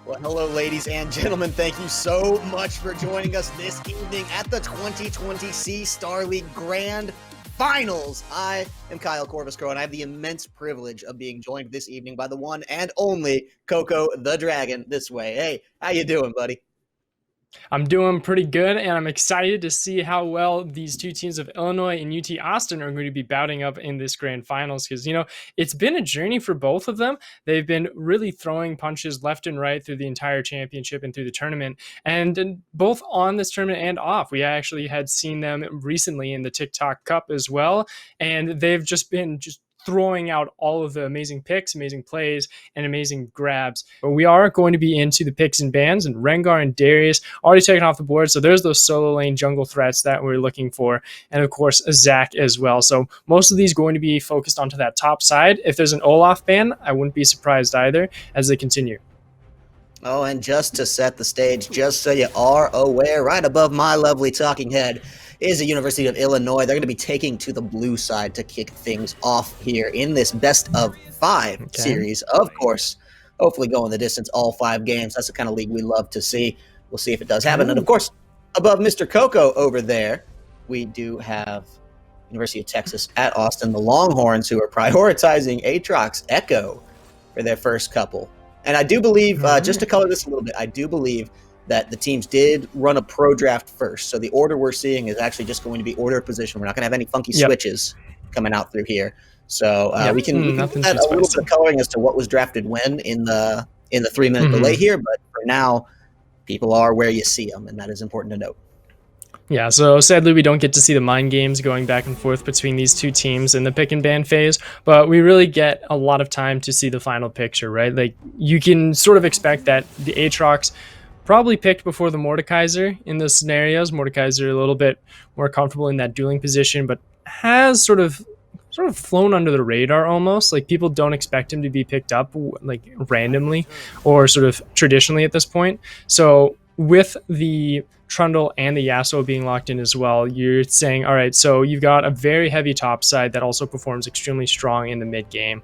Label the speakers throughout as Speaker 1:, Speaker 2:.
Speaker 1: Well, hello, ladies and gentlemen. Thank you so much for joining us this evening at the 2020 StarLeague Grand Finals. I am Kyle Corvus-Crowe, and I have the immense privilege of being joined this evening by the one and only Coco the Dragon this way. Hey, how you doing, buddy?
Speaker 2: I'm doing pretty good, and I'm excited to see how well these two teams of Illinois and UT Austin are going to be bouting up in this grand finals because, it's been a journey for both of them. They've been really throwing punches left and right through the entire championship and through the tournament, and both on this tournament and off. We actually had seen them recently in the TikTok Cup as well, and they've just been throwing out all of the amazing picks, amazing plays, and amazing grabs. But we are going to be into the picks and bans, and Rengar and Darius already taken off the board. So there's those solo lane jungle threats that we're looking for. And of course, Zach as well. So most of these going to be focused onto that top side. If there's an Olaf ban, I wouldn't be surprised either as they continue.
Speaker 1: Oh, and just to set the stage, just so you are aware, right above my lovely talking head is the University of Illinois. They're going to be taking to the blue side to kick things off here in this best of five series. Of course, hopefully going the distance, all 5 games. That's the kind of league we love to see. We'll see if it does happen. And of course, above Mr. Coco over there, we do have University of Texas at Austin, the Longhorns, who are prioritizing Aatrox Echo for their first couple. And I do believe, just to color this a little bit, I do believe that the teams did run a pro draft first. So the order we're seeing is actually just going to be order of position. We're not going to have any funky switches coming out through here. So we can add a little bit of coloring as to what was drafted when in the 3-minute delay here. But for now, people are where you see them, and that is important to note.
Speaker 2: Yeah, so sadly we don't get to see the mind games going back and forth between these two teams in the pick and ban phase, but we really get a lot of time to see the final picture, right? Like, you can sort of expect that the Aatrox probably picked before the Mordekaiser in those scenarios. Mordekaiser a little bit more comfortable in that dueling position, but has sort of flown under the radar almost. Like, people don't expect him to be picked up like randomly or sort of traditionally at this point. So with the Trundle and the Yasuo being locked in as well, you're saying, all right, so you've got a very heavy top side that also performs extremely strong in the mid game.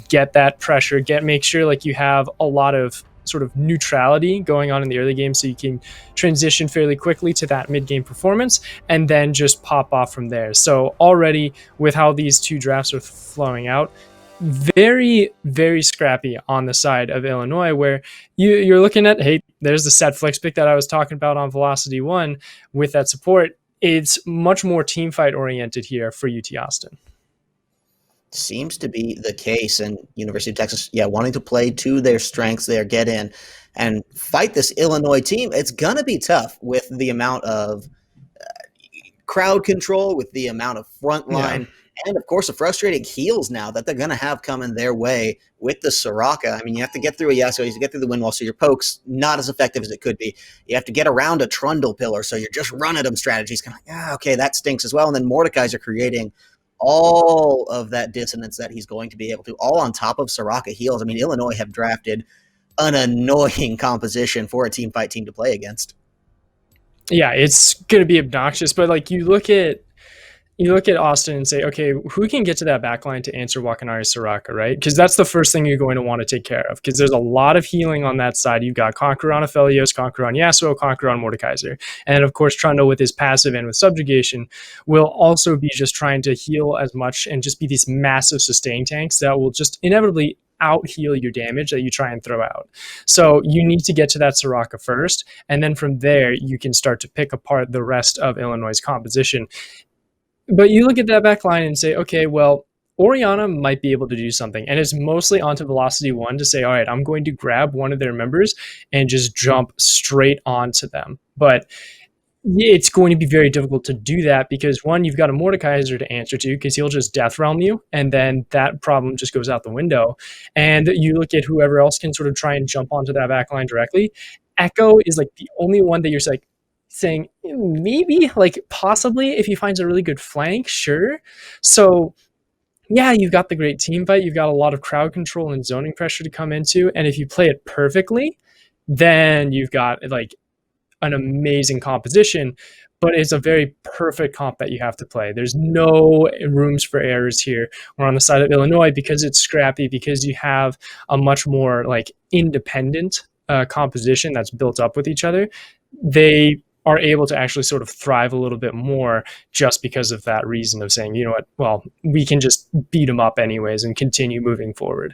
Speaker 2: Get that pressure, make sure like you have a lot of sort of neutrality going on in the early game so you can transition fairly quickly to that mid-game performance and then just pop off from there. So already with how these two drafts are flowing out, very, very scrappy on the side of Illinois, where you're looking at, hey, there's the set flex pick that I was talking about on Velocity 1 with that support. It's much more team fight oriented here for UT Austin.
Speaker 1: Seems to be the case, and University of Texas, wanting to play to their strengths there, get in and fight this Illinois team. It's gonna be tough with the amount of crowd control, with the amount of front line, and of course the frustrating heals now that they're gonna have coming their way with the Soraka. I mean, you have to get through a Yasuo, you have to get through the wind wall, so your poke's not as effective as it could be. You have to get around a Trundle pillar, so you're just run at them strategies. Kind of like, okay, that stinks as well. And then Mordekaiser creating all of that dissonance that he's going to be able to, all on top of Soraka heals. I mean, Illinois have drafted an annoying composition for a team fight team to play against. Yeah,
Speaker 2: it's going to be obnoxious, but like you look at Austin and say, okay, who can get to that backline to answer Wakanari Soraka, right? Because that's the first thing you're going to want to take care of, because there's a lot of healing on that side. You've got Conqueror on Aphelios, Conqueror on Yasuo, Conqueror on Mordekaiser. And of course, Trundle with his passive and with subjugation will also be just trying to heal as much and just be these massive sustain tanks that will just inevitably out heal your damage that you try and throw out. So you need to get to that Soraka first, and then from there you can start to pick apart the rest of Illinois' composition. But you look at that back line and say, okay, well, Orianna might be able to do something. And it's mostly onto Velocity 1 to say, all right, I'm going to grab one of their members and just jump straight onto them. But it's going to be very difficult to do that because, one, you've got a Mordekaiser to answer to because he'll just Death Realm you, and then that problem just goes out the window. And you look at whoever else can sort of try and jump onto that back line directly. Echo is like the only one that you're like, saying maybe, like possibly, if he finds a really good flank, sure. So yeah, you've got the great team fight, you've got a lot of crowd control and zoning pressure to come into, and if you play it perfectly, then you've got like an amazing composition. But it's a very perfect comp that you have to play. There's no rooms for errors here. We're on the side of Illinois because it's scrappy, because you have a much more like independent composition that's built up with each other, they are able to actually sort of thrive a little bit more just because of that reason of saying, you know what, well, we can just beat them up anyways and continue moving forward.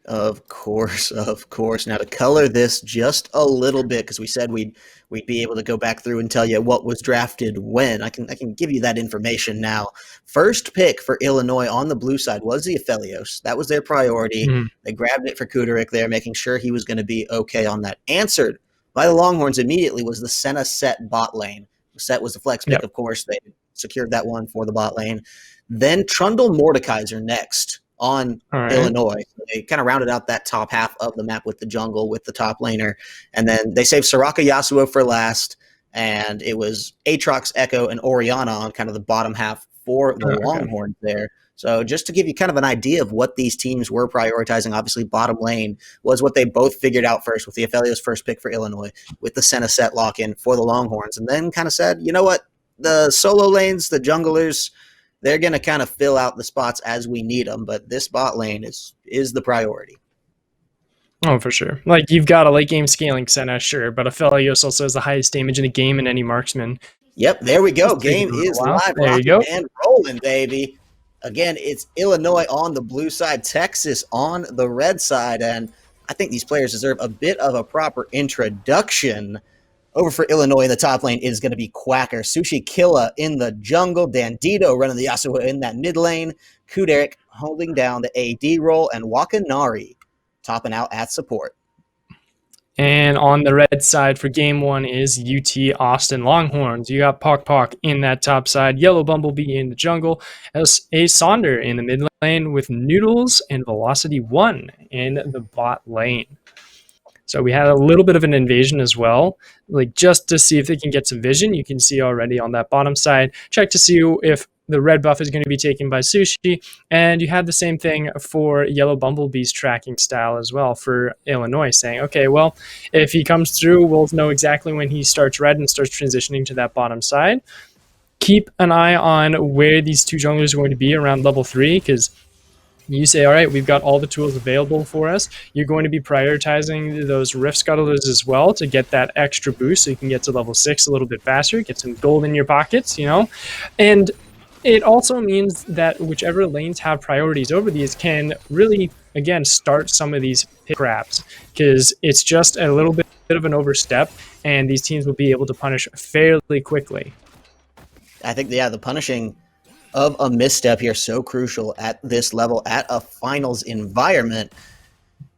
Speaker 1: Of course, of course. Now to color this just a little bit, because we said we'd be able to go back through and tell you what was drafted when. I can give you that information now. First pick for Illinois on the blue side was the Aphelios. That was their priority.
Speaker 2: Mm,
Speaker 1: They grabbed it for Kuderik there, making sure he was going to be okay on that. Answered by the Longhorns immediately was the Senna Set bot lane. Set was the flex pick,
Speaker 2: yep.
Speaker 1: of course. They secured that one for the bot lane. Then Trundle Mordekaiser next on
Speaker 2: All right.
Speaker 1: Illinois. So they kind of rounded out that top half of the map with the jungle, with the top laner. And then they saved Soraka Yasuo for last. And it was Aatrox, Echo, and Orianna on kind of the bottom half for the Longhorns there. So just to give you kind of an idea of what these teams were prioritizing, obviously bottom lane was what they both figured out first with the Aphelios first pick for Illinois, with the Senna Set lock-in for the Longhorns. And then kind of said, you know what, the solo lanes, the junglers, they're going to kind of fill out the spots as we need them, but this bot lane is the priority.
Speaker 2: Oh, for sure. Like, you've got a late game scaling Senna, sure, but Aphelios also has the highest damage in the game in any marksman.
Speaker 1: Yep, there we go. Game is live,
Speaker 2: there you go,
Speaker 1: and rolling, baby. Again, it's Illinois on the blue side, Texas on the red side, and I think these players deserve a bit of a proper introduction. Over for Illinois in the top lane is going to be Quacker. Sushi Killa in the jungle. Dandito running the Yasuo in that mid lane. Kuderik holding down the AD role. And Wakanari topping out at support.
Speaker 2: And on the red side for game one is UT Austin Longhorns. You got Pok in that top side, Yellow Bumblebee in the jungle, as a Sonder in the mid lane with Noodles and Velocity 1 in the bot lane. So we had a little bit of an invasion as well, like just to see if they can get some vision. You can see already on that bottom side, check to see if the red buff is going to be taken by Sushi. And you had the same thing for Yellow Bumblebee's tracking style as well for Illinois, saying, okay, well, if he comes through, we'll know exactly when he starts red and starts transitioning to that bottom side. Keep an eye on where these two junglers are going to be around level 3, because you say, all right, we've got all the tools available for us. You're going to be prioritizing those Rift Scuttlers as well to get that extra boost so you can get to level 6 a little bit faster, get some gold in your pockets, you know? And it also means that whichever lanes have priorities over these can really, again, start some of these pick grabs, because it's just a little bit of an overstep, and these teams will be able to punish fairly quickly.
Speaker 1: I think, yeah, the punishing of a misstep here so crucial at this level, at a finals environment.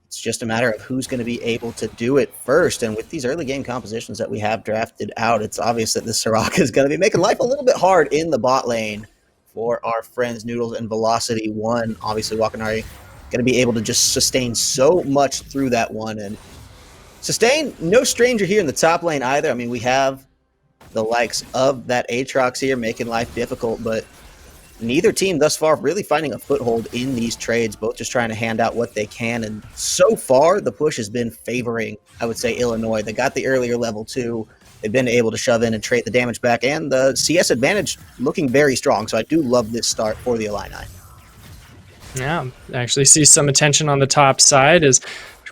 Speaker 1: It's just a matter of who's going to be able to do it first. And with these early game compositions that we have drafted out, it's obvious that this Soraka is going to be making life a little bit hard in the bot lane for our friends Noodles and Velocity 1. Obviously, Wakanari going to be able to just sustain so much through that one. And Sustain, no stranger here in the top lane either. I mean, we have the likes of that Aatrox here making life difficult, but neither team thus far really finding a foothold in these trades, both just trying to hand out what they can. And so far, the push has been favoring, I would say, Illinois. They got the earlier level 2. They've been able to shove in and trade the damage back, and the CS advantage looking very strong. So I do love this start for the Illini.
Speaker 2: Yeah, actually see some attention on the top side as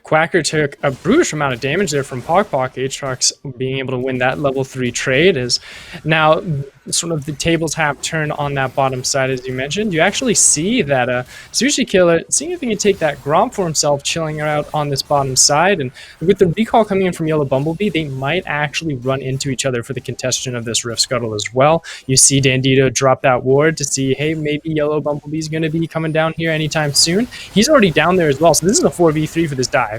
Speaker 2: Quacker took a brutish amount of damage there from Pok. Aatrox being able to win that level 3 trade is now sort of the tables have turned on that bottom side, as you mentioned. You actually see that Sushi Killer seeing if he can take that Gromp for himself, chilling out on this bottom side. And with the recall coming in from Yellow Bumblebee, they might actually run into each other for the contestation of this Rift Scuttle as well. You see Dandito drop that ward to see, hey, maybe Yellow Bumblebee's going to be coming down here anytime soon. He's already down there as well, so this is a 4v3 for this dive.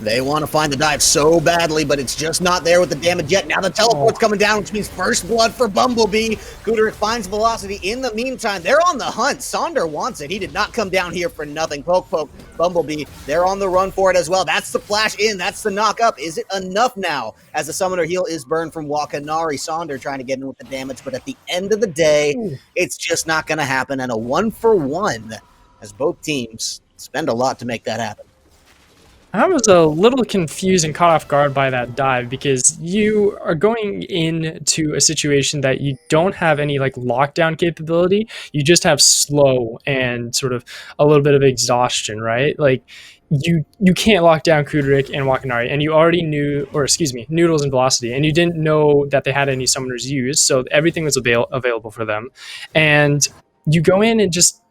Speaker 1: They want to find the dive so badly, but it's just not there with the damage yet. Now the teleport's coming down, which means first blood for Bumblebee. Kuderik finds Velocity. In the meantime, they're on the hunt. Sonder wants it. He did not come down here for nothing. Poke, Bumblebee, they're on the run for it as well. That's the flash in. That's the knock up. Is it enough now? As the summoner heal is burned from Wakanari. Sonder trying to get in with the damage, but at the end of the day, it's just not going to happen. And a 1-for-1 as both teams spend a lot to make that happen.
Speaker 2: I was a little confused and caught off guard by that dive, because you are going into a situation that you don't have any like lockdown capability. You just have slow and sort of a little bit of exhaustion, right? Like you can't lock down Kudrik and Wakanari, and you already knew, or excuse me, Noodles and Velocity, and you didn't know that they had any summoners used, so everything was available for them. And you go in and just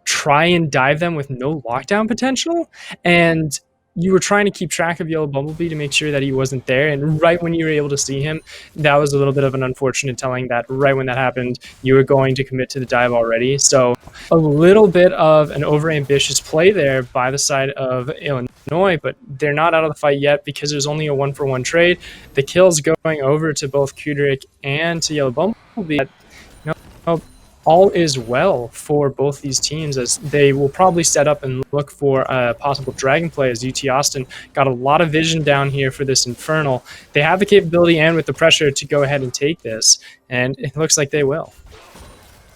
Speaker 2: try and dive them with no lockdown potential, and you were trying to keep track of Yellow Bumblebee to make sure that he wasn't there, and right when you were able to see him, that was a little bit of an unfortunate telling that right when that happened, you were going to commit to the dive already. So a little bit of an overambitious play there by the side of Illinois, but they're not out of the fight yet because there's only a 1-for-1 trade. The kill's going over to both Kudrik and to Yellow Bumblebee. All is well for both these teams, as they will probably set up and look for a possible dragon play, as UT Austin got a lot of vision down here for this Infernal. They have the capability and with the pressure to go ahead and take this, and it looks like they will.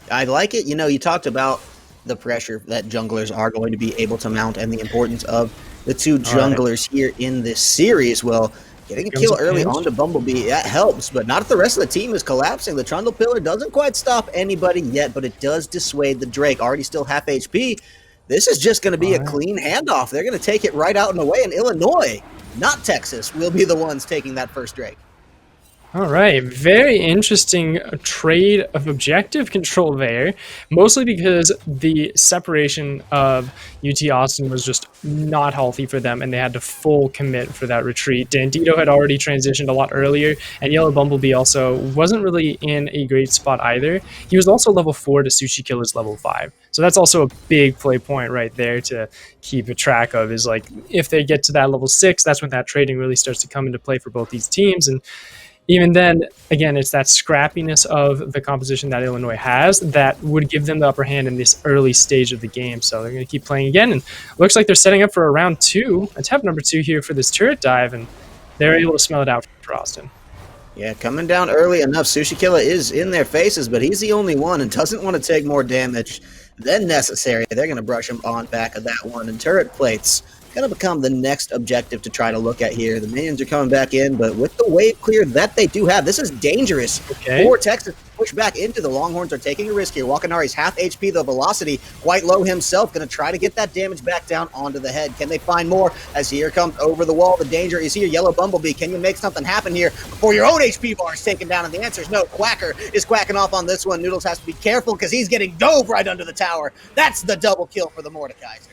Speaker 1: I like it. You talked about the pressure that junglers are going to be able to mount and the importance of the two junglers here in this series. Well, getting a kill early onto Bumblebee, that helps, but not if the rest of the team is collapsing. The Trundle Pillar doesn't quite stop anybody yet, but it does dissuade the Drake, already still half HP. This is just going to be a clean handoff. They're going to take it right out and away, and Illinois, not Texas, will be the ones taking that first Drake.
Speaker 2: All right, very interesting trade of objective control there, mostly because the separation of UT Austin was just not healthy for them, and they had to full commit for that retreat. Dandito had already transitioned a lot earlier, and Yellow Bumblebee also wasn't really in a great spot either. He was also level 4 to Sushi Killer's level 5, so that's also a big play point right there to keep a track of, is like if they get to that level 6, that's when that trading really starts to come into play for both these teams. And even then, again, it's that scrappiness of the composition that Illinois has that would give them the upper hand in this early stage of the game. So they're going to keep playing again, and looks like they're setting up for a round 2, attempt number 2 here for this turret dive, and they're able to smell it out for Austin.
Speaker 1: Yeah, coming down early enough. Sushi Killer is in their faces, but he's the only one and doesn't want to take more damage than necessary. They're going to brush him on back of that one, and turret plates going to become the next objective to try to look at here. The minions are coming back in, but with the wave clear that they do have, this is dangerous for Texas to push back into. The Longhorns are taking a risk here. Wakanari's half HP, the Velocity quite low himself, going to try to get that damage back down onto the head. Can they find more? As here comes over the wall, the danger is here. Yellow Bumblebee, can you make something happen here before your own HP bar is taken down? And the answer is no. Quacker is quacking off on this one. Noodles has to be careful because he's getting dove right under the tower. That's the double kill for the Mordekaiser.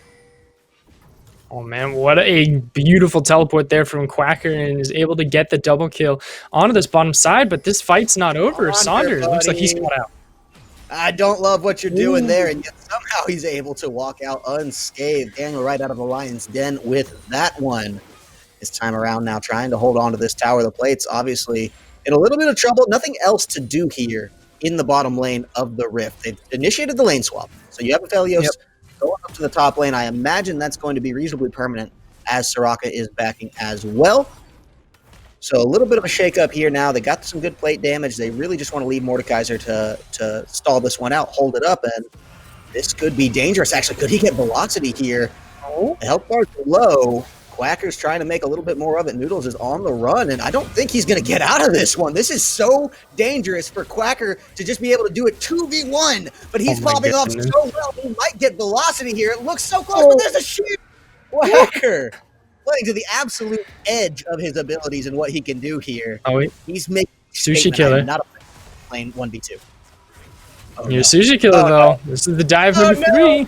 Speaker 2: Oh man, what a beautiful teleport there from Quacker, and is able to get the double kill onto this bottom side, but this fight's not over. Saunders looks like he's got out.
Speaker 1: I don't love what you're doing there, and yet somehow he's able to walk out unscathed. Daniel right out of the lion's den with that one. This time around now trying to hold on to this tower. The plates obviously in a little bit of trouble. Nothing else to do here in the bottom lane of the Rift. They've initiated the lane swap. So you have Aphelios going up to the top lane. I imagine that's going to be reasonably permanent as Soraka is backing as well. So a little bit of a shake-up here now. They got some good plate damage. They really just want to leave Mordekaiser to stall this one out, hold it up, and this could be dangerous. Actually, could he get Velocity here? The health bar's low. Quacker's trying to make a little bit more of it. Noodles is on the run, and I don't think he's going to get out of this one. This is so dangerous for Quacker to just be able to do it 2v1, but he's popping off so well. He might get Velocity here. It looks so close, but there's a shield. Quacker playing to the absolute edge of his abilities and what he can do here. He's making
Speaker 2: Sushi Killer.
Speaker 1: Not a playing 1v2.
Speaker 2: You're Sushi Killer, though. This is the dive number 3.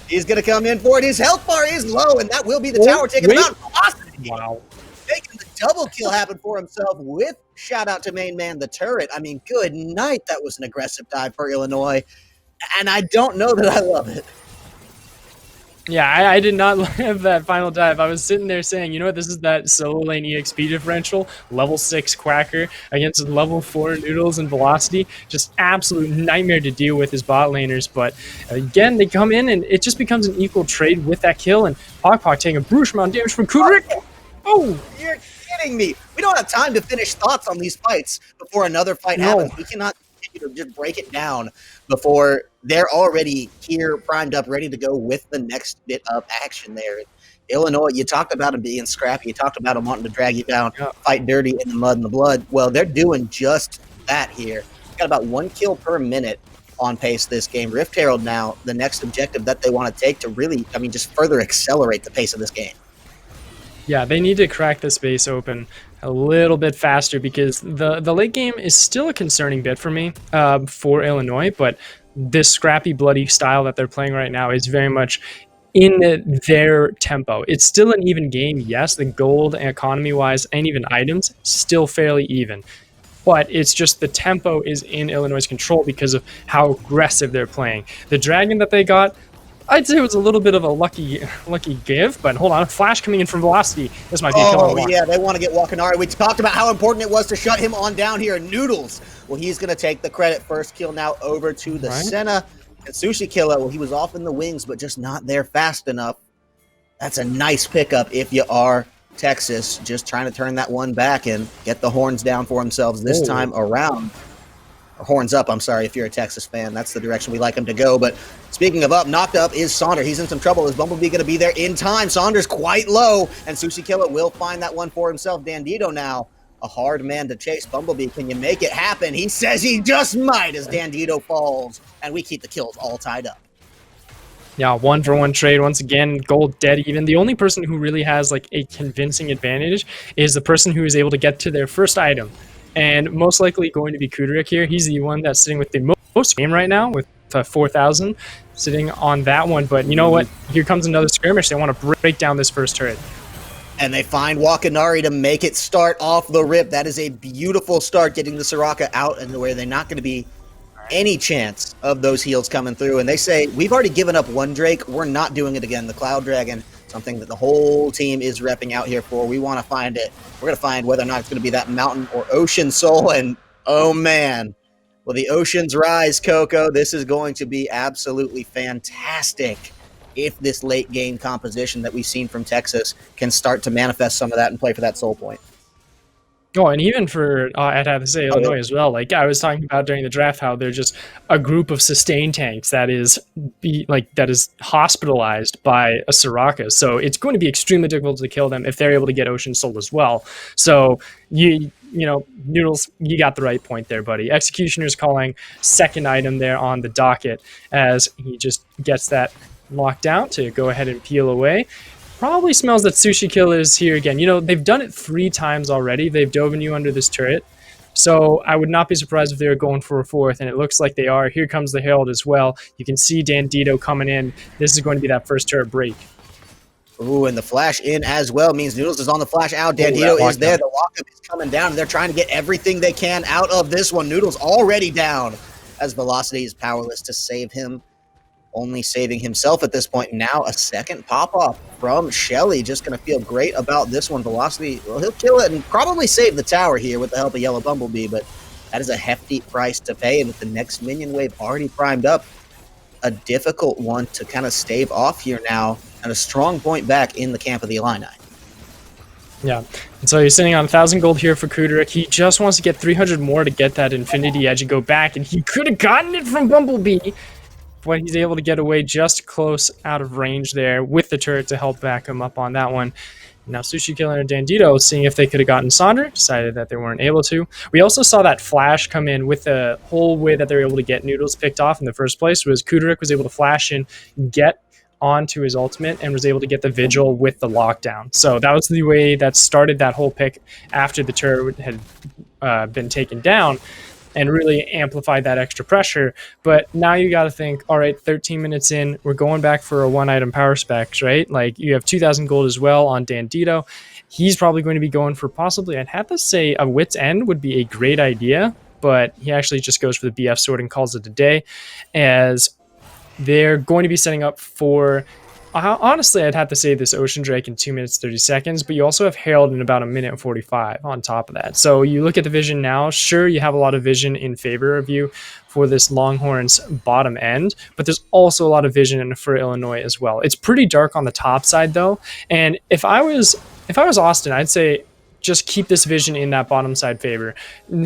Speaker 1: He's going to come in for it. His health bar is low, and that will be the tower taking him out. Velocity.
Speaker 2: Wow.
Speaker 1: Making the double kill happen for himself with shout out to main man, the turret. I mean, good night. That was an aggressive dive for Illinois, and I don't know that I love it.
Speaker 2: Yeah, I did not love that final dive. I was sitting there saying, you know what, this is that solo lane EXP differential, level 6 Quacker against level 4 Noodles and Velocity. Just absolute nightmare to deal with as bot laners. But again, they come in and it just becomes an equal trade with that kill. And Pog taking a brutal amount of damage from Kudrik. Oh!
Speaker 1: You're kidding me. We don't have time to finish thoughts on these fights before another fight happens. We cannot continue to just break it down before they're already here, primed up, ready to go with the next bit of action there. Illinois, you talked about them being scrappy. You talked about them wanting to drag you down, fight dirty in the mud and the blood. Well, they're doing just that here. Got about 1 kill per minute on pace this game. Rift Herald now, the next objective that they want to take to really, I mean, just further accelerate the pace of this game.
Speaker 2: Yeah, they need to crack the space open a little bit faster because the late game is still a concerning bit for me for Illinois, but this scrappy, bloody style that they're playing right now is very much in their tempo. It's still an even game, yes. The gold economy-wise and even items still fairly even, but it's just the tempo is in Illinois' control because of how aggressive they're playing. The dragon that they got, I'd say it was a little bit of a lucky give, but hold on, a flash coming in from Velocity. This might be a killer one.
Speaker 1: Yeah, they want to get Wakanari. We talked about how important it was to shut him on down here. Noodles, well, he's going to take the credit. First kill now over to the Senna. And Sushi Killer, well, he was off in the wings, but just not there fast enough. That's a nice pickup if you are Texas, just trying to turn that one back and get the horns down for themselves this time around. Or horns up, I'm sorry, if you're a Texas fan. That's the direction we like them to go. But speaking of up, knocked up is Saunders. He's in some trouble. Is Bumblebee going to be there in time? Saunders quite low, and Sushi Killer will find that one for himself. Dandito now, a hard man to chase. Bumblebee, can you make it happen? He says he just might as Dandito falls, and we keep the kills all tied up.
Speaker 2: Yeah, 1-for-1 trade once again, gold dead even. The only person who really has like a convincing advantage is the person who is able to get to their first item. And most likely going to be Kudarik here. He's the one that's sitting with the most game right now with 4,000 sitting on that one. But you know what? Here comes another skirmish. They want to break down this first turret.
Speaker 1: And they find Wakanari to make it start off the rip. That is a beautiful start, getting the Soraka out and where they're not going to be any chance of those heals coming through. And they say, we've already given up one Drake. We're not doing it again. The Cloud Dragon, something that the whole team is repping out here for. We want to find it. We're going to find whether or not it's going to be that mountain or ocean soul. And oh man, will the oceans rise, Coco? This is going to be absolutely fantastic if this late game composition that we've seen from Texas can start to manifest some of that and play for that soul point.
Speaker 2: Oh, and even for, I'd have to say Illinois as well. Like I was talking about during the draft, how they're just a group of sustain tanks that is hospitalized by a Soraka. So it's going to be extremely difficult to kill them if they're able to get Ocean Soul as well. So you know, Noodles, you got the right point there, buddy. Executioner's calling second item there on the docket as he just gets that locked down to go ahead and peel away. Probably smells that Sushi Killer is here again. You know, they've done it 3 times already. They've dove you under this turret. So I would not be surprised if they were going for a 4th, and it looks like they are. Here comes the Herald as well. You can see Dandito coming in. This is going to be that first turret break.
Speaker 1: Ooh, and the flash in as well means Noodles is on the flash out. Dandito is there. The lockup is coming down, and they're trying to get everything they can out of this one. Noodles already down as Velocity is powerless to save him. Only saving himself at this point. Now a second pop-off from Shelly. Just going to feel great about this one. Velocity, well, he'll kill it and probably save the tower here with the help of Yellow Bumblebee, but that is a hefty price to pay. And with the next minion wave already primed up, a difficult one to kind of stave off here now, and a strong point back in the camp of the Illini.
Speaker 2: Yeah, and so he's sitting on 1,000 gold here for Kudarik. He just wants to get 300 more to get that Infinity Edge and go back, and he could have gotten it from Bumblebee, but he's able to get away just close out of range there with the turret to help back him up on that one. Now Sushi Killer and Dandito, seeing if they could have gotten Sonder, decided that they weren't able to. We also saw that flash come in with the whole way that they were able to get Noodles picked off in the first place was Kudarik was able to flash in, get onto his ultimate, and was able to get the Vigil with the lockdown. So that was the way that started that whole pick after the turret had been taken down, and really amplified that extra pressure. But now you got to think, all right, 13 minutes in, we're going back for a 1-item power specs, right? Like you have 2,000 gold as well on Dandito. He's probably going to be going for possibly, I'd have to say a Wit's End would be a great idea, but he actually just goes for the BF sword and calls it a day, as they're going to be setting up for, honestly, I'd have to say this Ocean Drake in 2 minutes 30 seconds, but you also have Herald in about 1 minute and 45 on top of that. So you look at the vision now, sure, you have a lot of vision in favor of you for this Longhorns bottom end, but there's also a lot of vision for Illinois as well. It's pretty dark on the top side though, and if I was Austin, I'd say just keep this vision in that bottom side favor.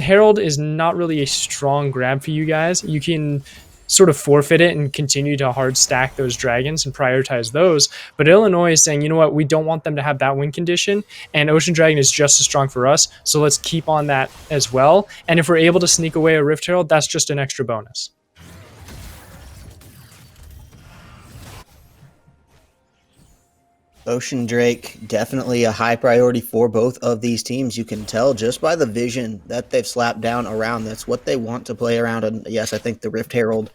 Speaker 2: Herald is not really a strong grab for you guys. You can sort of forfeit it and continue to hard stack those dragons and prioritize those. But Illinois is saying, you know what, we don't want them to have that win condition, and Ocean Dragon is just as strong for us, so let's keep on that as well. And if we're able to sneak away a Rift Herald, that's just an extra bonus.
Speaker 1: Ocean Drake, definitely a high priority for both of these teams. You can tell just by the vision that they've slapped down around. That's what they want to play around. And yes, I think the Rift Herald,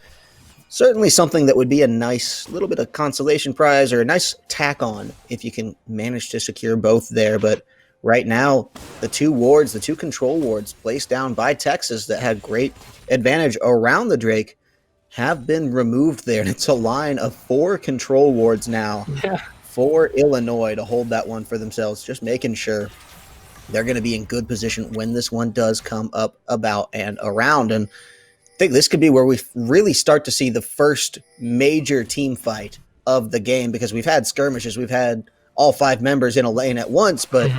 Speaker 1: certainly something that would be a nice little bit of consolation prize or a nice tack on if you can manage to secure both there. But right now, the two control wards placed down by Texas that had great advantage around the Drake have been removed there. And it's a line of 4 control wards now.
Speaker 2: Yeah.
Speaker 1: For Illinois to hold that one for themselves, just making sure they're going to be in good position when this one does come up about and around. And I think this could be where we really start to see the first major team fight of the game, because we've had skirmishes, we've had all 5 members in a lane at once, but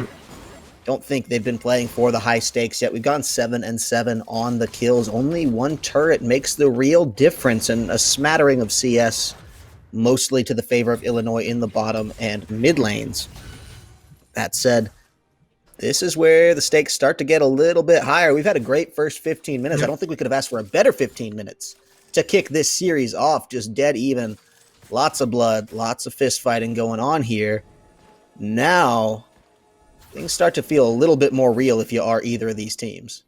Speaker 1: don't think they've been playing for the high stakes yet. We've gone 7-7 on the kills. Only one turret makes the real difference, and a smattering of CS, mostly to the favor of Illinois in the bottom and mid lanes. That said, this is where the stakes start to get a little bit higher. We've had a great first 15 minutes. I don't think we could have asked for a better 15 minutes to kick this series off. Just dead even. Lots of blood, lots of fist fighting going on here. Now, things start to feel a little bit more real if you are either of these teams.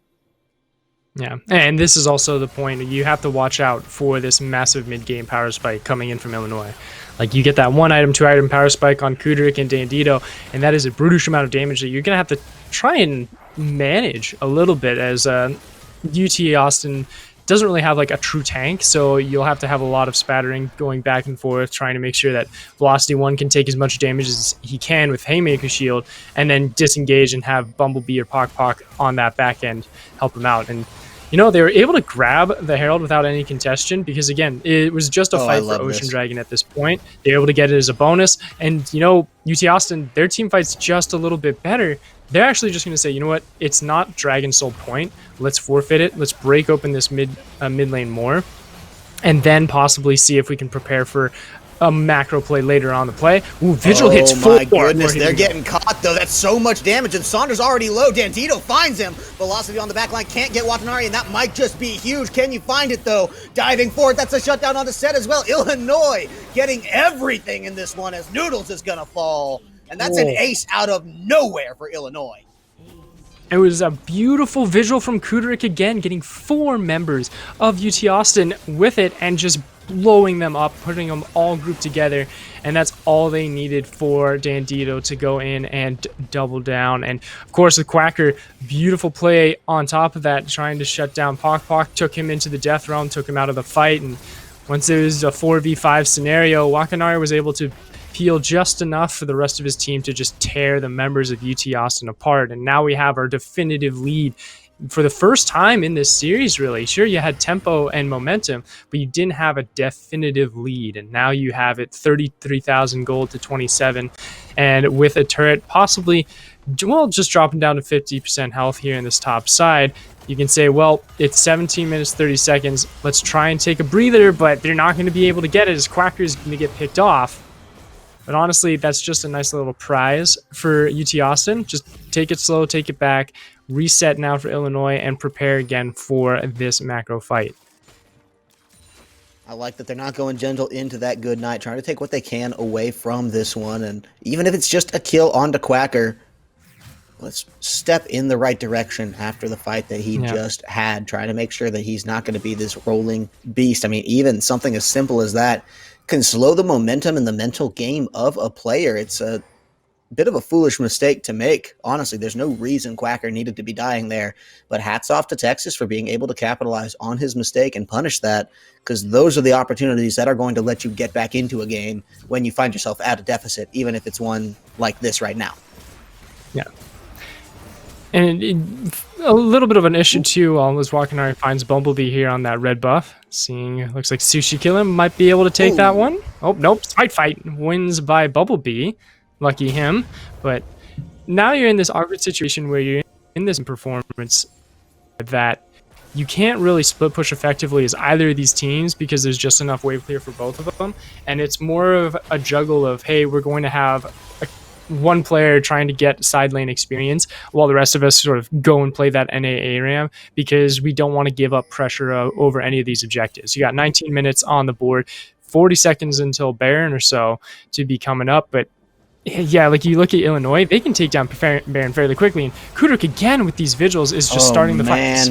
Speaker 2: Yeah, and this is also the point. You have to watch out for this massive mid-game power spike coming in from Illinois. Like, you get that 1-item, 2-item power spike on Kudrik and Dandito, and that is a brutish amount of damage that you're going to have to try and manage a little bit, as UT Austin doesn't really have like a true tank, so you'll have to have a lot of spattering going back and forth, trying to make sure that Velocity 1 can take as much damage as he can with Haymaker Shield, and then disengage and have Bumblebee or Poc Poc on that back end help him out. And you know, they were able to grab the Herald without any contention because, again, it was just a fight for Ocean Dragon at this point. They were able to get it as a bonus. And, you know, UT Austin, their team fight's just a little bit better. They're actually just going to say, you know what, it's not Dragon Soul point. Let's forfeit it. Let's break open this mid lane more. And then possibly see if we can prepare for a macro play later on the play. Ooh, Vigil hits 4.
Speaker 1: Oh my goodness, they're getting caught though. That's so much damage, and Saunders already low. Dandito finds him. Velocity on the back line, can't get Watanabe, and that might just be huge. Can you find it though? Diving forward, that's a shutdown on the set as well. Illinois getting everything in this one as Noodles is gonna fall. And that's an ace out of nowhere for Illinois.
Speaker 2: It was a beautiful visual from Kudrik again, getting 4 members of UT Austin with it and just blowing them up, putting them all grouped together. And that's all they needed for Dandito to go in and double down. And of course, the Quacker, beautiful play on top of that, trying to shut down Poc Poc, took him into the death realm, took him out of the fight. And once it was a 4v5 scenario, Wakanari was able to peel just enough for the rest of his team to just tear the members of UT Austin apart. And now we have our definitive lead for the first time in this series, really. Sure, you had tempo and momentum, but you didn't have a definitive lead. And now you have it 33,000 gold to 27. And with a turret possibly, well, just dropping down to 50% health here in this top side, you can say, well, it's 17 minutes, 30 seconds. Let's try and take a breather, but they're not going to be able to get it as Quacker's going to get picked off. But honestly, that's just a nice little prize for UT Austin. Just take it slow, take it back, reset now for Illinois, and prepare again for this macro fight.
Speaker 1: I like that they're not going gentle into that good night, trying to take what they can away from this one. And even if it's just a kill onto Quacker, let's step in the right direction after the fight that he just had, trying to make sure that he's not going to be this rolling beast. I mean, even something as simple as that can slow the momentum and the mental game of a player. It's a bit of a foolish mistake to make. Honestly, there's no reason Quacker needed to be dying there, but hats off to Texas for being able to capitalize on his mistake and punish that, because those are the opportunities that are going to let you get back into a game when you find yourself at a deficit, even if it's one like this right now.
Speaker 2: Yeah. And a little bit of an issue too, as Wakanari finds Bumblebee here on that red buff. Seeing, looks like Sushi Killer might be able to take that one. Oh, nope. Fight wins by Bumblebee. Lucky him. But now you're in this awkward situation where you're in this performance that you can't really split push effectively as either of these teams because there's just enough wave clear for both of them. And it's more of a juggle of, hey, we're going to have one player trying to get side lane experience while the rest of us sort of go and play that NAA RAM because we don't want to give up pressure over any of these objectives. You got 19 minutes on the board, 40 seconds until Baron or so to be coming up, but Yeah, like you look at Illinois, they can take down Baron fairly quickly. And Kudrik again with these vigils is just starting the fights.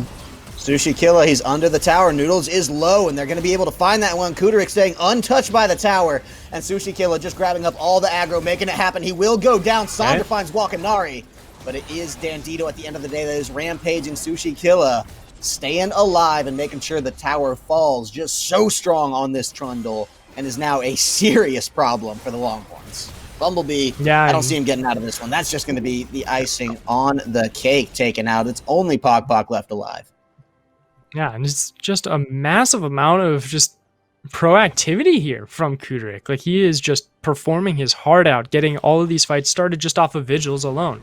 Speaker 1: Sushi Killa, he's under the tower. Noodles is low, and they're going to be able to find that one. Kuderik staying untouched by the tower, and Sushi Killa just grabbing up all the aggro, making it happen. He will go down. Sandra finds Wakanari, but it is Dandito at the end of the day that is rampaging Sushi Killa, staying alive and making sure the tower falls. Just so strong on this Trundle, and is now a serious problem for the Longhorns. Bumblebee, I don't see him getting out of this one. That's just going to be the icing on the cake taken out. It's only Pog left alive.
Speaker 2: Yeah, and it's just a massive amount of just proactivity here from Kuderik. Like, he is just performing his heart out, getting all of these fights started just off of vigils alone.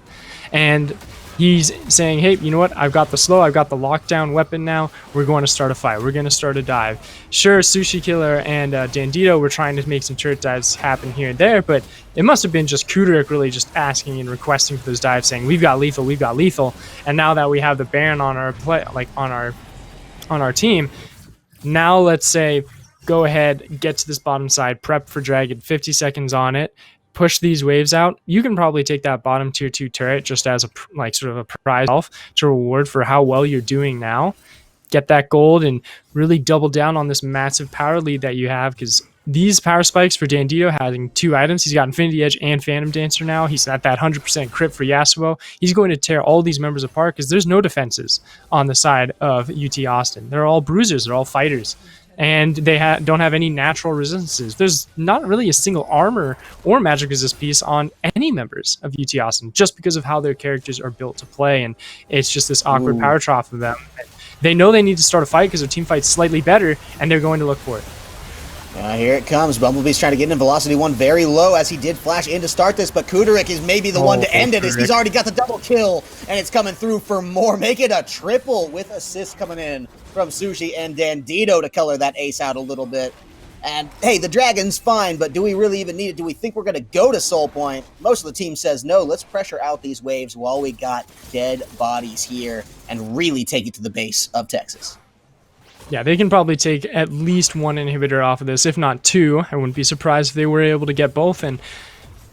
Speaker 2: And he's saying, hey, you know what? I've got the slow, I've got the lockdown weapon now. We're going to start a fight. We're going to start a dive. Sure, Sushi Killer and Dandito were trying to make some turret dives happen here and there, but it must have been just Kuderik really just asking and requesting for those dives, saying, we've got lethal, we've got lethal. And now that we have the Baron on our play, like on our team, now let's say go ahead, get to this bottom side, prep for Dragon, 50 seconds on it, push these waves out. You can probably take that bottom tier 2 turret just as a sort of a prize to reward for how well you're doing now. Get that gold and really double down on this massive power lead that you have, because these power spikes for Dandito having 2 items. He's got Infinity Edge and Phantom Dancer now. He's at that 100% crit for Yasuo. He's going to tear all these members apart because there's no defenses on the side of UT Austin. They're all bruisers. They're all fighters. And they don't have any natural resistances. There's not really a single armor or magic resist piece on any members of UT Austin, just because of how their characters are built to play. And it's just this awkward power trough of them. They know they need to start a fight because their team fight's slightly better, and they're going to look for it.
Speaker 1: Here it comes. Bumblebee's trying to get in Velocity 1 very low as he did flash in to start this, but Kuderik is maybe the one to end it. He's already got the double kill, and it's coming through for more. Make it a triple with assists coming in from Sushi and Dandito to color that ace out a little bit. And, hey, the Dragon's fine, but do we really even need it? Do we think we're going to go to Soul Point? Most of the team says no. Let's pressure out these waves while we got dead bodies here and really take it to the base of Texas.
Speaker 2: Yeah, they can probably take at least 1 inhibitor off of this, if not 2. I wouldn't be surprised if they were able to get both. And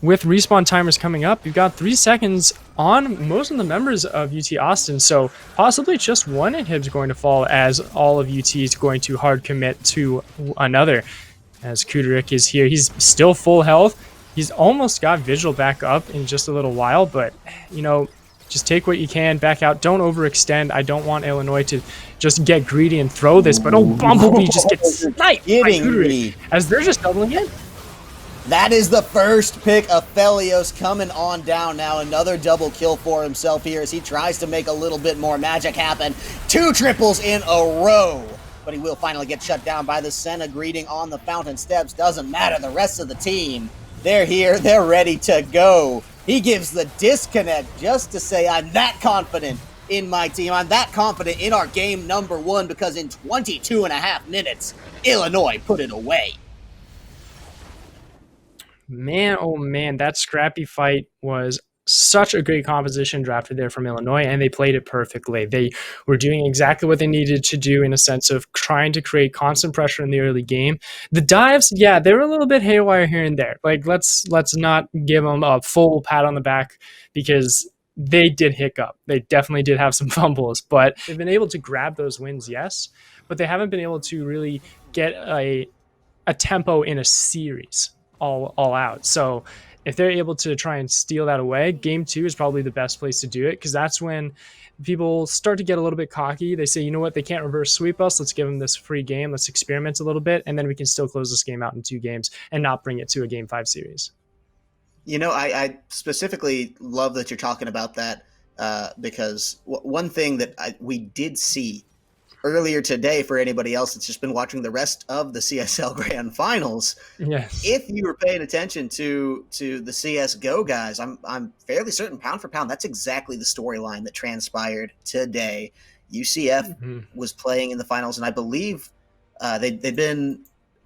Speaker 2: with respawn timers coming up, you've got 3 seconds on most of the members of UT Austin, so possibly just 1 inhib is going to fall as all of UT is going to hard commit to another. As Kuderik is here, he's still full health. He's almost got Vigil back up in just a little while, but, you know, just take what you can, back out. Don't overextend. I don't want Illinois to just get greedy and throw this, but Bumblebee just gets sniped by Kuderik as they're just doubling in.
Speaker 1: That is the first pick of Felios coming on down now. Another double kill for himself here as he tries to make a little bit more magic happen. 2 triples in a row, but he will finally get shut down by the Senna greeting on the fountain steps. Doesn't matter. The rest of the team, they're here. They're ready to go. He gives the disconnect just to say, I'm that confident in my team. I'm that confident in our game number 1 because in 22 and a half minutes, Illinois put it away.
Speaker 2: Man, oh man, that scrappy fight was such a great composition drafted there from Illinois, and they played it perfectly. They were doing exactly what they needed to do in a sense of trying to create constant pressure in the early game. The dives, yeah, they were a little bit haywire here and there. Like, let's not give them a full pat on the back because they did hiccup. They definitely did have some fumbles, but they've been able to grab those wins, yes, but they haven't been able to really get a tempo in a series all out. So if they're able to try and steal that away, game 2 is probably the best place to do it, because that's when people start to get a little bit cocky. They say, you know what, they can't reverse sweep us. Let's give them this free game. Let's experiment a little bit, and then we can still close this game out in 2 games and not bring it to a game 5 series.
Speaker 1: You know, I specifically love that you're talking about that because one thing that we did see earlier today, for anybody else that's just been watching the rest of the CSL Grand Finals,
Speaker 2: yes,
Speaker 1: if you were paying attention to the CSGO guys, I'm fairly certain pound for pound, that's exactly the storyline that transpired today. UCF was playing in the finals, and I believe they'd been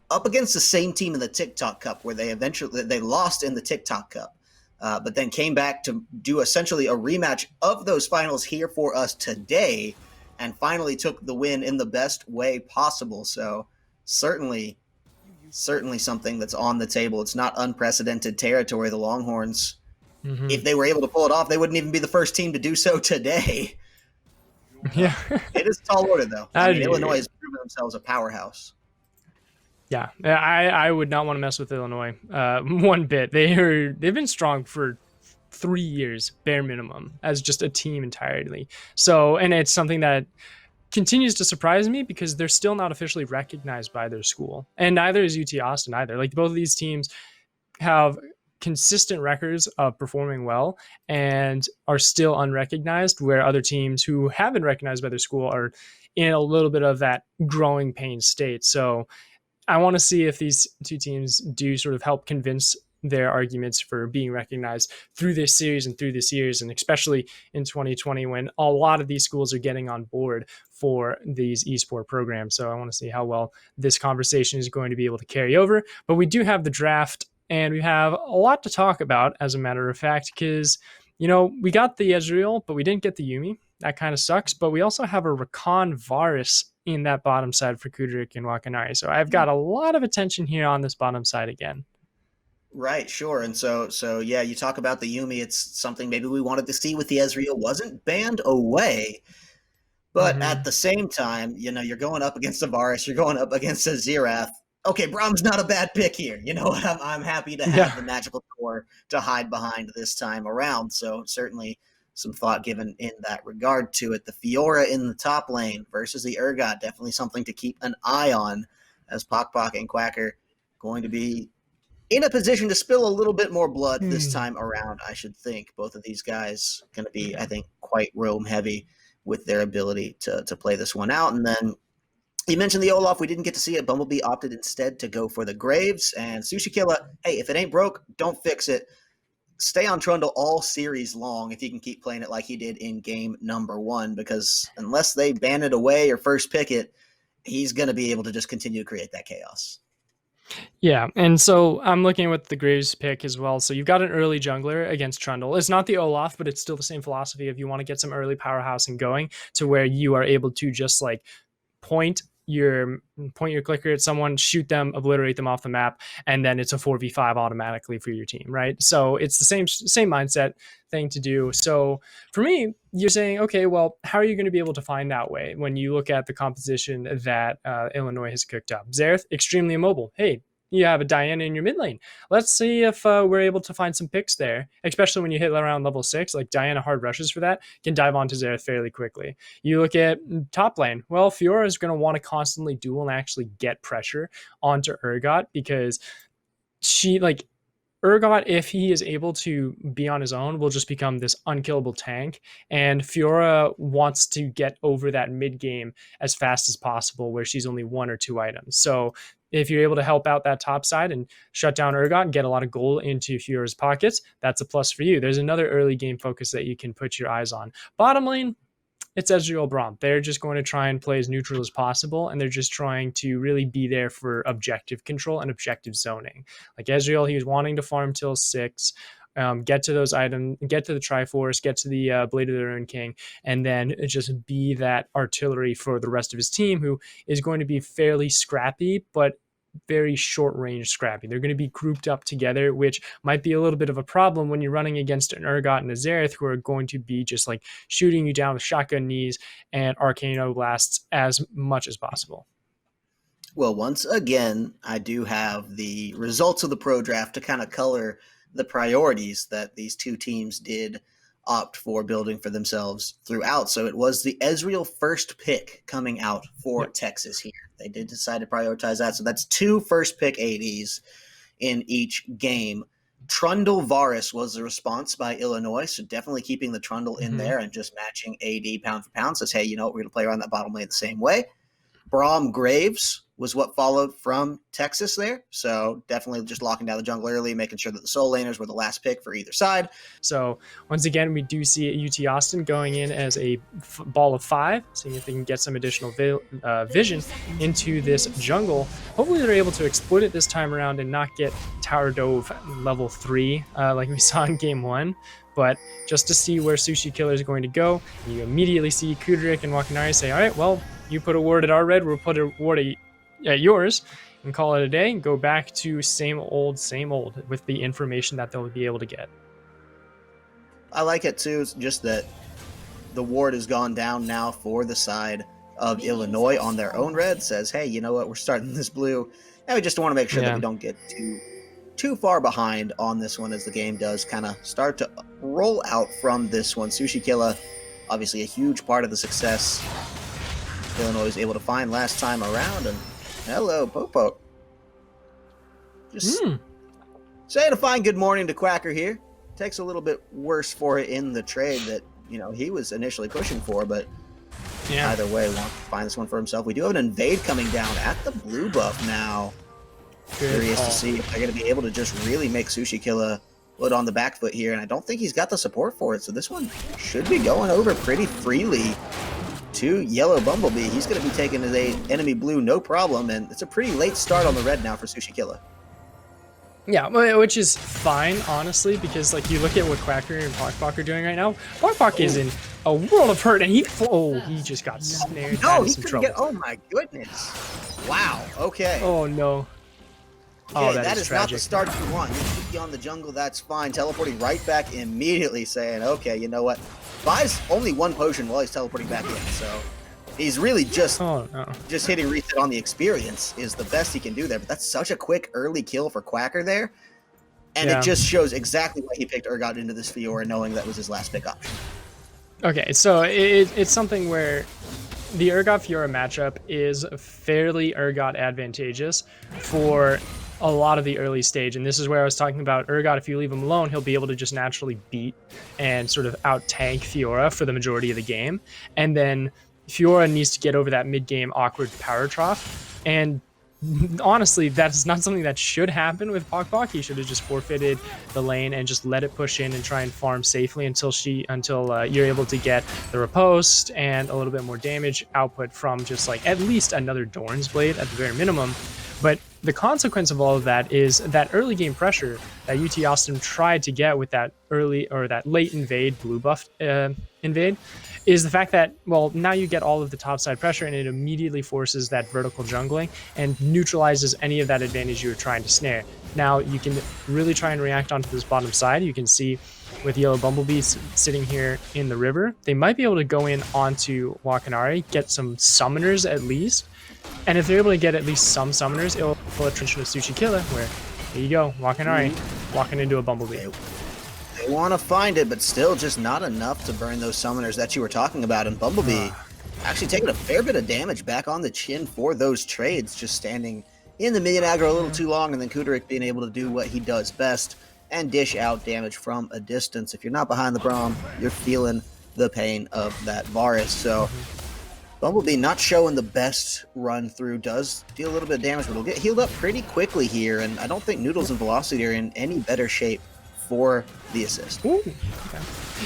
Speaker 1: up against the same team in the TikTok Cup, where they lost in the TikTok Cup, but then came back to do essentially a rematch of those finals here for us today, and finally took the win in the best way possible. So certainly certainly something that's on the table. It's not unprecedented territory. The Longhorns, if they were able to pull it off, they wouldn't even be the first team to do so today.
Speaker 2: Yeah.
Speaker 1: It is tall order, though. I mean, Illinois has proven themselves a powerhouse.
Speaker 2: Yeah, I would not want to mess with Illinois one bit. They've been strong for 3 years, bare minimum, as just a team entirely. So, and it's something that continues to surprise me because they're still not officially recognized by their school, and neither is UT Austin either. Like, both of these teams have consistent records of performing well and are still unrecognized, where other teams who have been recognized by their school are in a little bit of that growing pain state. So I want to see if these two teams do sort of help convince their arguments for being recognized through this series and through this years, and especially in 2020 when a lot of these schools are getting on board for these esport programs. So I want to see how well this conversation is going to be able to carry over. But we do have the draft, and we have a lot to talk about, as a matter of fact, because, you know, we got the Ezreal, but we didn't get the Yuumi. That kind of sucks. But we also have a Rakan Varus in that bottom side for Kudryk and Wakanari. So I've got a lot of attention here on this bottom side again.
Speaker 1: Right, sure. And so yeah, you talk about the Yuumi. It's something maybe we wanted to see with the Ezreal. Wasn't banned away. But at the same time, you know, you're going up against a Varus, you're going up against a Xerath. Okay, Brahm's not a bad pick here. You know, I'm happy to have the magical core to hide behind this time around. So certainly some thought given in that regard to it. The Fiora in the top lane versus the Urgot, definitely something to keep an eye on, as Pok and Quacker going to be in a position to spill a little bit more blood this time around, I should think. Both of these guys going to be, I think, quite roam heavy with their ability to play this one out. And then you mentioned the Olaf. We didn't get to see it. Bumblebee opted instead to go for the Graves. And Sushi Killa, hey, if it ain't broke, don't fix it. Stay on Trundle all series long if you can keep playing it like he did in game number 1, because unless they ban it away or first pick it, he's going to be able to just continue to create that chaos.
Speaker 2: Yeah, and so I'm looking with the Graves pick as well. So you've got an early jungler against Trundle. It's not the Olaf, but it's still the same philosophy of you want to get some early powerhouse and going to where you are able to just like point your clicker at someone, shoot them, obliterate them off the map, and then it's a 4v5 automatically for your team, right? So it's the same mindset thing to do. So for me, you're saying, okay, well, how are you going to be able to find that way when you look at the composition that Illinois has cooked up? Xerath, extremely immobile. Hey, you have a Diana in your mid lane. Let's see if we're able to find some picks there, especially when you hit around level 6. Like Diana hard rushes for that, can dive onto Xerath fairly quickly. You look at top lane. Well, Fiora is going to want to constantly duel and actually get pressure onto Urgot, because she, like, Urgot, if he is able to be on his own, will just become this unkillable tank. And Fiora wants to get over that mid game as fast as possible, where she's only 1 or 2 items. So if you're able to help out that top side and shut down Urgot and get a lot of gold into Fiora's pockets, that's a plus for you. There's another early game focus that you can put your eyes on. Bottom lane, it's Ezreal Braum. They're just going to try and play as neutral as possible, and they're just trying to really be there for objective control and objective zoning. Like Ezreal, he was wanting to farm till 6, get to those items, get to the Triforce, get to the Blade of the Ruin King, and then just be that artillery for the rest of his team, who is going to be fairly scrappy, but very short range scrappy. They're going to be grouped up together, which might be a little bit of a problem when you're running against an Urgot and a Xerath, who are going to be just like shooting you down with shotgun knees and Arcano blasts as much as possible.
Speaker 1: Well, once again, I do have the results of the pro draft to kind of color the priorities that these two teams did opt for building for themselves throughout. So it was the Ezreal first pick coming out for Texas here. They did decide to prioritize that. So that's 2 first pick ADs in each game. Trundle Varus was the response by Illinois. So definitely keeping the Trundle in there and just matching AD pound for pound. Says, hey, you know what? We're going to play around that bottom lane the same way. Braum Graves was what followed from Texas there. So definitely just locking down the jungle early, making sure that the soul laners were the last pick for either side.
Speaker 2: So once again, we do see UT Austin going in as a ball of 5, seeing if they can get some additional vision into this jungle. Hopefully they're able to exploit it this time around and not get Tower Dove level 3 like we saw in game 1. But just to see where Sushi Killer is going to go, you immediately see Kudryk and Wakanari say, all right, well, you put a ward at our red, we'll put a ward at yours and call it a day and go back to same old with the information that they'll be able to get.
Speaker 1: I like it too. It's just that the ward has gone down now for the side of Illinois on their own red. Says, hey, you know what? We're starting this blue, and we just want to make sure that we don't get too far behind on this one as the game does kind of start to roll out from this one. Sushi Killa, obviously a huge part of the success Illinois was able to find last time around. And hello, Popo. Just saying a fine good morning to Quacker here. Takes a little bit worse for it in the trade that, you know, he was initially pushing for, but either way, wants to find this one for himself. We do have an invade coming down at the blue buff now. Curious to see if they're going to be able to just really make Sushi Killa put on the back foot here, and I don't think he's got the support for it, so this one should be going over pretty freely to Yellow Bumblebee. He's going to be taking his enemy blue no problem, and it's a pretty late start on the red now for Sushi Killa.
Speaker 2: Yeah, which is fine, honestly, because like you look at what Quacker and Bok are doing right now. Bok is in a world of hurt, and he just got snared.
Speaker 1: No, he couldn't get. Oh my goodness! Wow. Okay.
Speaker 2: Oh no.
Speaker 1: Okay, that is not the start you want. You keep on the jungle, that's fine. Teleporting right back immediately, saying, okay, you know what? Buys only one potion while he's teleporting back in, so he's really just hitting reset on the experience is the best he can do there. But that's such a quick early kill for Quacker there. And it just shows exactly why he picked Urgot into this Fiora, knowing that was his last pick option.
Speaker 2: Okay, so it's something where the Urgot Fiora matchup is fairly Urgot advantageous for a lot of the early stage, and this is where I was talking about Urgot. If you leave him alone, he'll be able to just naturally beat and sort of out-tank Fiora for the majority of the game, and then Fiora needs to get over that mid-game awkward power trough, and honestly, that's not something that should happen with Bok. He should have just forfeited the lane and just let it push in and try and farm safely until you're able to get the riposte and a little bit more damage output from just like at least another Dorn's Blade at the very minimum. But the consequence of all of that is that early game pressure that UTAUS tried to get with that late invade blue buff invade is the fact that, well, now you get all of the topside pressure and it immediately forces that vertical jungling and neutralizes any of that advantage you were trying to snare. Now you can really try and react onto this bottom side. You can see with Yellow Bumblebee sitting here in the river, they might be able to go in onto Wakanari, get some summoners at least. And if they're able to get at least some summoners, it'll pull attention to Sushi Killa, where, there you go, Wakanari, walking into a Bumblebee.
Speaker 1: They want to find it, but still just not enough to burn those summoners that you were talking about. And Bumblebee actually taking a fair bit of damage back on the chin for those trades, just standing in the minion aggro a little too long, and then Kuderik being able to do what he does best and dish out damage from a distance. If you're not behind the Braum, you're feeling the pain of that Varus. So Bumblebee not showing the best run through, does deal a little bit of damage, but he'll get healed up pretty quickly here, and I don't think Noodles and Velocity are in any better shape for the assist.
Speaker 2: Ooh. Okay.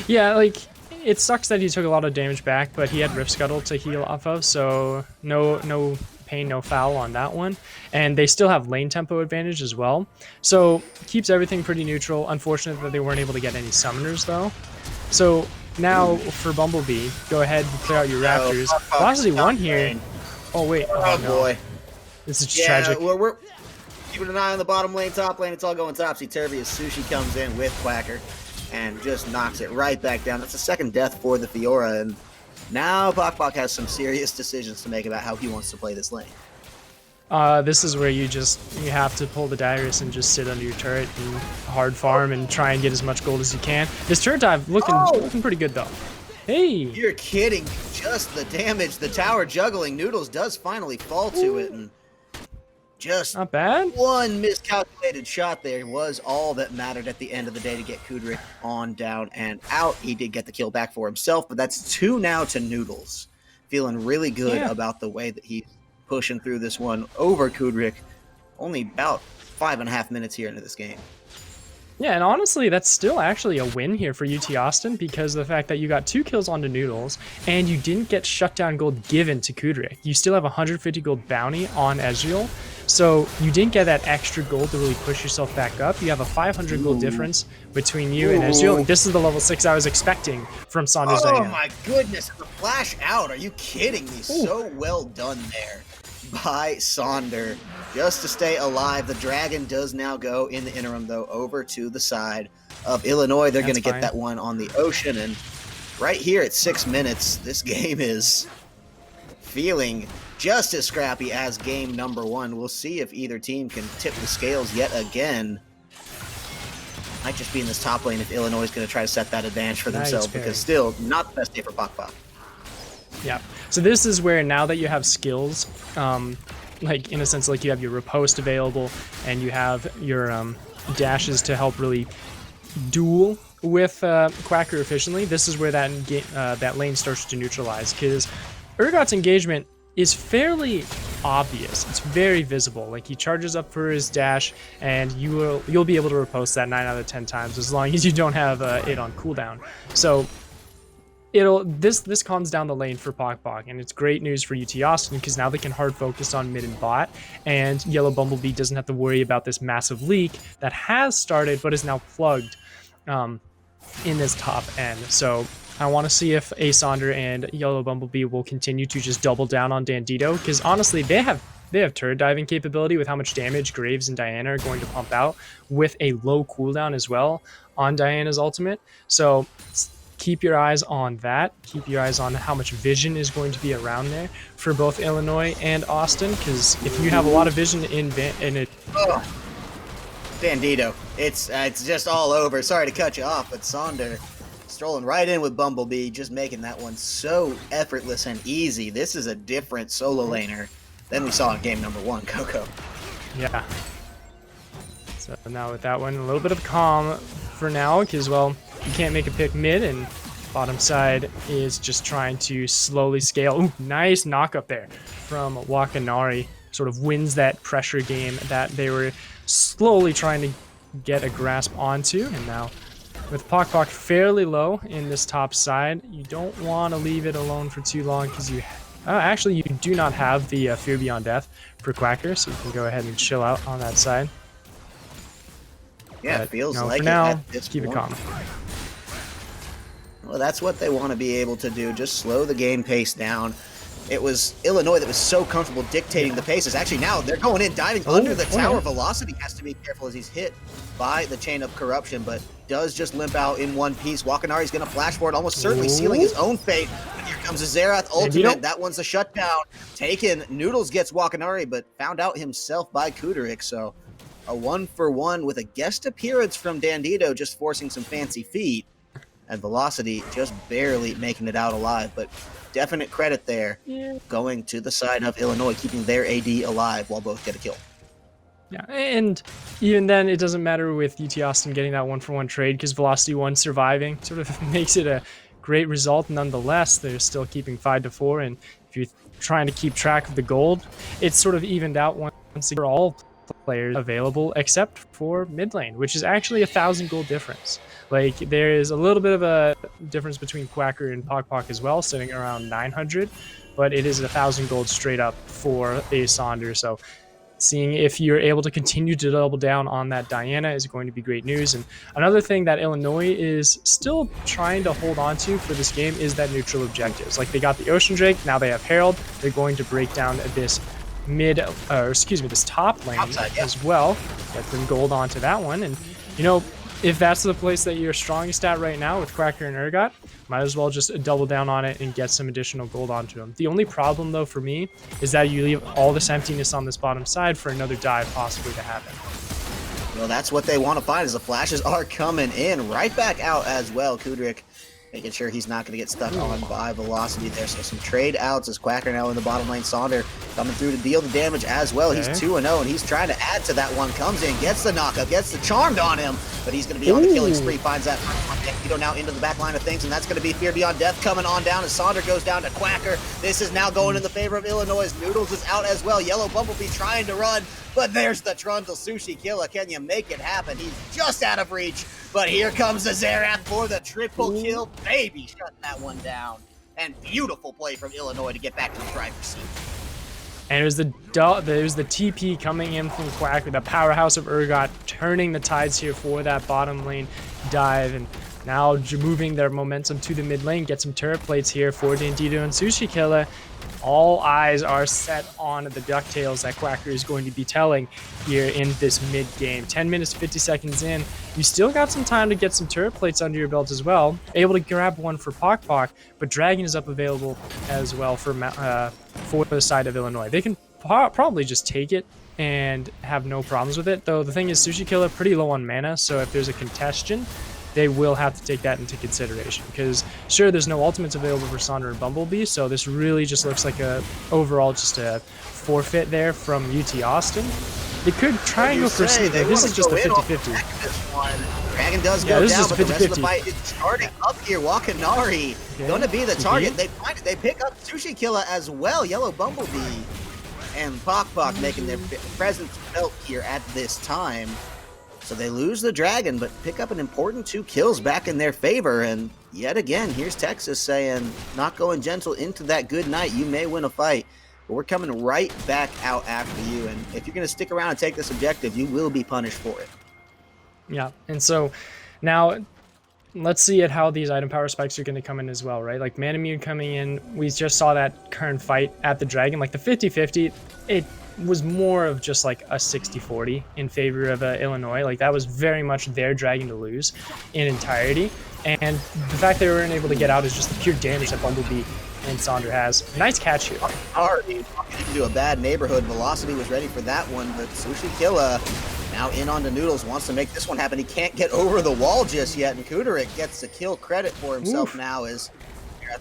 Speaker 2: Yeah, like, it sucks that he took a lot of damage back, but he had Rift Scuttle to heal off of, so no pain, no foul on that one. And they still have lane tempo advantage as well, so keeps everything pretty neutral. Unfortunate that they weren't able to get any summoners, though. So now for Bumblebee, go ahead and clear out your Raptors. Velocity won here. Oh, wait.
Speaker 1: Oh, no. Boy.
Speaker 2: This is tragic.
Speaker 1: We're keeping an eye on the bottom lane, top lane. It's all going topsy-turvy as Sushi comes in with Quacker and just knocks it right back down. That's a second death for the Fiora, and now Bok has some serious decisions to make about how he wants to play this lane.
Speaker 2: This is where you have to pull the Dyrus and just sit under your turret and hard farm and try and get as much gold as you can. This turret dive looking pretty good though. Hey! You're
Speaker 1: kidding. Just the damage. The tower juggling. Noodles does finally fall to it, and just
Speaker 2: not bad.
Speaker 1: One miscalculated shot there was all that mattered at the end of the day to get Kuderik on down and out. He did get the kill back for himself, but that's 2 now to Noodles. Feeling really good about the way that he's pushing through this one over Kuderik. Only about 5.5 minutes here into this game.
Speaker 2: Yeah, and honestly, that's still actually a win here for UT Austin because of the fact that you got 2 kills onto Noodles and you didn't get shutdown gold given to Kuderik. You still have 150 gold bounty on Ezreal, so you didn't get that extra gold to really push yourself back up. You have a 500 gold difference between you and Ezreal. This is the level 6 I was expecting from Saunders.
Speaker 1: Oh my goodness, the flash out. Are you kidding me? So well done there. by Sonder just to stay alive. The Dragon does now go in the interim, though, over to the side of Illinois. They're going to get that one on the ocean. And right here at 6 minutes, this game is feeling just as scrappy as game number one. We'll see if either team can tip the scales yet again. Might just be in this top lane if Illinois is going to try to set that advantage for themselves, because still not the best day for Pok.
Speaker 2: Yeah. So this is where, now that you have skills, like in a sense, like you have your riposte available and you have your dashes to help really duel with Quacker efficiently, this is where that lane starts to neutralize, because Urgot's engagement is fairly obvious. It's very visible. Like, he charges up for his dash, and you'll be able to riposte that 9 out of 10 times as long as you don't have it on cooldown. So this calms down the lane for Pok, and it's great news for UT Austin, because now they can hard focus on mid and bot, and Yellow Bumblebee doesn't have to worry about this massive leak that has started but is now plugged in this top end. So I want to see if Sonder and Yellow Bumblebee will continue to just double down on Dandito, because honestly, they have turret diving capability with how much damage Graves and Diana are going to pump out, with a low cooldown as well on Diana's ultimate. So keep your eyes on that. Keep your eyes on how much vision is going to be around there for both Illinois and Austin, because if you have a lot of vision in it.
Speaker 1: Oh, Bandito, it's just all over. Sorry to cut you off, but Sonder strolling right in with Bumblebee, just making that one so effortless and easy. This is a different solo laner than we saw in game number one, Coco.
Speaker 2: Yeah. So now with that one, a little bit of calm for now, because, well, you can't make a pick mid, and bottom side is just trying to slowly scale. Ooh, nice knock up there from Wakanari. Sort of wins that pressure game that they were slowly trying to get a grasp onto, and now with Pok fairly low in this top side, you don't want to leave it alone for too long, because you actually you do not have the Fear Beyond Death for Quacker, so you can go ahead and chill out on that side.
Speaker 1: Yeah,
Speaker 2: but,
Speaker 1: it feels
Speaker 2: no,
Speaker 1: like
Speaker 2: for now,
Speaker 1: it at
Speaker 2: keep it calm.
Speaker 1: Well, that's what they want to be able to do, just slow the game pace down. It was Illinois that was so comfortable dictating the paces. Actually, now they're going in, diving under the tower. Velocity has to be careful as he's hit by the Chain of Corruption, but does just limp out in one piece. Wakanari's going to flash for it, almost certainly sealing his own fate. But here comes a Xerath ultimate. That one's a shutdown. Taken. Noodles gets Wakanari, but found out himself by Kuderik. So a 1-for-1 with a guest appearance from Dandito, just forcing some fancy feet. And Velocity just barely making it out alive, but definite credit there going to the side of Illinois, keeping their AD alive while both get a kill.
Speaker 2: Yeah, and even then, it doesn't matter with UT Austin getting that 1-for-1 trade, because Velocity 1 surviving sort of makes it a great result. Nonetheless, they're still keeping 5-4, and if you're trying to keep track of the gold, it's sort of evened out once for all players available except for mid lane, which is actually 1,000 gold difference. Like, there is a little bit of a difference between Quacker and Pok as well, sitting around 900, but it is 1,000 gold straight up for Sonder. So seeing if you're able to continue to double down on that Diana is going to be great news. And another thing that Illinois is still trying to hold on to for this game is that neutral objectives. Like, they got the Ocean Drake, now they have Herald. They're going to break down this this top lane as well. Get some gold onto that one. And, you know, if that's the place that you're strongest at right now with Quacker and Urgot, might as well just double down on it and get some additional gold onto them. The only problem, though, for me, is that you leave all this emptiness on this bottom side for another dive possibly to happen.
Speaker 1: Well, that's what they want to find, as the flashes are coming in. Right back out as well, Kuderik, making sure he's not going to get stuck on by Velocity there. So some trade outs as Quacker now in the bottom lane. Sonder coming through to deal the damage as well. He's 2-0, and he's trying to add to that one. Comes in, gets the knockup, gets the charmed on him, but he's going to be on the killing spree. Finds that Dandito now into the back line of things, and that's going to be Fear Beyond Death coming on down as Sonder goes down to Quacker. This is now going in the favor of Illinois. Noodles is out as well. Yellow Bumblebee trying to run, but there's the Trundle Sushi killer. Can you make it happen? He's just out of reach, but here comes the Xerath for the triple kill. Baby shutting that one down. And beautiful play from Illinois to get back to the driver's seat.
Speaker 2: And it was the TP coming in from Quacker, the powerhouse of Urgot, turning the tides here for that bottom lane dive. And Now moving their momentum to the mid lane, get some turret plates here for Dandito and Sushi Killer. All eyes are set on the DuckTales that Quacker is going to be telling here in this mid game. 10 minutes, 50 seconds in. You still got some time to get some turret plates under your belt as well. Able to grab one for Poc Poc, but Dragon is up available as well for the side of Illinois. They can probably just take it and have no problems with it. Though the thing is, Sushi Killer pretty low on mana, so if there's a congestion, they will have to take that into consideration, because sure, there's no ultimates available for Sonder and Bumblebee, so this really just looks like overall just a forfeit there from UT Austin. They could try and go for Sneak, but this is just a 50-50.
Speaker 1: Dragon does go down, but the rest of the fight is starting up here. Wakanari going to be the target. They pick up Sushi Killer as well. Yellow Bumblebee and Poc Poc making their presence felt here at this time. So they lose the Dragon, but pick up an important 2 kills back in their favor. And yet again, here's Texas saying, not going gentle into that good night. You may win a fight, but we're coming right back out after you. And if you're going to stick around and take this objective, you will be punished for it.
Speaker 2: Yeah, and so now let's see at how these item power spikes are going to come in as well, right? Like Manamune coming in, we just saw that current fight at the Dragon, like the 50-50, it was more of just like a 60-40 in favor of Illinois. Like that was very much their Dragon to lose in entirety. And the fact they weren't able to get out is just the pure damage that Bumblebee and Sonder has. Nice catch here.
Speaker 1: Already into a bad neighborhood. Velocity was ready for that one, but Sushi Killa now in onto Noodles, wants to make this one happen. He can't get over the wall just yet, and Kuderik gets the kill credit for himself. Now as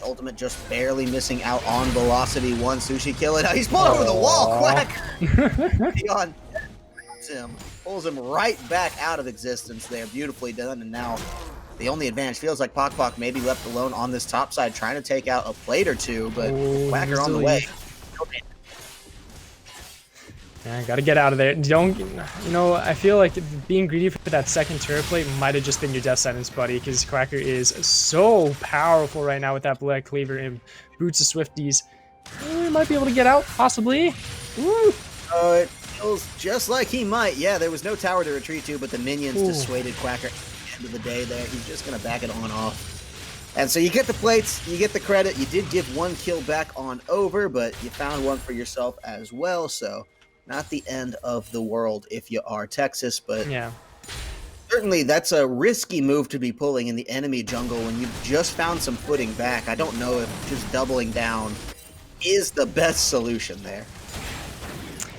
Speaker 1: Ultimate just barely missing out on Velocity. One Sushi Killer. Now he's pulled over the wall. Quacker beyond him, pulls him right back out of existence there. Beautifully done. And now the only advantage feels like Poc Poc may be left alone on this top side, trying to take out a plate or two, but Quacker on the way.
Speaker 2: Yeah, gotta get out of there. I feel like being greedy for that second turret plate might have just been your death sentence, buddy, because Quacker is so powerful right now with that Black Cleaver and Boots of Swifties. We might be able to get out, possibly. Woo!
Speaker 1: It feels just like he might. Yeah, there was no tower to retreat to, but the minions dissuaded Quacker at the end of the day there. He's just gonna back it on off. And so you get the plates, you get the credit. You did give 1 kill back on over, but you found one for yourself as well, so not the end of the world if you are Texas, but
Speaker 2: yeah,
Speaker 1: certainly that's a risky move to be pulling in the enemy jungle when you've just found some footing back. I don't know if just doubling down is the best solution there.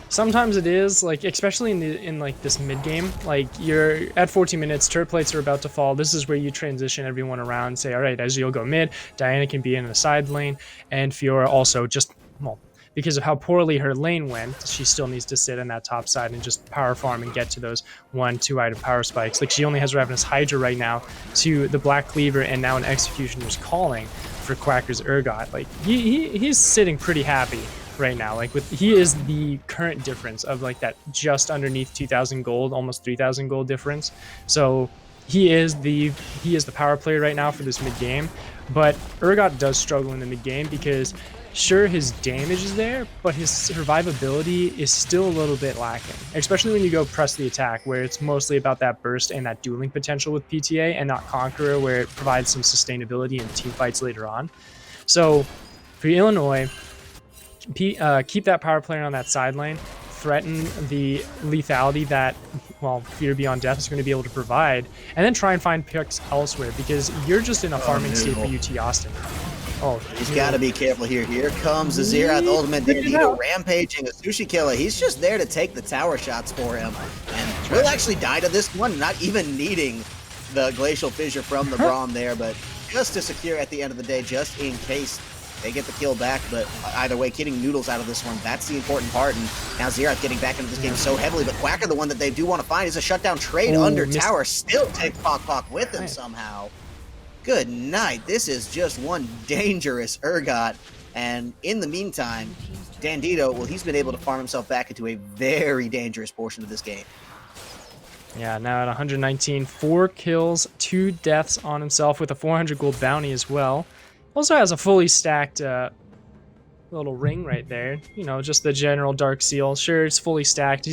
Speaker 2: Sometimes it is, like especially in like this mid game. Like you're at 14 minutes, turret plates are about to fall. This is where you transition everyone around and say, all right, Ezreal go mid, Diana can be in a side lane, and Fiora also just, well, because of how poorly her lane went, she still needs to sit in that top side and just power farm and get to those 1-2 item power spikes. Like she only has Ravenous Hydra right now to the Black Cleaver and now an Executioner's Calling for Quacker's Urgot. Like he's sitting pretty happy right now. Like he is the current difference of like that just underneath 2,000 gold, almost 3,000 gold difference. So he is the power player right now for this mid game. But Urgot does struggle in the mid game because sure, his damage is there, but his survivability is still a little bit lacking, especially when you go press the attack, where it's mostly about that burst and that dueling potential with PTA and not Conqueror, where it provides some sustainability in team fights later on. So for Illinois, keep that power player on that side lane, threaten the lethality that, well, Fear Beyond Death is going to be able to provide, and then try and find picks elsewhere, because you're just in a farming state for UT Austin. Oh,
Speaker 1: he's got to be careful here. Here comes Azir, the ultimate Dandito rampaging a Sushi Killer. He's just there to take the tower shots for him. And will actually die to this one, not even needing the Glacial Fissure from the Braum there, but just to secure at the end of the day, just in case they get the kill back. But either way, getting Noodles out of this one, that's the important part. And now Xerath getting back into this game so heavily, but Quacker, the one that they do want to find, is a shutdown trade under tower. Still take Poc Poc with him somehow. Good night. This is just one dangerous Urgot. And in the meantime, Dandito, well, he's been able to farm himself back into a very dangerous portion of this game.
Speaker 2: Yeah, now at 119, 4 kills, 2 deaths on himself with a 400 gold bounty as well. Also has a fully stacked little ring right there. You know, just the general Dark Seal. Sure, it's fully stacked.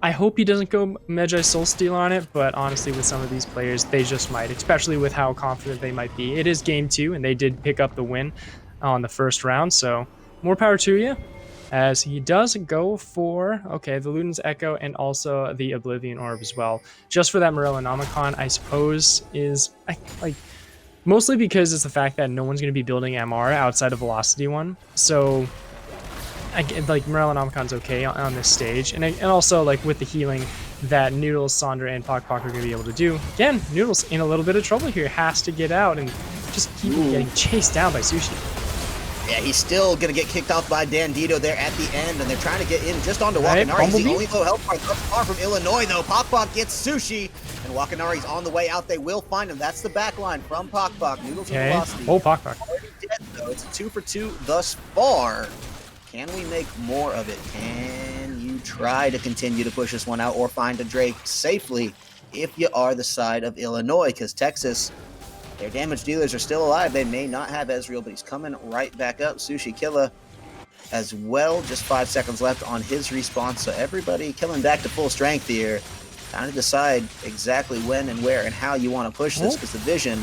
Speaker 2: I hope he doesn't go Magi Soul Stealer on it, but honestly, with some of these players, they just might, especially with how confident they might be. It is game 2, and they did pick up the win on the first round, so more power to you. As he does go for, okay, the Luden's Echo and also the Oblivion Orb as well. Just for that Morellonomicon, I suppose, is, like, mostly because it's the fact that no one's going to be building MR outside of Velocity 1, so like Morellonomicon's okay on this stage, and also like with the healing that Noodles, Sandra, and Poc Poc are going to be able to do. Again, Noodles in a little bit of trouble here, has to get out and just keep getting chased down by Sushi.
Speaker 1: Yeah, he's still going to get kicked off by Dandito there at the end, and they're trying to get in just onto Wakanari. He's the only low health part thus far from Illinois, though. Poc Poc gets Sushi, and Wakanari's on the way out. They will find him. That's the back line from Poc Poc. Noodles with Velocity.
Speaker 2: Oh, Poc Poc.
Speaker 1: Already dead, though. It's a 2 for 2 thus far. Can we make more of it? Can you try to continue to push this one out or find a Drake safely if you are the side of Illinois? Because Texas, their damage dealers are still alive. They may not have Ezreal, but he's coming right back up. Sushi Killa as well. Just 5 seconds left on his respawn. So everybody killing back to full strength here. Trying to decide exactly when and where and how you want to push this, because the vision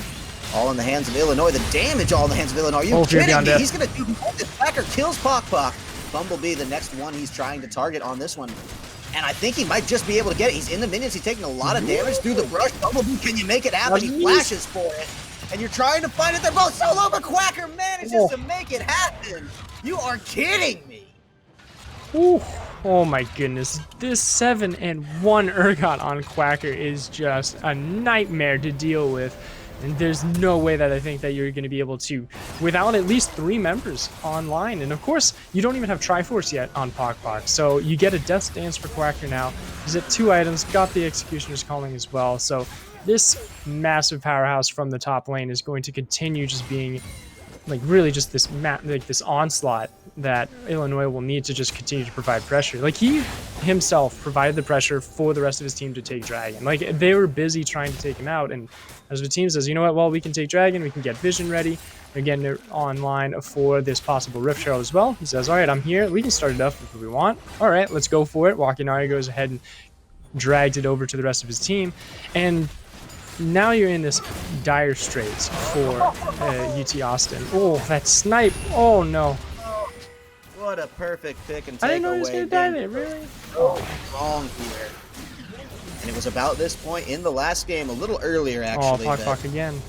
Speaker 1: all in the hands of Illinois. The damage all in the hands of Illinois. Are you kidding me? He's going to do this. Packer kills Poc Poc. Bumblebee, the next one he's trying to target on this one. And I think he might just be able to get it. He's in the minions. He's taking a lot of damage through the brush. Bumblebee, can you make it happen? He flashes for it. And you're trying to find it. They're both solo, but Quacker manages to make it happen. You are kidding me.
Speaker 2: Ooh. Oh my goodness. This 7-1 Urgot on Quacker is just a nightmare to deal with. And there's no way that I think that you're going to be able to, without at least 3 members online. And of course, you don't even have Triforce yet on Poc Poc. So you get a Death Dance for Quacker now. He's at 2 items, got the Executioner's Calling as well. So this massive powerhouse from the top lane is going to continue just being like really just this this onslaught that Illinois will need to just continue to provide pressure. Like he himself provided the pressure for the rest of his team to take Dragon. Like they were busy trying to take him out, and as the team says, you know what, well, we can take Dragon, we can get Vision ready. Again, they're online for this possible Rift Herald as well. He says, all right, I'm here, we can start it up if we want. All right, let's go for it. Wakanari goes ahead and dragged it over to the rest of his team, and now you're in this dire straits for UT Austin. Oh, that snipe. Oh, no.
Speaker 1: What a perfect pick and take away.
Speaker 2: I didn't know he was going to die there, really?
Speaker 1: Wrong here. And it was about this point in the last game, a little earlier actually,
Speaker 2: Poc Poc again.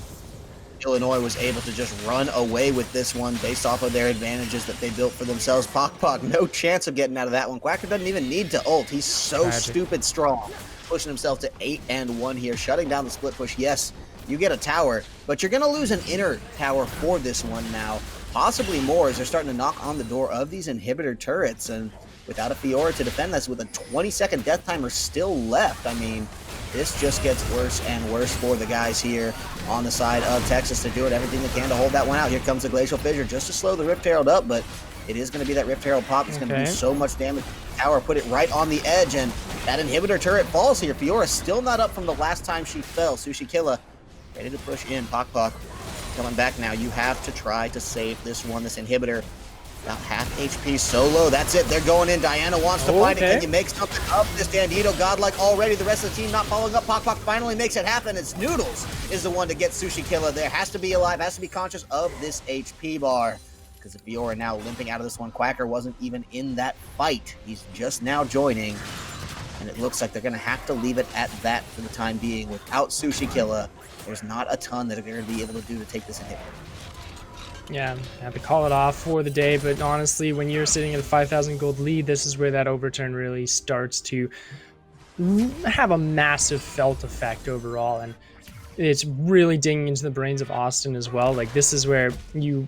Speaker 1: Illinois was able to just run away with this one based off of their advantages that they built for themselves. Poc Poc, no chance of getting out of that one. Quacker doesn't even need to ult. He's so stupid strong. Pushing himself to 8-1 here, shutting down the split push. Yes, you get a tower, but you're going to lose an inner tower for this one now. Possibly more, as they're starting to knock on the door of these inhibitor turrets, and without a Fiora to defend this with a 20-second death timer still left, I mean, this just gets worse and worse for the guys here on the side of Texas. They're doing everything they can to hold that one out. Here comes the Glacial Fissure just to slow the Rift Herald up, but it is going to be that Rift Herald pop. It's going to do so much damage. Tower put it right on the edge, and that inhibitor turret falls here. Fiora still not up from the last time she fell. Sushi Killa ready to push in. Poc Poc coming back now. You have to try to save this one. This inhibitor about half HP solo. That's it. They're going in. Diana wants to find it. Can you make something of this? Bandito godlike already. The rest of the team not following up. Poc Poc finally makes it happen. It's Noodles is the one to get Sushi Killa there. Has to be alive. Has to be conscious of this HP bar. Because if Fiora now limping out of this one, Quacker wasn't even in that fight. He's just now joining. And it looks like they're going to have to leave it at that for the time being. Without Sushi Killa, there's not a ton that they're going to be able to do to take this inhibitor.
Speaker 2: Yeah, I have to call it off for the day, but honestly, when you're sitting at a 5,000 gold lead, this is where that overturn really starts to have a massive felt effect overall, and it's really dinging into the brains of Austin as well. Like, this is where you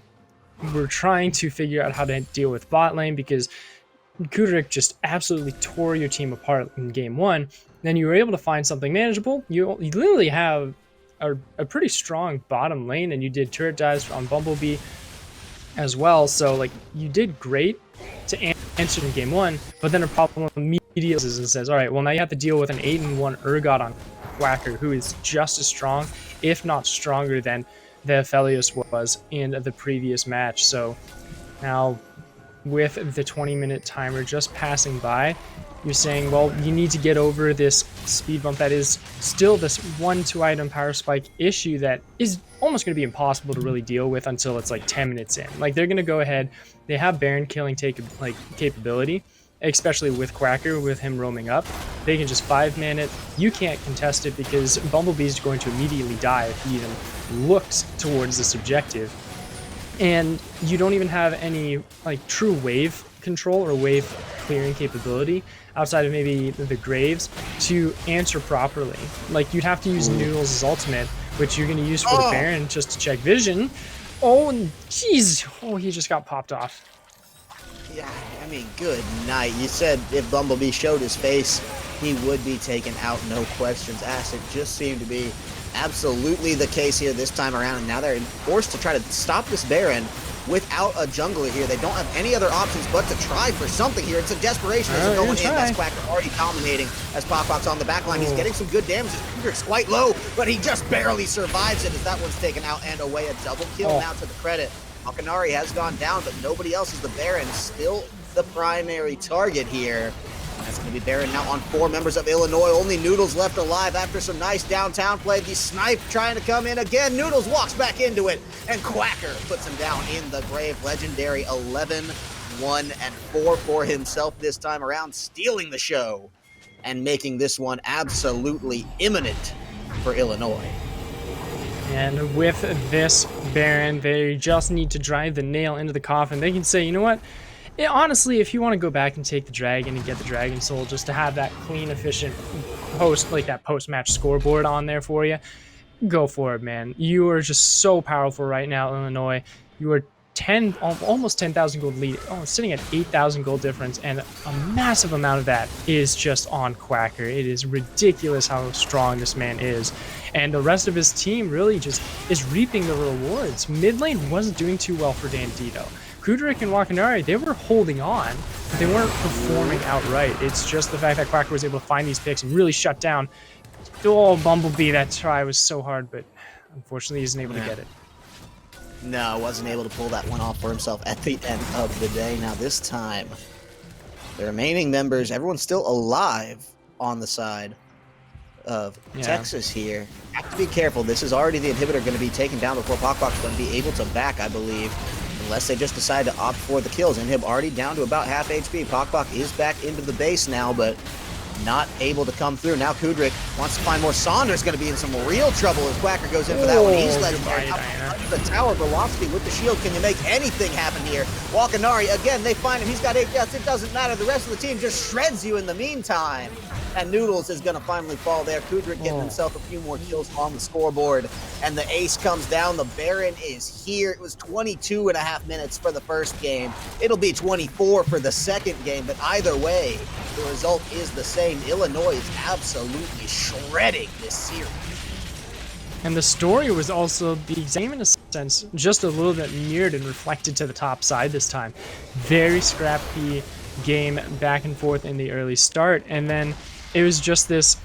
Speaker 2: were trying to figure out how to deal with bot lane, because Kuderik just absolutely tore your team apart in game 1. Then you were able to find something manageable. You literally have a pretty strong bottom lane, and you did turret dives on Bumblebee as well. So like, you did great to answer in game 1, but then a problem immediately is and says, all right, well, now you have to deal with an 8-1 Urgot on Quacker, who is just as strong, if not stronger than the Aphelios was in the previous match. So now with the 20-minute timer just passing by, you're saying, well, you need to get over this speed bump that is still this 1-2 item power spike issue that is almost going to be impossible to really deal with until it's like 10 minutes in. Like, they're going to go ahead, they have Baron killing capability, especially with Quacker, with him roaming up. They can just 5-man it. You can't contest it because Bumblebee's going to immediately die if he even looks towards this objective. And you don't even have any like true wave control or wave clearing capability outside of maybe the Graves to answer properly. Like, you'd have to use Noodles' ultimate, which you're going to use for the Baron just to check vision. Oh, jeez. Oh, he just got popped off.
Speaker 1: Yeah, I mean, good night. You said if Bumblebee showed his face, he would be taken out, no questions asked. It just seemed to be absolutely the case here this time around, and now they're forced to try to stop this Baron without a jungler here. They don't have any other options but to try for something here. It's a desperation as they're going in. That's Quacker already dominating as Pop-Pop's on the back line. He's getting some good damage. His Hendrick's quite low, but he just barely survives it as that one's taken out and away. A double kill now to the credit. Falconari has gone down, but nobody else is the Baron. Still the primary target here. That's going to be Baron now on 4 members of Illinois. Only Noodles left alive after some nice downtown play. The snipe trying to come in again. Noodles walks back into it, and Quacker puts him down in the grave. Legendary 11, 1, and 4 for himself this time around, stealing the show and making this one absolutely imminent for Illinois.
Speaker 2: And with this Baron, they just need to drive the nail into the coffin. They can say, you know what? Honestly, if you want to go back and take the dragon and get the dragon soul just to have that clean, efficient post-match scoreboard on there for you, go for it, man. You are just so powerful right now, Illinois. You are almost 10,000 gold lead, sitting at 8,000 gold difference, and a massive amount of that is just on Quacker. It is ridiculous how strong this man is, and the rest of his team really just is reaping the rewards. Mid lane wasn't doing too well for Dandito. Kudrik and Wakanari, they were holding on, but they weren't performing outright. It's just the fact that Quacker was able to find these picks and really shut down. Oh, Bumblebee, that try was so hard, but unfortunately he isn't able to get it.
Speaker 1: No, wasn't able to pull that one off for himself at the end of the day. Now this time, the remaining members, everyone's still alive on the side of Texas here. Have to be careful. This is already the inhibitor going to be taken down before Pop-Pop's going to be able to back, I believe. Unless they just decide to opt for the kills. Inhib already down to about half HP. Pop-Pop is back into the base now, but not able to come through. Now Kudrik wants to find more. Saunders going to be in some real trouble as Quacker goes in for that one. He's legendary. The tower velocity with the shield. Can you make anything happen here? Wakanari, again, they find him. He's got 8 deaths. It doesn't matter. The rest of the team just shreds you in the meantime. And Noodles is going to finally fall there. Kudrik getting himself a few more kills on the scoreboard. And the ace comes down. The Baron is here. It was 22.5 minutes for the first game. It'll be 24 for the second game. But either way, the result is the same. Illinois is absolutely shredding this series.
Speaker 2: And the story was also the same in a sense, just a little bit mirrored and reflected to the top side this time. Very scrappy game back and forth in the early start, and then it was just this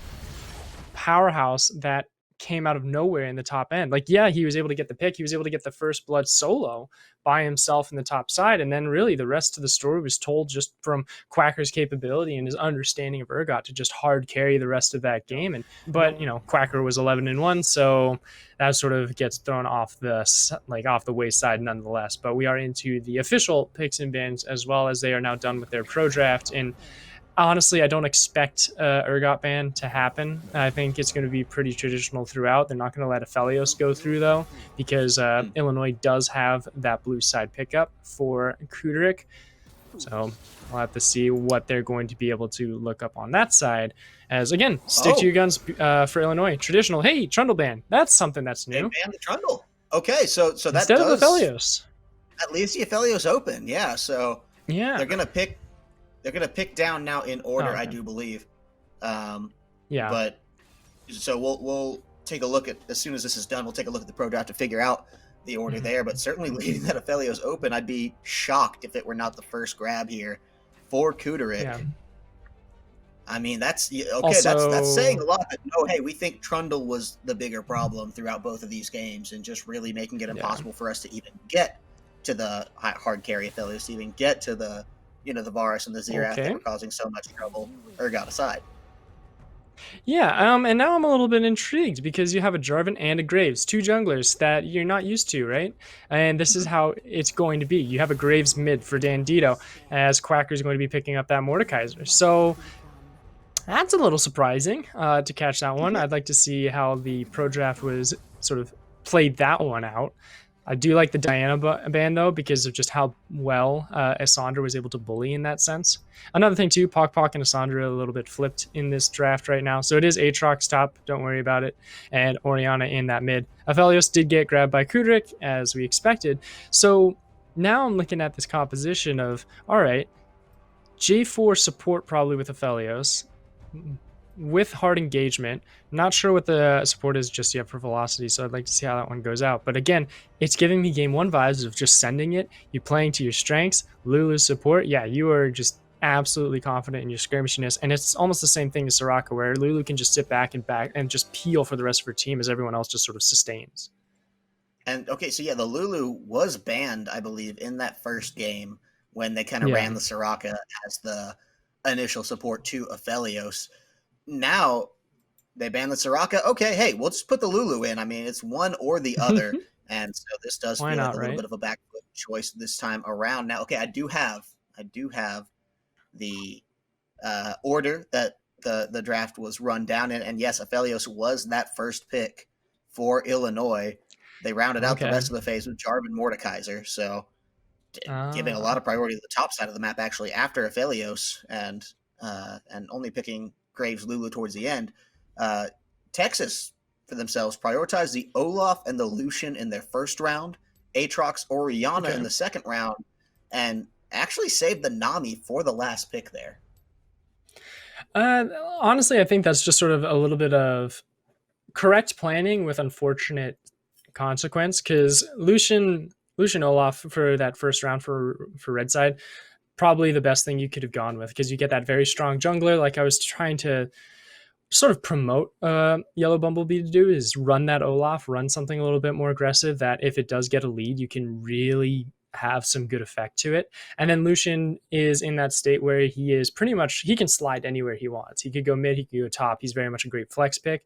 Speaker 2: powerhouse that came out of nowhere in the top end. Like, yeah, he was able to get the pick. He was able to get the first blood solo by himself in the top side. And then really the rest of the story was told just from Quacker's capability and his understanding of Urgot to just hard carry the rest of that game. But, you know, Quacker was 11-1, so that sort of gets thrown off the wayside nonetheless. But we are into the official picks and bans as well, as they are now done with their pro draft. And honestly, I don't expect Urgot ban to happen. I think it's going to be pretty traditional throughout. They're not going to let Aphelios go through, though, because Illinois does have that blue side pickup for Kudrik. So we'll have to see what they're going to be able to look up on that side. As, again, stick to your guns for Illinois. Traditional, hey, Trundle ban. That's something that's new.
Speaker 1: They banned the Trundle. Okay, so that
Speaker 2: instead of Aphelios.
Speaker 1: That leaves the Aphelios open, yeah. So they're going to pick... They're going to pick down now in order, I do believe. But so we'll take a look at, as soon as this is done, we'll take a look at the pro draft to figure out the order there. But certainly leaving that Aphelios open, I'd be shocked if it were not the first grab here for Kudrik. Yeah. I mean, that's okay. Also, that's saying a lot. That hey, we think Trundle was the bigger problem throughout both of these games, and just really making it impossible for us to even get to the hard carry Aphelios to even get to the, the Varus and the Xerath that were causing so much trouble, or got aside.
Speaker 2: Yeah, and now I'm a little bit intrigued because you have a Jarvan and a Graves, two junglers that you're not used to, right? And this is how it's going to be. You have a Graves mid for Dandito, as Quacker's going to be picking up that Mordekaiser. So that's a little surprising to catch that one. I'd like to see how the pro draft was sort of played that one out. I do like the Diana ban, though, because of just how well Asandra was able to bully in that sense. Another thing, too, Poc and Asandra a little bit flipped in this draft right now. So it is Aatrox top, don't worry about it, and Orianna in that mid. Aphelios did get grabbed by Kudryk, as we expected. So now I'm looking at this composition of, all right, J4 support probably with Aphelios, with hard engagement. Not sure what the support is just yet for velocity, so I'd like to see how that one goes out. But again, it's giving me game one vibes of just sending it, you playing to your strengths. Lulu's support, yeah, you are just absolutely confident in your skirmishiness, and it's almost the same thing as Soraka, where Lulu can just sit back and just peel for the rest of her team as everyone else just sort of sustains.
Speaker 1: And okay, so yeah, the Lulu was banned, I believe, in that first game when they kind of ran the Soraka as the initial support to Aphelios. Now they ban the Soraka. Okay, hey, we'll just put the Lulu in. I mean, it's one or the other. And so this does feel like a little bit of a back foot choice this time around. Now, okay, I do have the order that the draft was run down in. And yes, Aphelios was that first pick for Illinois. They rounded out the rest of the phase with Jarvan Mordekaiser. So giving a lot of priority to the top side of the map actually after Aphelios and only picking Graves Lulu towards the end. Texas, for themselves, prioritized the Olaf and the Lucian in their first round, Aatrox Orianna in the second round, and actually saved the Nami for the last pick there.
Speaker 2: Honestly, I think that's just sort of a little bit of correct planning with unfortunate consequence, because Lucian Olaf for that first round for Red Side, probably the best thing you could have gone with, because you get that very strong jungler. Like I was trying to sort of promote Yellow Bumblebee to do, is run that Olaf, run something a little bit more aggressive that if it does get a lead, you can really have some good effect to it. And then Lucian is in that state where he is pretty much, he can slide anywhere he wants. He could go mid, he could go top. He's very much a great flex pick.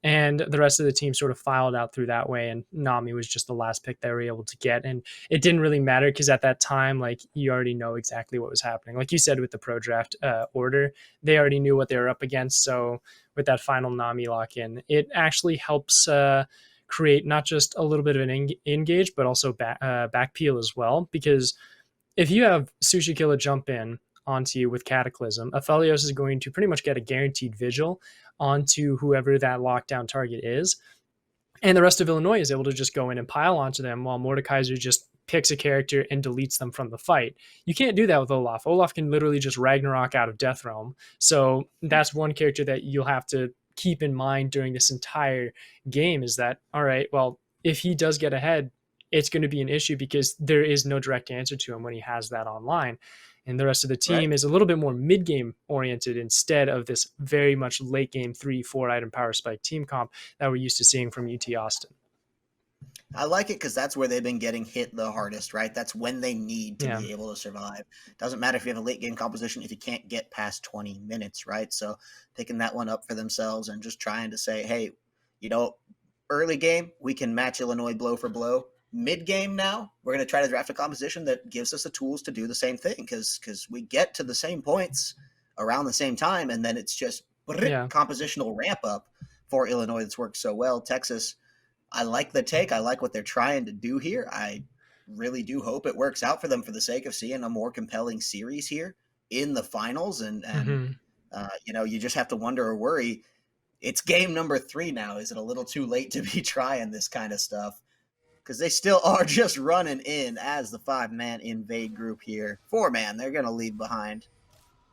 Speaker 2: And the rest of the team sort of filed out through that way, and Nami was just the last pick they were able to get. And it didn't really matter because at that time, like, you already know exactly what was happening. Like you said with the pro draft order, they already knew what they were up against. So with that final Nami lock-in, it actually helps create not just a little bit of an engage, but also back peel as well. Because if you have Sushi Killer jump in onto you with Cataclysm, Aphelios is going to pretty much get a guaranteed vigil onto whoever that lockdown target is. And the rest of Illinois is able to just go in and pile onto them while Mordekaiser just picks a character and deletes them from the fight. You can't do that with Olaf. Olaf can literally just Ragnarok out of Death Realm. So that's one character that you'll have to keep in mind during this entire game, is that, all right, well, if he does get ahead, it's going to be an issue because there is no direct answer to him when he has that online. And the rest of the team is a little bit more mid-game oriented instead of this very much late-game 3-4 item power spike team comp that we're used to seeing from UT Austin.
Speaker 1: I like it because that's where they've been getting hit the hardest, right? That's when they need to be able to survive. Doesn't matter if you have a late-game composition if you can't get past 20 minutes, right? So picking that one up for themselves and just trying to say, hey, early game, we can match Illinois blow for blow. Mid-game now, we're going to try to draft a composition that gives us the tools to do the same thing, because we get to the same points around the same time, and then it's just compositional ramp up for Illinois that's worked so well. Texas, I like the take. I like what they're trying to do here. I really do hope it works out for them for the sake of seeing a more compelling series here in the finals. And you just have to wonder or worry. It's game number 3 now. Is it a little too late to be trying this kind of stuff? Because they still are just running in as the 5-man invade group here. 4-man, they're going to leave behind.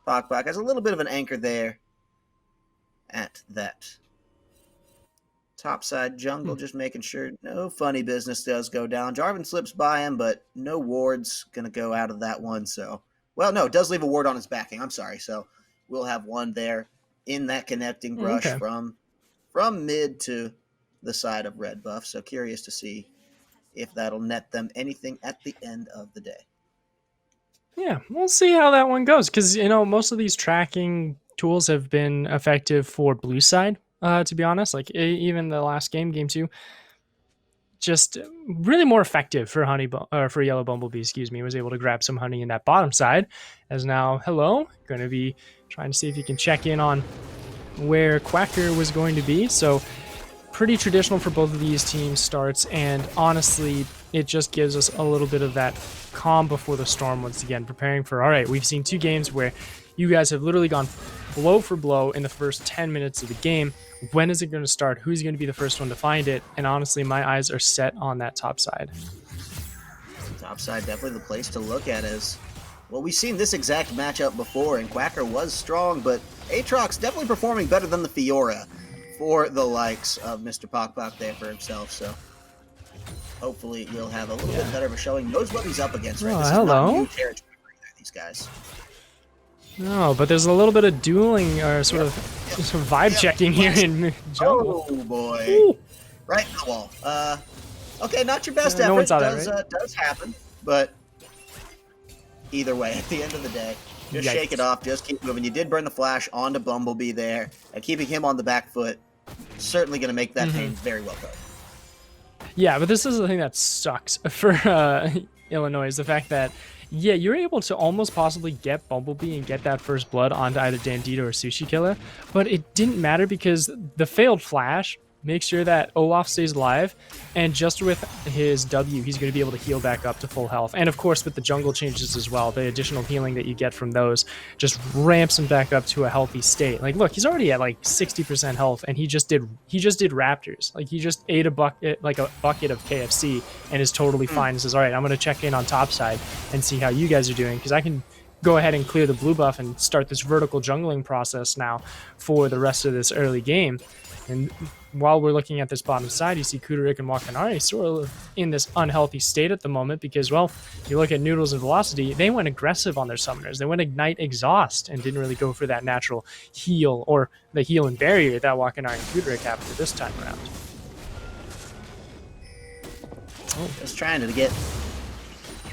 Speaker 1: Poc has a little bit of an anchor there at that topside jungle, just making sure no funny business does go down. Jarvan slips by him, but no wards going to go out of that one. So, well, no, it does leave a ward on his backing. I'm sorry. So we'll have one there in that connecting brush from mid to the side of red buff. So curious to see if that'll net them anything at the end of the day.
Speaker 2: Yeah, we'll see how that one goes, because most of these tracking tools have been effective for blue side. To be honest, like even the last game 2, just really more effective for for yellow bumblebee. Excuse me, was able to grab some honey in that bottom side. As now, hello, going to be trying to see if you can check in on where Quacker was going to be. So pretty traditional for both of these teams starts, and honestly, it just gives us a little bit of that calm before the storm once again, preparing for, all right, we've seen 2 games where you guys have literally gone blow for blow in the first 10 minutes of the game. When is it going to start? Who's going to be the first one to find it? And honestly, my eyes are set on that top side.
Speaker 1: Top side, definitely the place to look at is, well, we've seen this exact matchup before, and Quacker was strong, but Aatrox definitely performing better than the Fiora for the likes of Mr. Pok there for himself, so hopefully he'll have a little bit better of a showing. Knows what he's up against, right? This is not new territory for either of these guys.
Speaker 2: No, but there's a little bit of dueling or sort of vibe checking here in jungle.
Speaker 1: Oh boy.
Speaker 2: Ooh.
Speaker 1: Right in the wall. Okay, not your best effort.
Speaker 2: No one saw that, right?
Speaker 1: Does happen, but either way, at the end of the day, just shake it off, just keep moving. You did burn the flash onto Bumblebee there, and keeping him on the back foot, certainly going to make that pain very well felt.
Speaker 2: Yeah, but this is the thing that sucks for Illinois, is the fact that, yeah, you're able to almost possibly get Bumblebee and get that first blood onto either Dandito or Sushi Killer, but it didn't matter because the failed flash makes sure that Olaf stays alive, and just with his W, he's going to be able to heal back up to full health. And of course, with the jungle changes as well, the additional healing that you get from those just ramps him back up to a healthy state. Like, look, he's already at like 60% health, and he just did Raptors. Like, he just ate a bucket of KFC and is totally fine. And says, all right, I'm going to check in on top side and see how you guys are doing, because I can go ahead and clear the blue buff and start this vertical jungling process now for the rest of this early game. And while we're looking at this bottom side, you see Kudarik and Wakanari sort of in this unhealthy state at the moment because, well, you look at Noodles and Velocity, they went aggressive on their summoners. They went Ignite Exhaust and didn't really go for that natural heal or the heal and barrier that Wakanari and Kudarik have for this time around.
Speaker 1: Just trying to get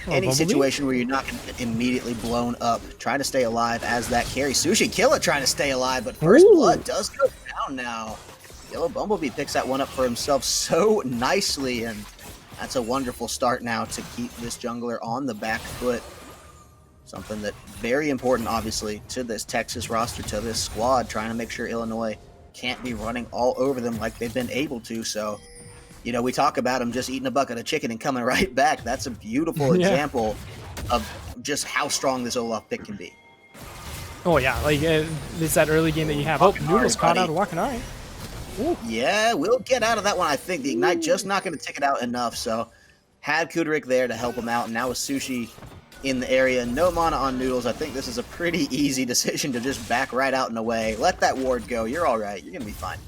Speaker 1: any situation where you're not going to get immediately blown up. Trying to stay alive as that carry. Sushi Killer trying to stay alive, but first blood does go down now. Yellow Bumblebee picks that one up for himself so nicely, and that's a wonderful start now to keep this jungler on the back foot. Something that very important, obviously, to this Texas roster, to this squad, trying to make sure Illinois can't be running all over them like they've been able to. So, you know, we talk about them just eating a bucket of chicken and coming right back. That's a beautiful example of just how strong this Olaf pick can be.
Speaker 2: Oh, yeah. Like, it's that early game that you have. Oh, Noodles caught out of Wakanari.
Speaker 1: Ooh. Yeah, we'll get out of that one, I think. The Ignite just not going to tick it out enough, so had Kudarik there to help him out, and now with Sushi in the area, no mana on Noodles, I think this is a pretty easy decision to just back right out and away. Let that ward go. You're all right. You're going to be fine.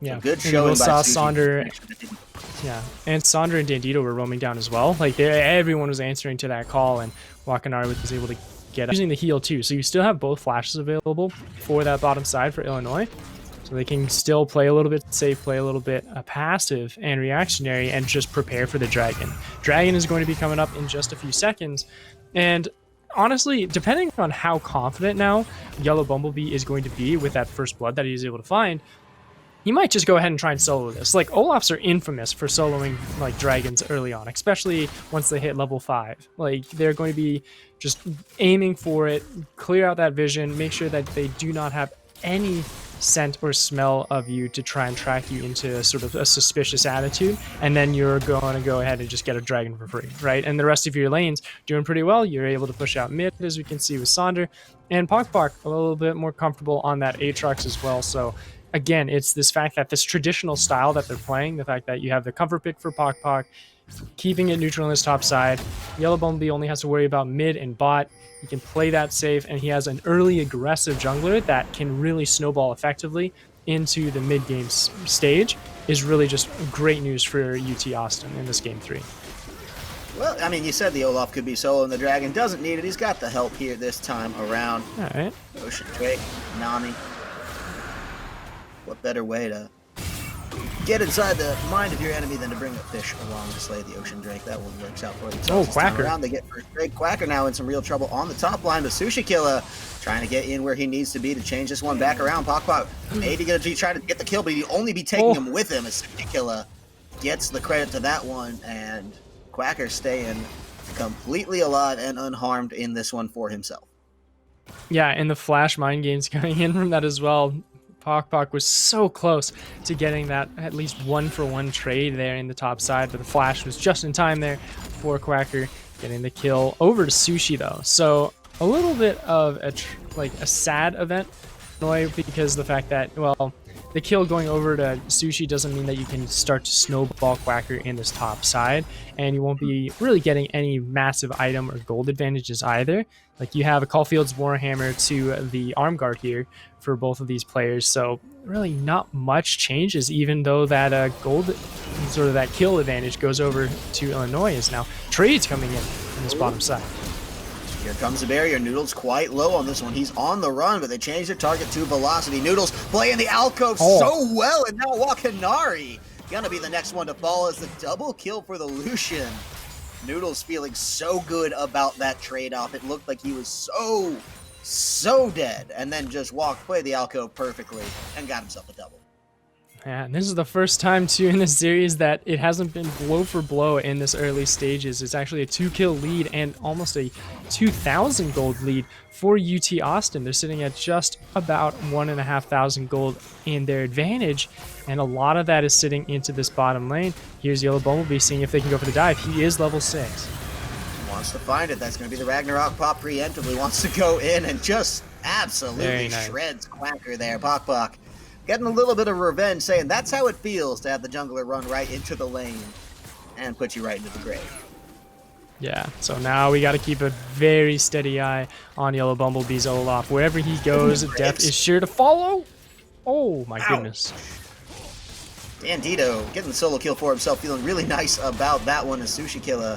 Speaker 2: Yeah,
Speaker 1: so good showing by Sushi.
Speaker 2: Yeah, and Sandra and Dandito were roaming down as well. Like, everyone was answering to that call, and Wakanari was able to get using the heal too. So you still have both flashes available for that bottom side for Illinois. So they can still play a little bit safe, play a little bit passive and reactionary, and just prepare for the Dragon. Dragon is going to be coming up in just a few seconds. And honestly, depending on how confident now Yellow Bumblebee is going to be with that first blood that he's able to find, he might just go ahead and try and solo this. Like, Olafs are infamous for soloing like dragons early on, especially once they hit level 5. Like, they're going to be just aiming for it, clear out that vision, make sure that they do not have any scent or smell of you to try and track you into sort of a suspicious attitude, and then you're going to go ahead and just get a dragon for free, right? And the rest of your lanes doing pretty well. You're able to push out mid, as we can see with Sonder, and Pok a little bit more comfortable on that Aatrox as well. So again, it's this fact that this traditional style that they're playing, the fact that you have the comfort pick for Pok, keeping it neutral on his top side. Yellow Bumblebee only has to worry about mid and bot. He can play that safe, and he has an early aggressive jungler that can really snowball effectively into the mid-game stage. Is really just great news for UT Austin in this game 3.
Speaker 1: Well, I mean, you said the Olaf could be solo, and the Dragon doesn't need it. He's got the help here this time around.
Speaker 2: All right.
Speaker 1: Ocean Drake, Nami. What better way to get inside the mind of your enemy than to bring a fish along to slay the ocean drake. That one works out for themselves.
Speaker 2: Oh,
Speaker 1: this time
Speaker 2: Quacker.
Speaker 1: around. They get first break. Quacker now in some real trouble on the top line, but Sushi Killer trying to get in where he needs to be to change this one back around. Pok maybe going to try to get the kill, but he'd only be taking him with him as Sushi Killer gets the credit to that one, and Quacker staying completely alive and unharmed in this one for himself.
Speaker 2: Yeah, and the flash mind games coming in from that as well. Pok was so close to getting that at least 1-for-1 trade there in the top side, but the flash was just in time there for Quacker getting the kill over to Sushi though. So a little bit of a sad event, because the fact that, well, the kill going over to Sushi doesn't mean that you can start to snowball Quacker in this top side, and you won't be really getting any massive item or gold advantages either. Like, you have a Caulfield's Warhammer to the arm guard here for both of these players, so really not much changes, even though that gold, sort of that kill advantage goes over to Illinois. Is now trades coming in this bottom side.
Speaker 1: Here comes the barrier. Noodles quite low on this one. He's on the run, but they change their target to Velocity. Noodles playing the alcove so well, and now Wakanari gonna be the next one to fall as the double kill for the Lucian. Noodles feeling so good about that trade-off. It looked like he was so dead, and then just played the alcove perfectly, and got himself a double.
Speaker 2: Yeah, and this is the first time, too, in this series that it hasn't been blow for blow in this early stages. It's actually a 2-kill lead and almost a 2,000 gold lead for UT Austin. They're sitting at just about 1,500 gold in their advantage, and a lot of that is sitting into this bottom lane. Here's Yellow Bumblebee seeing if they can go for the dive. He is level 6.
Speaker 1: Wants to find it. That's going to be the Ragnarok pop preemptively. Wants to go in and just absolutely shreds Quacker there. Pok getting a little bit of revenge, saying that's how it feels to have the jungler run right into the lane and put you right into the grave.
Speaker 2: Yeah, so now we got to keep a very steady eye on Yellow Bumblebee's Olaf. Wherever he goes, death is sure to follow. Oh my goodness.
Speaker 1: Dandito getting the solo kill for himself, feeling really nice about that one as Sushi Killer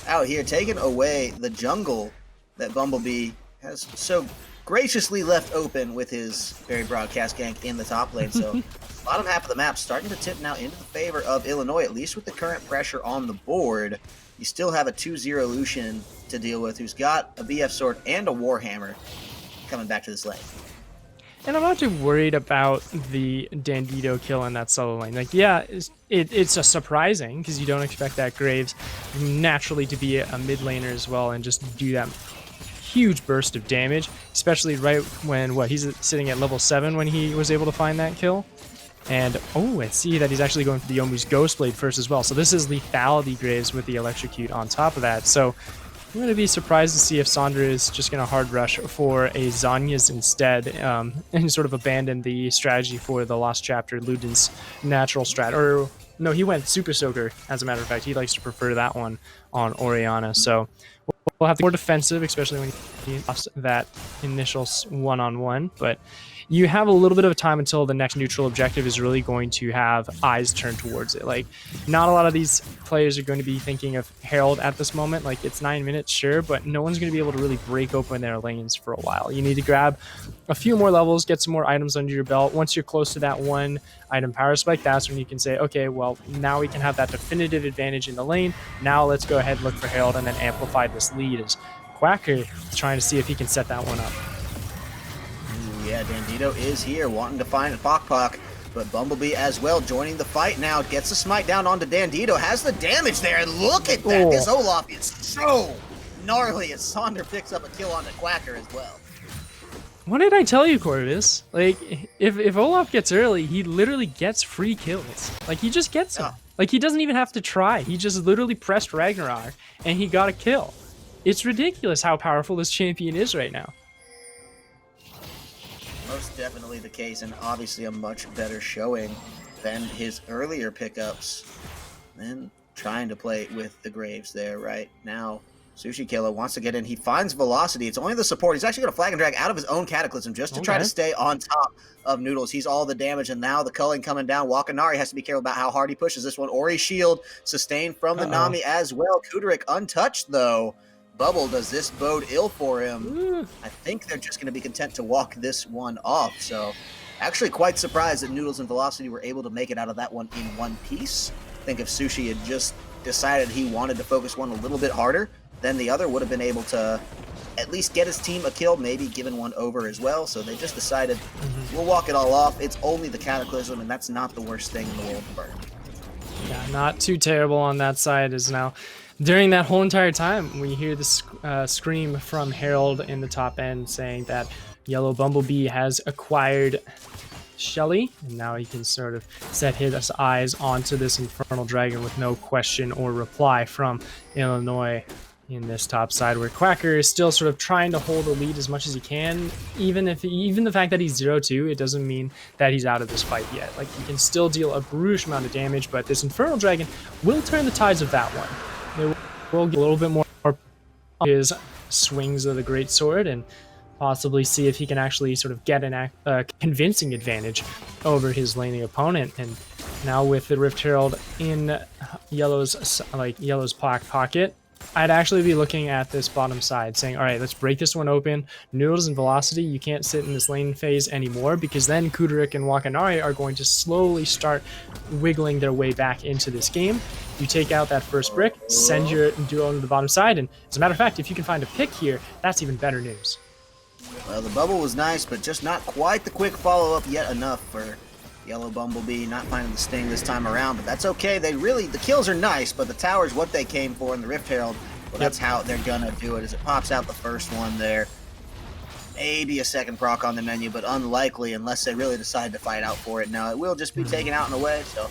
Speaker 1: out here taking away the jungle that Bumblebee has so graciously left open with his very broadcast gank in the top lane. So bottom half of the map starting to tip now into the favor of Illinois, at least with the current pressure on the board. You still have a 2-0 Lucian to deal with, who's got a BF sword and a Warhammer coming back to this lane.
Speaker 2: And I'm not too worried about the Dandito kill in that solo lane. Like, yeah, it's a surprising, because you don't expect that Graves naturally to be a mid laner as well and just do that huge burst of damage, especially right when he's sitting at level 7 when he was able to find that kill. And and see that he's actually going for the Yomu's Ghostblade first as well. So this is lethality Graves with the electrocute on top of that. So I'm going to be surprised to see if Sandra is just going to hard rush for a Zanya's instead, and sort of abandon the strategy for the Lost Chapter, Luden's natural strat. Or no, he went Super Soaker, as a matter of fact. He likes to prefer that one on Orianna. So we'll have to be more defensive, especially when you lost that initial one-on-one. But you have a little bit of time until the next neutral objective is really going to have eyes turned towards it. Like, not a lot of these players are going to be thinking of Herald at this moment. Like, it's 9 minutes, sure, but no one's going to be able to really break open their lanes for a while. You need to grab a few more levels, get some more items under your belt. Once you're close to that 1 item power spike, that's when you can say, okay, well, now we can have that definitive advantage in the lane. Now let's go ahead and look for Herald and then amplify this lead, as Quacker is trying to see if he can set that one up.
Speaker 1: Yeah, Dandito is here, wanting to find Pok, but Bumblebee as well joining the fight now. Gets the smite down onto Dandito, has the damage there, and look at that! This Olaf is so gnarly as Sonder picks up a kill onto Quacker as well.
Speaker 2: What did I tell you, Corvus? Like, if Olaf gets early, he literally gets free kills. Like, he just gets them. Like, he doesn't even have to try. He just literally pressed Ragnarok, and he got a kill. It's ridiculous how powerful this champion is right now.
Speaker 1: Most definitely the case, and obviously a much better showing than his earlier pickups. Then trying to play with the Graves there right now. Sushi Killer wants to get in. He finds Velocity. It's only the support. He's actually going to flag and drag out of his own Cataclysm just to try to stay on top of Noodles. He's all the damage, and now the culling coming down. Wakanari has to be careful about how hard he pushes this one. Ori shield sustained from the Nami as well. Kudarik untouched, though. Bubble, does this bode ill for him? I think they're just going to be content to walk this one off. So Actually quite surprised that Noodles and Velocity were able to make it out of that one in one piece. I think if Sushi had just decided he wanted to focus one a little bit harder, then the other would have been able to at least get his team a kill, maybe given one over as well. So they just decided, we'll walk it all off. It's only the Cataclysm, and that's not the worst thing in the world to burn.
Speaker 2: Yeah, not too terrible on that side. Is now during that whole entire time we hear the scream from Harold in the top end saying that Yellow Bumblebee has acquired Shelly, and now he can sort of set his eyes onto this Infernal Dragon with no question or reply from Illinois in this top side, where Quacker is still sort of trying to hold the lead as much as he can. Even the fact that he's 0-2, it doesn't mean that he's out of this fight yet. Like, he can still deal a brutish amount of damage, but this Infernal Dragon will turn the tides of that one. It will get a little bit more on his swings of the Great Sword and possibly see if he can actually sort of get a convincing advantage over his laning opponent. And now with the Rift Herald in Yellow's pocket, I'd actually be looking at this bottom side saying, all right, let's break this one open. Noodles and Velocity, you can't sit in this lane phase anymore, because then Kudarik and Wakanari are going to slowly start wiggling their way back into this game. You take out that first brick, send your duo to the bottom side, and as a matter of fact, if you can find a pick here, that's even better news.
Speaker 1: Well, the bubble was nice, but just not quite the quick follow-up yet enough for Yellow Bumblebee, not finding the sting this time around, but that's okay. The kills are nice, but the tower's what they came for in the Rift Herald. Well, that's how they're gonna do it, as it pops out the first one there. Maybe a second proc on the menu, but unlikely unless they really decide to fight out for it. Now, it will just be taken out and away, so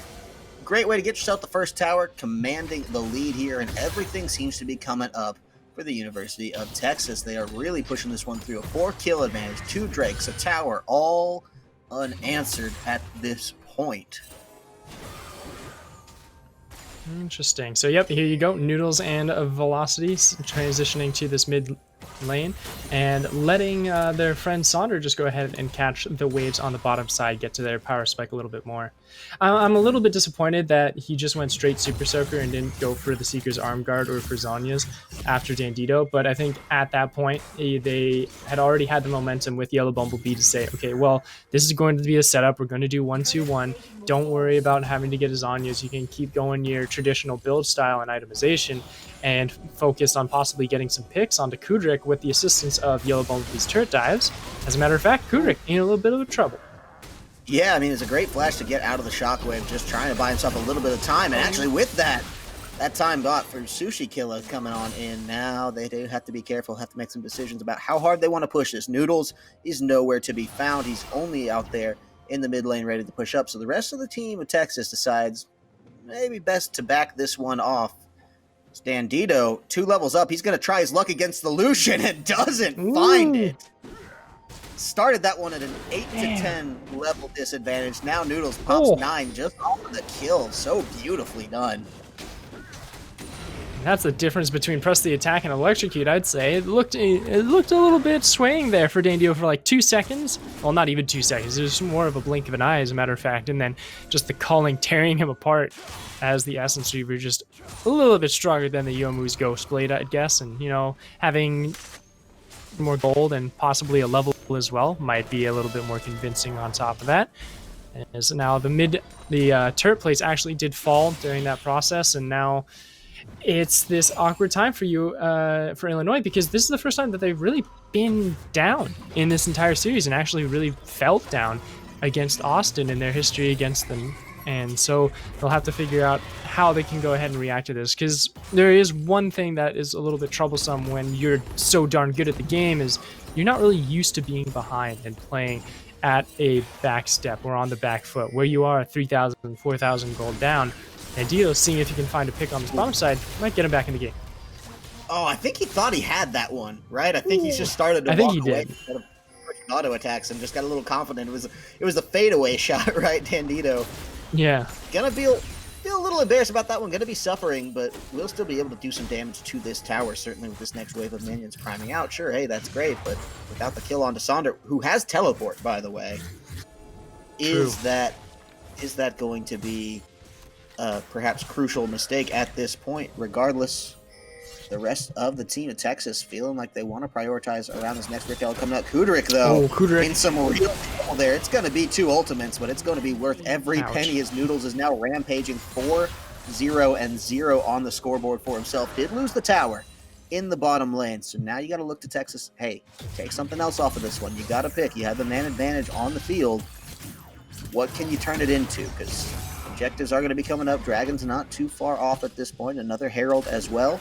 Speaker 1: great way to get yourself the first tower, commanding the lead here, and everything seems to be coming up for the University of Texas. They are really pushing this one through. A 4-kill advantage, 2 Drakes, a tower, all unanswered at this point.
Speaker 2: Interesting. So, yep, here you go. Noodles and Velocity transitioning to this mid lane and letting their friend Sonder just go ahead and catch the waves on the bottom side, get to their power spike a little bit more. I'm a little bit disappointed that he just went straight Super Soaker and didn't go for the Seeker's Arm Guard or for Zonya's after Dandito, but I think at that point they had already had the momentum with Yellow Bumblebee to say, okay, well, this is going to be a setup. We're going to do 1-2-1. Don't worry about having to get his Zonyas. You can keep going your traditional build style and itemization and focus on possibly getting some picks onto Kudrik with the assistance of Yellow Bumblebee's turret dives. As a matter of fact, Kudrik in a little bit of trouble.
Speaker 1: Yeah, I mean, it's a great flash to get out of the shockwave, just trying to buy himself a little bit of time. And actually with that time bought for Sushi Killer coming on in now, they do have to be careful, have to make some decisions about how hard they want to push this. Noodles is nowhere to be found. He's only out there in the mid lane ready to push up. So the rest of the team of Texas decides maybe best to back this one off. Standito, 2 levels up. He's going to try his luck against the Lucian and doesn't find it. Started that one at an 8 to 10 level disadvantage. Now Noodles pops 9 just off of the kill. So beautifully done.
Speaker 2: That's the difference between press the attack and electrocute, I'd say. It looked a little bit swaying there for Dandio for like 2 seconds. Well, not even 2 seconds. It was more of a blink of an eye, as a matter of fact. And then just the culling tearing him apart as the Essence Reaver just a little bit stronger than the Yomu's Ghost Blade, I'd guess. And, you know, having more gold and possibly a level as well might be a little bit more convincing on top of that. As now the turret plates actually did fall during that process, and now it's this awkward time for you, for Illinois, because this is the first time that they've really been down in this entire series and actually really felt down against Austin in their history against them. And so they'll have to figure out how they can go ahead and react to this, because there is one thing that is a little bit troublesome when you're so darn good at the game is you're not really used to being behind and playing at a back step or on the back foot where you are 3,000, 4,000 gold down. And Dio, seeing if he can find a pick on this bottom side, might get him back in the game.
Speaker 1: Oh, I think he thought he had that one, right? I think he's just started to walk away instead of auto attacks and just got a little confident. It was the fadeaway shot, right, Dandito?
Speaker 2: Yeah.
Speaker 1: Gonna feel a little embarrassed about that one. Gonna be suffering, but we'll still be able to do some damage to this tower, certainly with this next wave of minions priming out. Sure, hey, that's great, but without the kill onto Sonder, who has teleport, by the way, is that going to be perhaps crucial mistake at this point? Regardless, the rest of the team of Texas feeling like they want to prioritize around this next Rift Held coming up. Kudrik, though, in some real trouble there. It's going to be 2 ultimates, but it's going to be worth every penny as Noodles is now rampaging 4-0-0 on the scoreboard for himself. Did lose the tower in the bottom lane, so now you got to look to Texas. Hey, take something else off of this one. You got to pick. You have the man advantage on the field. What can you turn it into? Because objectives are going to be coming up. Dragon's not too far off at this point. Another Herald as well.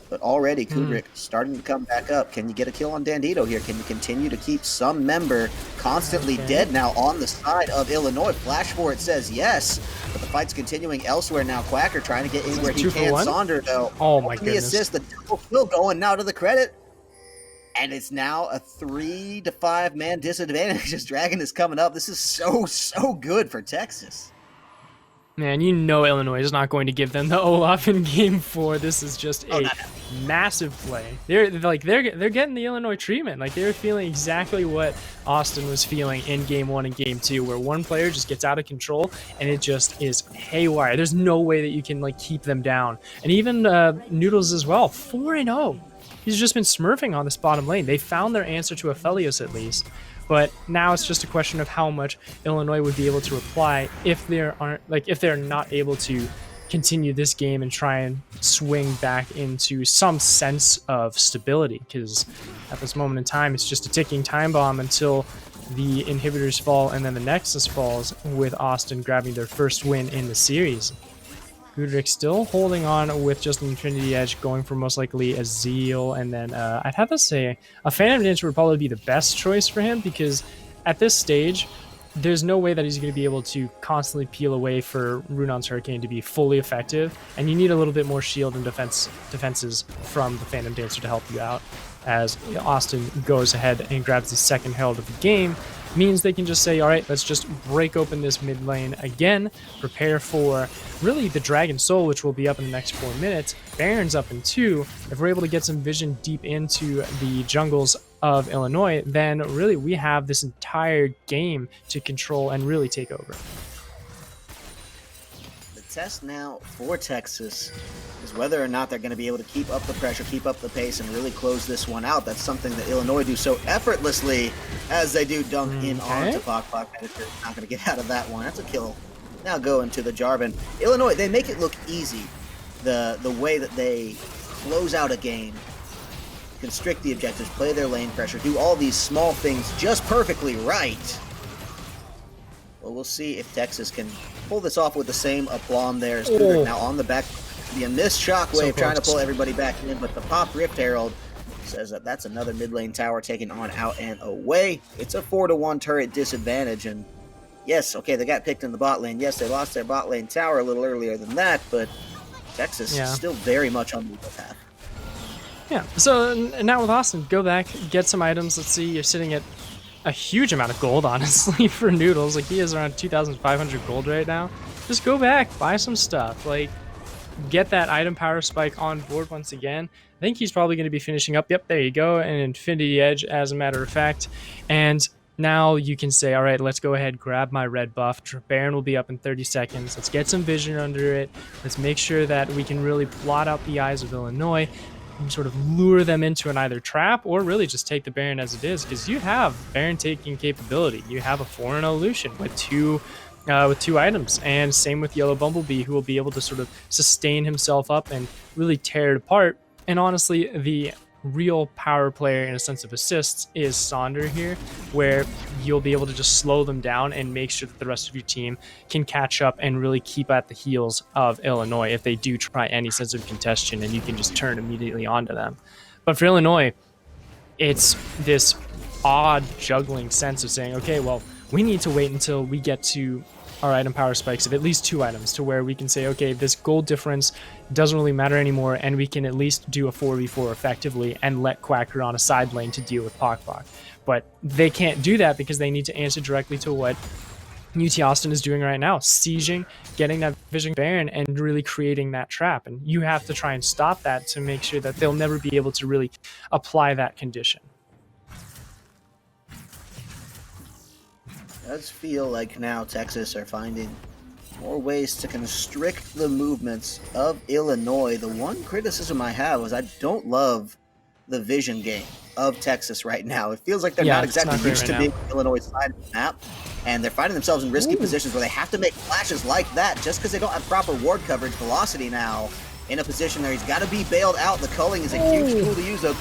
Speaker 1: But already, Kudrik starting to come back up. Can you get a kill on Dandito here? Can you continue to keep some member constantly dead now on the side of Illinois? Flash for it says yes, but the fight's continuing elsewhere now. Quacker trying to get in where he can. Sonder, though.
Speaker 2: Oh, my goodness.
Speaker 1: The assist, the double kill going now to the credit. And it's now a 3 to 5 man disadvantage as Dragon is coming up. This is so good for Texas.
Speaker 2: Man, you know Illinois is not going to give them the Olaf in Game 4. This is just a massive play. They're getting the Illinois treatment. Like, they're feeling exactly what Austin was feeling in Game 1 and Game 2, where one player just gets out of control and it just is haywire. There's no way that you can like keep them down. And even Noodles as well, 4-0. He's just been smurfing on this bottom lane. They found their answer to Aphelios at least. But now it's just a question of how much Illinois would be able to reply if they're not able to continue this game and try and swing back into some sense of stability. Because at this moment in time, it's just a ticking time bomb until the inhibitors fall and then the Nexus falls, with Austin grabbing their first win in the series. Kudrik still holding on with just an Infinity Edge, going for most likely a Zeal, and then I'd have to say a Phantom Dancer would probably be the best choice for him, because at this stage, there's no way that he's going to be able to constantly peel away for Runon's Hurricane to be fully effective, and you need a little bit more shield and defenses from the Phantom Dancer to help you out. As Austin goes ahead and grabs the second Herald of the game, means they can just say, all right, let's just break open this mid lane again, prepare for really the Dragon Soul, which will be up in the next 4 minutes. Baron's up in 2. If we're able to get some vision deep into the jungles of Illinois, then really we have this entire game to control and really take over.
Speaker 1: The test now for Texas is whether or not they're going to be able to keep up the pressure, keep up the pace, and really close this one out. That's something that Illinois do so effortlessly as they do dunk in onto Pok. Not going to get out of that one. That's a kill. Now going to the Jarvan. Illinois, they make it look easy. The way that they close out a game, constrict the objectives, play their lane pressure, do all these small things just perfectly right. Well, we'll see if Texas can pull this off with the same aplomb there as Kudrik now on the back. Be a missed shockwave trying to pull everybody back in, but the Pop Rift Herald says that that's another mid lane tower taken on out and away. It's a 4-1 turret disadvantage, and yes, okay, they got picked in the bot lane. Yes, they lost their bot lane tower a little earlier than that, but Texas is still very much on the path.
Speaker 2: Yeah, so now with Austin, go back, get some items. Let's see, you're sitting at a huge amount of gold, honestly, for Noodles. Like, he is around 2,500 gold right now. Just go back, buy some stuff. Like, get that item power spike on board once again. I think he's probably going to be finishing up. Yep, there you go, an Infinity Edge, as a matter of fact. And now you can say, all right, let's go ahead, grab my red buff. Baron will be up in 30 seconds. Let's get some vision under it. Let's make sure that we can really blot out the eyes of Illinois and sort of lure them into an either trap or really just take the Baron as it is, because you have Baron taking capability. You have a 4-0 Lucian with two items, and same with Yellow Bumblebee, who will be able to sort of sustain himself up and really tear it apart. And honestly, the real power player in a sense of assists is Sonder here, where you'll be able to just slow them down and make sure that the rest of your team can catch up and really keep at the heels of Illinois if they do try any sense of contention, and you can just turn immediately onto them. But for Illinois, it's this odd juggling sense of saying, okay, well, we need to wait until we get to our item power spikes of at least 2 items to where we can say, okay, this gold difference doesn't really matter anymore, and we can at least do a 4v4 effectively and let Quacker on a side lane to deal with Pok. But they can't do that because they need to answer directly to what UT Austin is doing right now, sieging, getting that Vision Baron, and really creating that trap. And you have to try and stop that to make sure that they'll never be able to really apply that condition.
Speaker 1: Does feel like now Texas are finding More ways to constrict the movements of Illinois. The one criticism I have is I don't love the vision game of Texas right now. It feels like they're not exactly used to being Illinois' side of the map, and they're finding themselves in risky positions where they have to make flashes like that just because they don't have proper ward coverage. Velocity now in a position where he's got to be bailed out. The culling is a huge tool to use, though.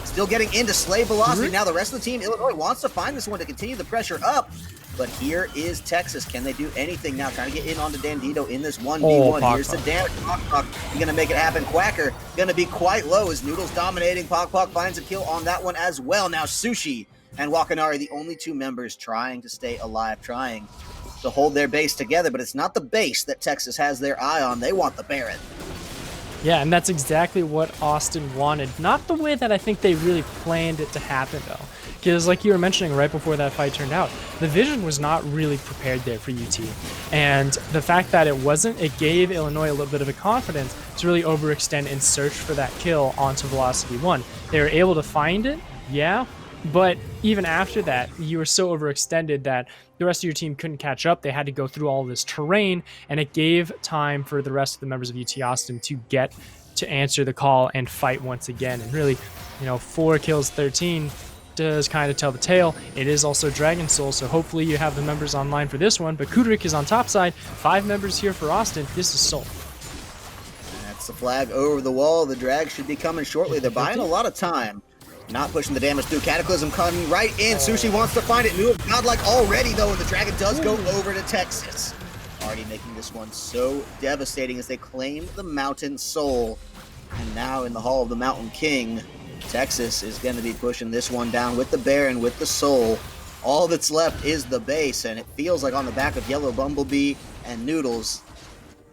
Speaker 1: Still getting into slay Velocity. Now the rest of the team, Illinois, wants to find this one to continue the pressure up. But here is Texas. Can they do anything now? Trying to get in onto Dandito in this 1v1. Here's the damage. Pok going to make it happen. Quacker going to be quite low as Noodles dominating. Pok finds a kill on that one as well. Now Sushi and Wakanari, the only two members trying to stay alive, trying to hold their base together. But it's not the base that Texas has their eye on. They want the Baron.
Speaker 2: Yeah, and that's exactly what Austin wanted. Not the way that I think they really planned it to happen, though. Because like you were mentioning right before that fight turned out, the vision was not really prepared there for UT. And the fact that it wasn't, it gave Illinois a little bit of a confidence to really overextend and search for that kill onto Velocity 1. They were able to find it, yeah, but even after that, you were so overextended that the rest of your team couldn't catch up. They had to go through all this terrain, and it gave time for the rest of the members of UT Austin to get to answer the call and fight once again. And really, 4 kills, 13 does kind of tell the tale. It is also Dragon Soul, so hopefully you have the members online for this one. But Kudrik is on top side. 5 members here for Austin. This is Soul.
Speaker 1: That's the flag over the wall. The drag should be coming shortly. They're buying a lot of time. Not pushing the damage through. Cataclysm coming right in. Sushi wants to find it. New of Godlike already, though, and the Dragon does go over to Texas. Already making this one so devastating as they claim the Mountain Soul. And now in the Hall of the Mountain King, Texas is going to be pushing this one down with the Baron, with the Soul. All that's left is the base, and it feels like on the back of Yellow Bumblebee and Noodles,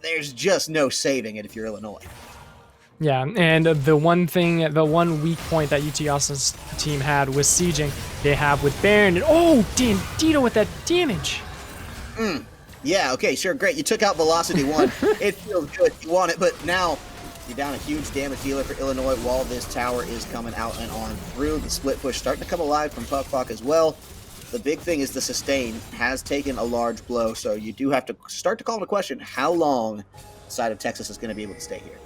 Speaker 1: there's just no saving it if you're Illinois.
Speaker 2: Yeah, and the one weak point that UT Austin's team had was sieging. They have with Baron, and Dandito with that damage.
Speaker 1: Yeah, okay, sure, great. You took out Velocity 1. It feels good. You want it, but now you're down a huge damage dealer for Illinois while this tower is coming out and on through. The split push starting to come alive from Pok as well. The big thing is the sustain has taken a large blow, so you do have to start to call into question how long the side of Texas is going to be able to stay here.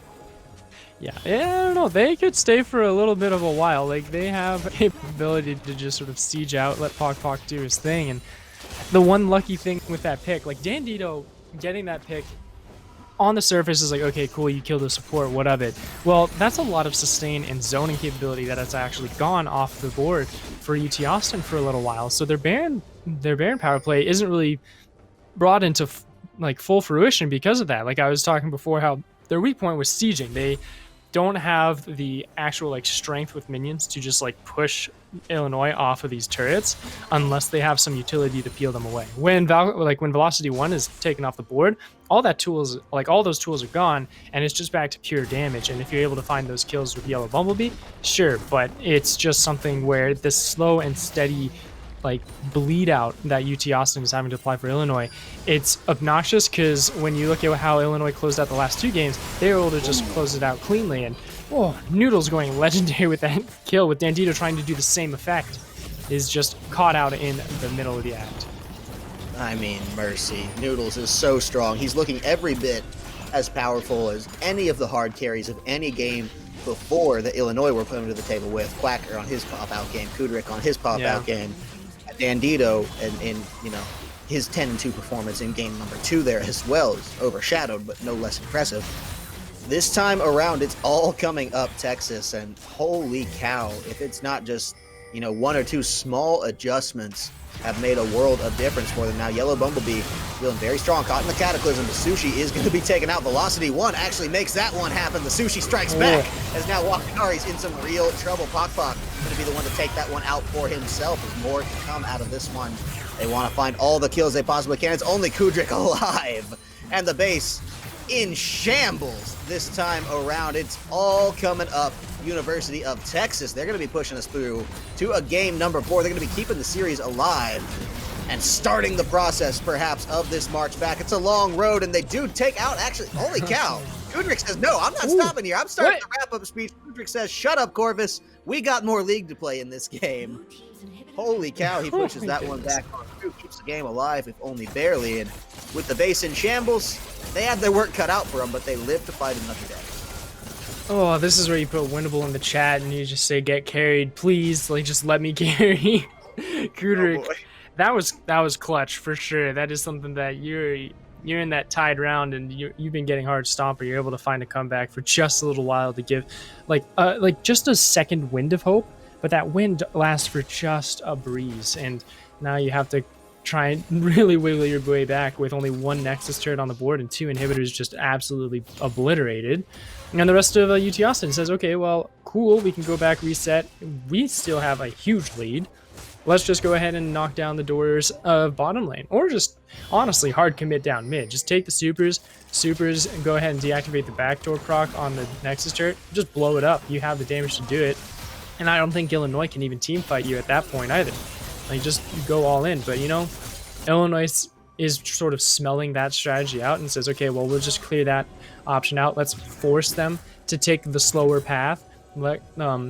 Speaker 2: Yeah, I don't know. They could stay for a little bit of a while. Like, they have a ability to just sort of siege out, let Pok do his thing. And the one lucky thing with that pick, like Dandito getting that pick on the surface is like, okay, cool, you killed the support, what of it? Well, that's a lot of sustain and zoning capability that has actually gone off the board for UT Austin for a little while. So their Baron power play isn't really brought into full fruition because of that. Like I was talking before, how their weak point was sieging. They don't have the actual strength with minions to just push Illinois off of these turrets unless they have some utility to peel them away. When Velocity 1 is taken off the board, all those tools are gone, and it's just back to pure damage. And if you're able to find those kills with Yellow Bumblebee, sure, but it's just something where this slow and steady bleed out that UT Austin is having to apply for Illinois, it's obnoxious because when you look at how Illinois closed out the last 2 games, they were able to just close it out cleanly. And Noodles going legendary with that kill, with Dandito trying to do the same effect, is just caught out in the middle of the act.
Speaker 1: I mean, mercy. Noodles is so strong. He's looking every bit as powerful as any of the hard carries of any game before that Illinois were put him to the table with. Quacker on his pop-out game, Kudrik on his pop-out game, Dandito in his 10-2 performance in game number 2 there as well is overshadowed, but no less impressive. This time around, it's all coming up Texas, and holy cow, if it's not just 1 or 2 small adjustments have made a world of difference for them. Now Yellow Bumblebee feeling very strong, caught in the Cataclysm. The Sushi is going to be taken out. Velocity 1 actually makes that one happen. The Sushi strikes back as now Wakanari's in some real trouble. Pok going to be the one to take that one out for himself as more can come out of this one. They want to find all the kills they possibly can. It's only Kudrik alive, and the base in shambles this time around. It's all coming up. University of Texas, they're going to be pushing us through to a game number 4. They're going to be keeping the series alive and starting the process, perhaps, of this march back. It's a long road, and they do take out, actually, holy cow. Kudrik says, no, I'm not stopping here. I'm starting the wrap-up speech. Kudrik says, shut up, Corvus. We got more League to play in this game. Holy cow, he pushes that one back on through, keeps the game alive, if only barely. And with the base in shambles, they had their work cut out for them, but they live to fight another day.
Speaker 2: Oh, this is where you put winnable in the chat and you just say, get carried, please. Like, just let me carry. Kudrik,
Speaker 1: Oh
Speaker 2: that was clutch for sure. That is something that you're in that tied round and you've been getting hard stomper. You're able to find a comeback for just a little while to give like just a second wind of hope, but that wind lasts for just a breeze, and now you have to try and really wiggle your way back with only one Nexus turret on the board and 2 inhibitors just absolutely obliterated. And the rest of UT Austin says, okay, well, cool, we can go back, reset. We still have a huge lead. Let's just go ahead and knock down the doors of bottom lane, or just honestly hard commit down mid. Just take the supers, and go ahead and deactivate the backdoor proc on the Nexus turret. Just blow it up. You have the damage to do it. And I don't think Illinois can even team fight you at that point either. Like, just go all in. But, you know, Illinois is sort of smelling that strategy out and says, okay, well, we'll just clear that option out. Let's force them to take the slower path. Let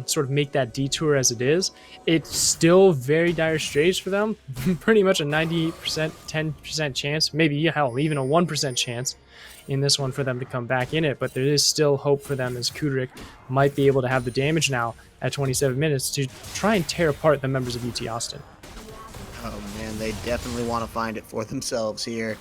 Speaker 2: sort of make that detour as it is. It's still very dire straits for them. Pretty much a 90%, 10% chance, maybe hell, even a 1% chance in this one for them to come back in it. But there is still hope for them, as Kudrik might be able to have the damage now at 27 minutes to try and tear apart the members of UT Austin.
Speaker 1: Oh man, they definitely want to find it for themselves here.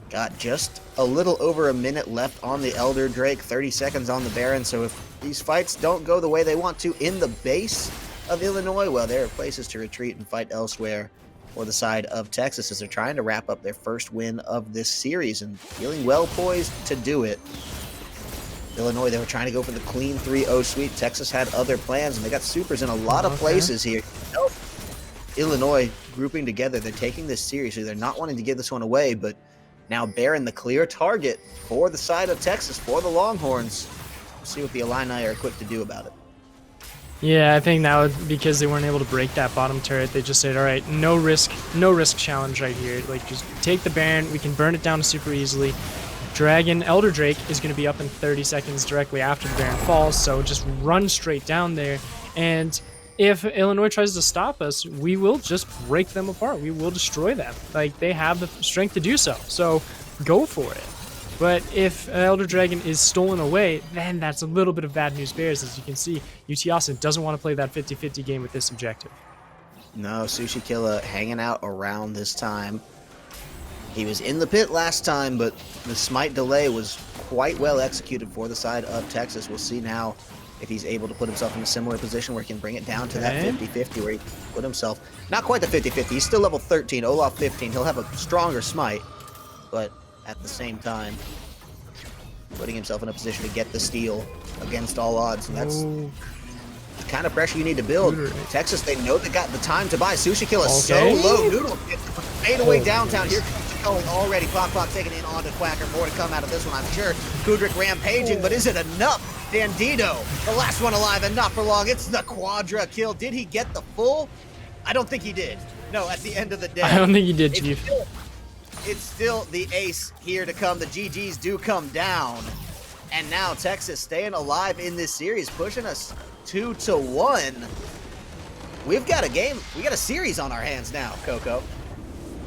Speaker 1: Got just a little over a minute left on the Elder Drake, 30 seconds on the Baron, so if these fights don't go the way they want to in the base of Illinois, well, there are places to retreat and fight elsewhere for the side of Texas as they're trying to wrap up their first win of this series and feeling well poised to do it. Illinois, they were trying to go for the clean 3-0 sweep. Texas had other plans, and they got supers in a lot of places here. Nope. Illinois grouping together, they're taking this seriously. They're not wanting to give this one away, but now Baron the clear target for the side of Texas, for the Longhorns. We'll see what the Illini are equipped to do about it.
Speaker 2: Yeah, I think now because they weren't able to break that bottom turret, they just said, all right, no risk challenge right here. Like, just take the Baron. We can burn it down super easily. Elder Drake is going to be up in 30 seconds directly after the Baron falls, so just run straight down there. And if Illinois tries to stop us, we will just break them apart. We will destroy them. Like, they have the strength to do so. So go for it. But if Elder Dragon is stolen away, then that's a little bit of bad news bears. As you can see, UT Austin doesn't want to play that 50-50 game with this objective.
Speaker 1: No, Sushi Killa hanging out around this time. He was in the pit last time, but the smite delay was quite well executed for the side of Texas. We'll see now if he's able to put himself in a similar position where he can bring it down to that 50-50 where he can put himself, not quite the 50-50, he's still level 13, Olaf 15, he'll have a stronger smite, but at the same time, putting himself in a position to get the steal against all odds, and that's the kind of pressure you need to build. Texas, they know they got the time to buy. Sushi Kill is so low. Noodle fade away downtown. Here comes Chacon already. Clock taking in onto Quacker. More to come out of this one, I'm sure. Kudrik rampaging, but is it enough? Bandito, the last one alive, and not for long. It's the quadra kill. Did he get the full? I don't think he did. No, at the end of the day.
Speaker 2: I don't think he did, Chief.
Speaker 1: It's still the ace here to come. The GGs do come down. And now Texas staying alive in this series, pushing us 2-1. We've got a game. We got a series on our hands now, Coco.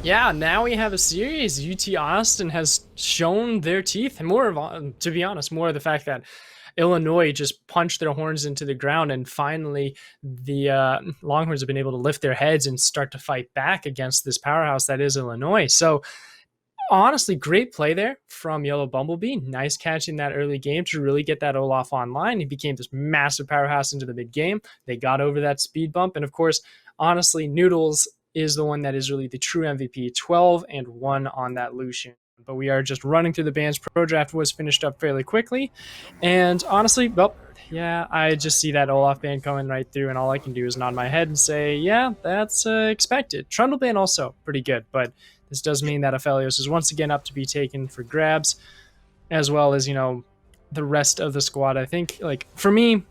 Speaker 2: Yeah, now we have a series. UT Austin has shown their teeth, and more of, to be honest, more of the fact that Illinois just punched their horns into the ground, and finally the Longhorns have been able to lift their heads and start to fight back against this powerhouse that is Illinois. So honestly, great play there from Yellow Bumblebee. Nice catching that early game to really get that Olaf online. He became this massive powerhouse into the mid game. They got over that speed bump, and of course, honestly, Noodles is the one that is really the true MVP, 12-1 on that Lucian. But we are just running through the bans. Pro Draft was finished up fairly quickly. And honestly, well, yeah, I just see that Olaf ban coming right through, and all I can do is nod my head and say, yeah, that's expected. Trundle ban also pretty good, but this does mean that Aphelios is once again up to be taken for grabs, as well as, you know, the rest of the squad. I think, like, for me,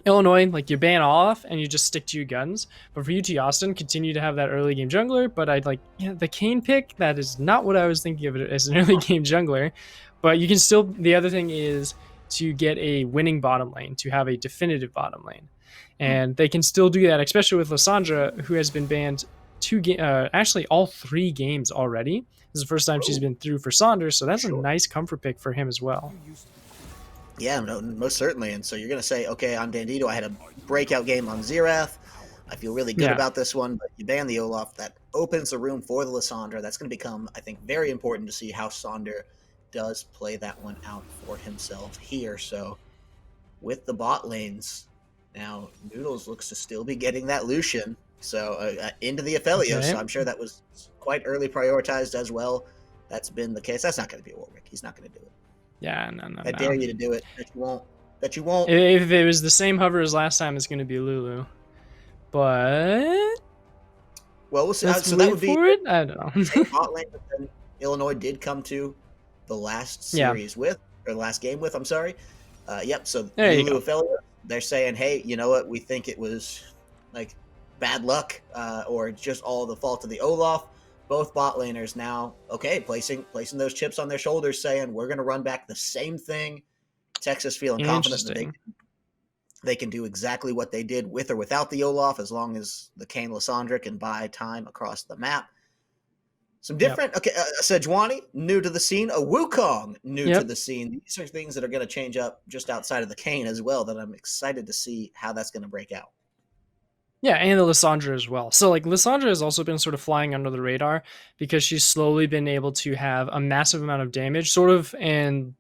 Speaker 2: Illinois, like, you ban off and you just stick to your guns. But for UT Austin, continue to have that early game jungler. But I'd like, you know, the Kane pick, that is not what I was thinking of it as an early game jungler. But you can still, the other thing is to get a winning bottom lane, to have a definitive bottom lane. And they can still do that, especially with Lysandra, who has been banned actually all 3 games already. This is the first time she's been through for Saunders, so that's a nice comfort pick for him as well.
Speaker 1: Yeah, no, most certainly. And so you're going to say, okay, on Bandito, I had a breakout game on Xerath. I feel really good about this one, but you ban the Olaf. That opens the room for the Lysandra. That's going to become, I think, very important to see how Sonder does play that one out for himself here. So with the bot lanes, now Noodles looks to still be getting that Lucian. So into the Aphelios. Okay. So I'm sure that was quite early prioritized as well. That's been the case. That's not going to be a Warwick. He's not going to do it.
Speaker 2: Yeah, no.
Speaker 1: I dare you to do it. That you won't. That you won't.
Speaker 2: If it was the same hover as last time, it's going to be Lulu. But
Speaker 1: well, we'll see.
Speaker 2: So that would be it. I don't know.
Speaker 1: Bot lane that Illinois did come to the last series with, or the last game with. I'm sorry. Yep. So Lulu Aphelios, they're saying, hey, you know what? We think it was like bad luck, or just all the fault of the Olaf. Both bot laners now, okay, placing those chips on their shoulders, saying we're going to run back the same thing. Texas feeling confident that they can do exactly what they did with or without the Olaf, as long as the Kayn Lysandra can buy time across the map. Some different, Sejuani, new to the scene. A Wukong, new to the scene. These are things that are going to change up just outside of the Kayn as well, that I'm excited to see how that's going to break out.
Speaker 2: Yeah, and the Lysandra as well. So, like, Lysandra has also been sort of flying under the radar because she's slowly been able to have a massive amount of damage, sort of, and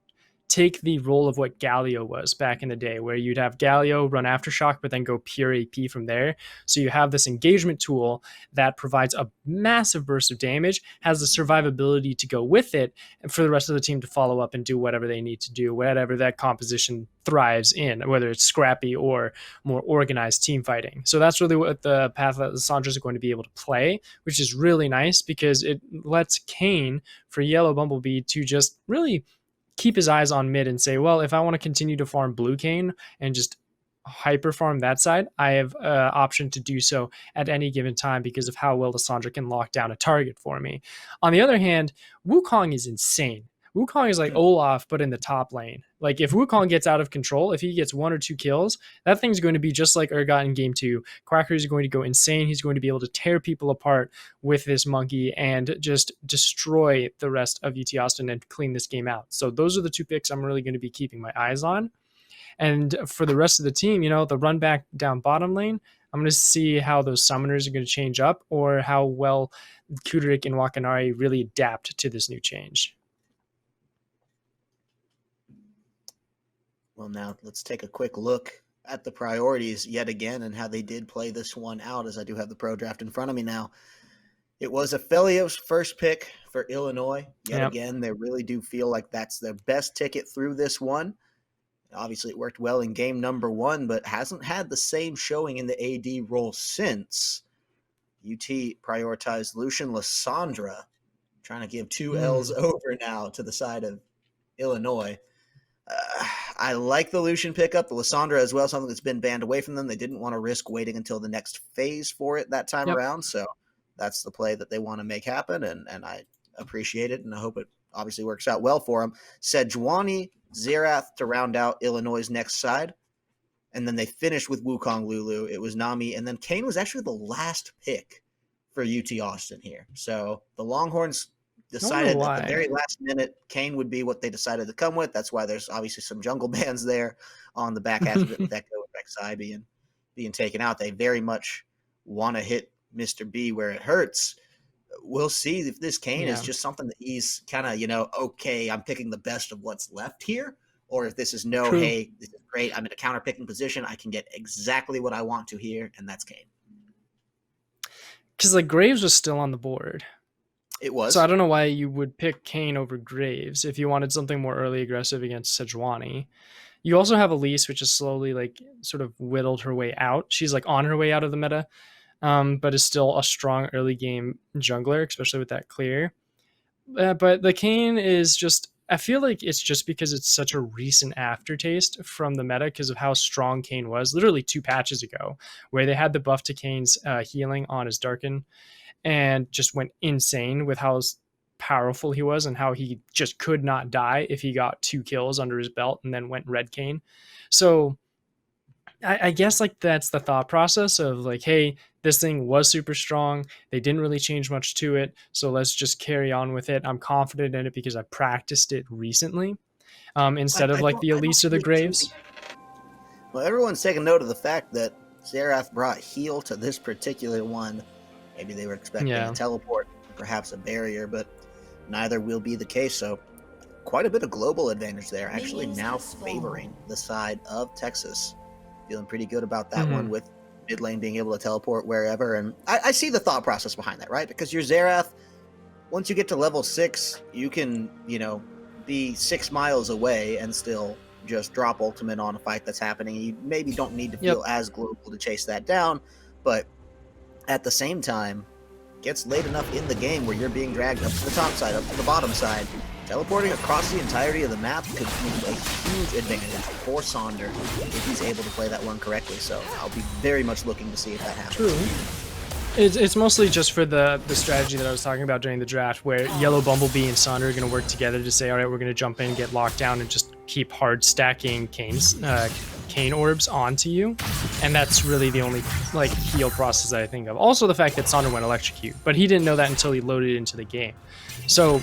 Speaker 2: take the role of what Galio was back in the day, where you'd have Galio run Aftershock, but then go pure AP from there. So you have this engagement tool that provides a massive burst of damage, has the survivability to go with it, and for the rest of the team to follow up and do whatever they need to do, whatever that composition thrives in, whether it's scrappy or more organized team fighting. So that's really what the path that Lysandra is going to be able to play, which is really nice because it lets Kayn for Yellow Bumblebee to just really keep his eyes on mid and say, well, if I want to continue to farm blue Kayn and just hyper farm that side, I have an option to do so at any given time because of how well Lysandra can lock down a target for me. On the other hand, Wukong is insane. Wukong is like Olaf, but in the top lane. Like, if Wukong gets out of control, if he gets 1 or 2 kills, that thing's going to be just like Urgot in Game 2. Quacker is going to go insane. He's going to be able to tear people apart with this monkey and just destroy the rest of UT Austin and clean this game out. So those are the 2 picks I'm really going to be keeping my eyes on. And for the rest of the team, you know, the run back down bottom lane, I'm going to see how those summoners are going to change up or how well Kuderik and Wakanari really adapt to this new change.
Speaker 1: Well, now let's take a quick look at the priorities yet again and how they did play this one out, as I do have the pro draft in front of me now. It was Aphelios' first pick for Illinois. Yet again, they really do feel like that's their best ticket through this one. Obviously, it worked well in game number 1, but hasn't had the same showing in the AD role since. UT prioritized Lucian Lysandra, trying to give 2 L's over now to the side of Illinois. I like the Lucian pickup, the Lysandra as well, something that's been banned away from them. They didn't want to risk waiting until the next phase for it that time around, so that's the play that they want to make happen, and I appreciate it, and I hope it obviously works out well for them. Sejuani, Xerath to round out Illinois' next side, and then they finished with Wukong Lulu. It was Nami, and then Kayn was actually the last pick for UT Austin here. So the Longhorns decided at the very last minute Kayn would be what they decided to come with. That's why there's obviously some jungle bands there on the back half of it with Echo and Rek'Sai being taken out. They very much want to hit Mr. B where it hurts. We'll see if this Kayn is just something that he's kind of, okay, I'm picking the best of what's left here, or if this is hey, this is great, I'm in a counter picking position, I can get exactly what I want to here, and that's Kayn.
Speaker 2: Because like Graves was still on the board.
Speaker 1: It was.
Speaker 2: So I don't know why you would pick Kayn over Graves if you wanted something more early aggressive against Sejuani. You also have Elise, which is slowly like sort of whittled her way out. She's like on her way out of the meta, but is still a strong early game jungler, especially with that clear. But the Kayn is just, I feel like it's just because it's such a recent aftertaste from the meta because of how strong Kayn was literally 2 patches ago, where they had the buff to Kayn's healing on his Darken and just went insane with how powerful he was and how he just could not die if he got 2 kills under his belt and then went red Kayn. So I guess like that's the thought process of like, hey, this thing was super strong. They didn't really change much to it, so let's just carry on with it. I'm confident in it because I practiced it recently. Instead of like the
Speaker 1: I don't
Speaker 2: Elise or the
Speaker 1: really truly.
Speaker 2: Graves.
Speaker 1: Well, everyone's taking note of the fact that Xerath brought heal to this particular one. Maybe they were expecting
Speaker 2: Yeah.
Speaker 1: a teleport, perhaps a barrier, but neither will be the case. So, quite a bit of global advantage there, actually now favoring the side of Texas. Feeling pretty good about that one with mid lane being able to teleport wherever. And I see the thought process behind that, right? Because your Xerath, once you get to level 6, you can, be 6 miles away and still just drop ultimate on a fight that's happening. You maybe don't need to feel as global to chase that down, but at the same time, gets late enough in the game where you're being dragged up to the top side, up to the bottom side. Teleporting across the entirety of the map could be a huge advantage for Sonder if he's able to play that one correctly. So I'll be very much looking to see if that happens.
Speaker 2: True. It's mostly just for the strategy that I was talking about during the draft, where Yellow Bumblebee and Sonder are going to work together to say, all right, we're going to jump in, get locked down, and just keep hard stacking Cane orbs onto you. And that's really the only like heal process that I think of. Also the fact that Sonder went Electrocute, but he didn't know that until he loaded into the game. So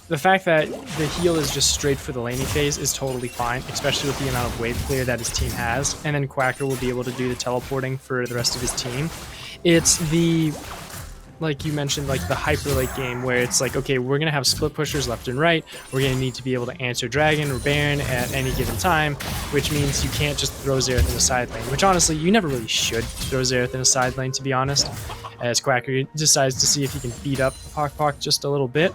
Speaker 2: the fact that the heal is just straight for the laning phase is totally fine, especially with the amount of wave clear that his team has. And then Quacker will be able to do the teleporting for the rest of his team. It's the, like you mentioned, like the hyper late game where it's like, okay, we're going to have split pushers left and right. We're going to need to be able to answer Dragon or Baron at any given time, which means you can't just throw Xerath in a side lane, which honestly, you never really should throw Xerath in a side lane, to be honest, as Quacker decides to see if he can beat up Pock just a little bit.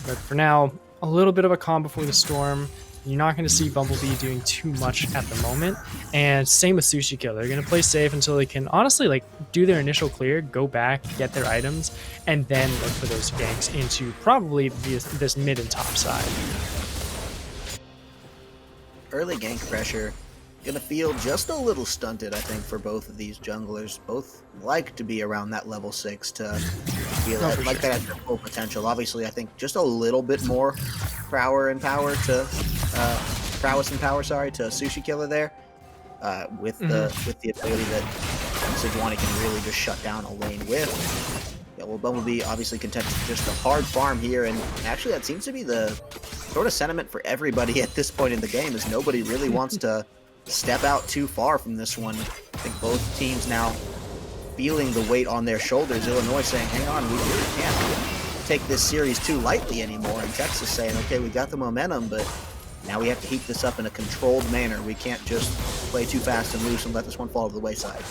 Speaker 2: But for now, a little bit of a calm before the storm. You're not going to see Bumblebee doing too much at the moment. And same with Sushi Kill. They're going to play safe until they can honestly like do their initial clear, go back, get their items, and then look for those ganks into probably this mid and top side.
Speaker 1: Early gank pressure going to feel just a little stunted, I think, for both of these junglers. Both like to be around that level 6 to feel like that at their full potential. Obviously, I think just a little bit more prowess and power to Sushi Killer there, with the ability that Sejuani can really just shut down a lane with. Yeah, well, Bumblebee obviously content just a hard farm here, and actually that seems to be the sort of sentiment for everybody at this point in the game, is nobody really wants to step out too far from this one. I think both teams now feeling the weight on their shoulders. Illinois saying, hang on, we really can't take this series too lightly anymore. And Texas saying, okay, we got the momentum, but now we have to heat this up in a controlled manner. We can't just play too fast and loose and let this one fall to the wayside.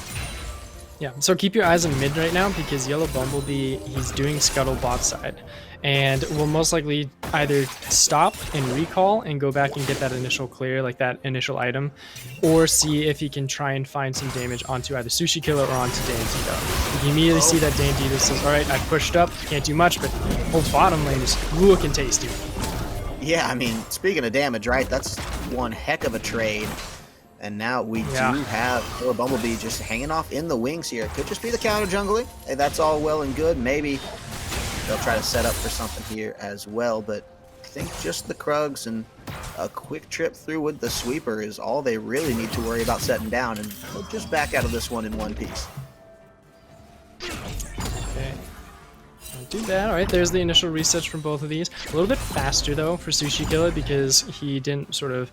Speaker 2: Yeah, so keep your eyes on mid right now, because Yellow Bumblebee, he's doing Scuttle bot side, and will most likely either stop and recall and go back and get that initial clear, like that initial item, or see if he can try and find some damage onto either Sushi Killer or onto Dandito. You immediately see that Dandito says, all right, I pushed up, can't do much, but whole bottom lane is looking tasty.
Speaker 1: Yeah, I mean, speaking of damage, right, that's one heck of a trade. And now we do have Yellow Bumblebee just hanging off in the wings here. Could just be the counter jungling. Hey, that's all well and good. Maybe they'll try to set up for something here as well. But I think just the Krugs and a quick trip through with the sweeper is all they really need to worry about setting down. And they'll just back out of this one in one piece.
Speaker 2: Okay. I'll do that. All right, there's the initial resets from both of these. A little bit faster, though, for Sushi Killer, because he didn't sort of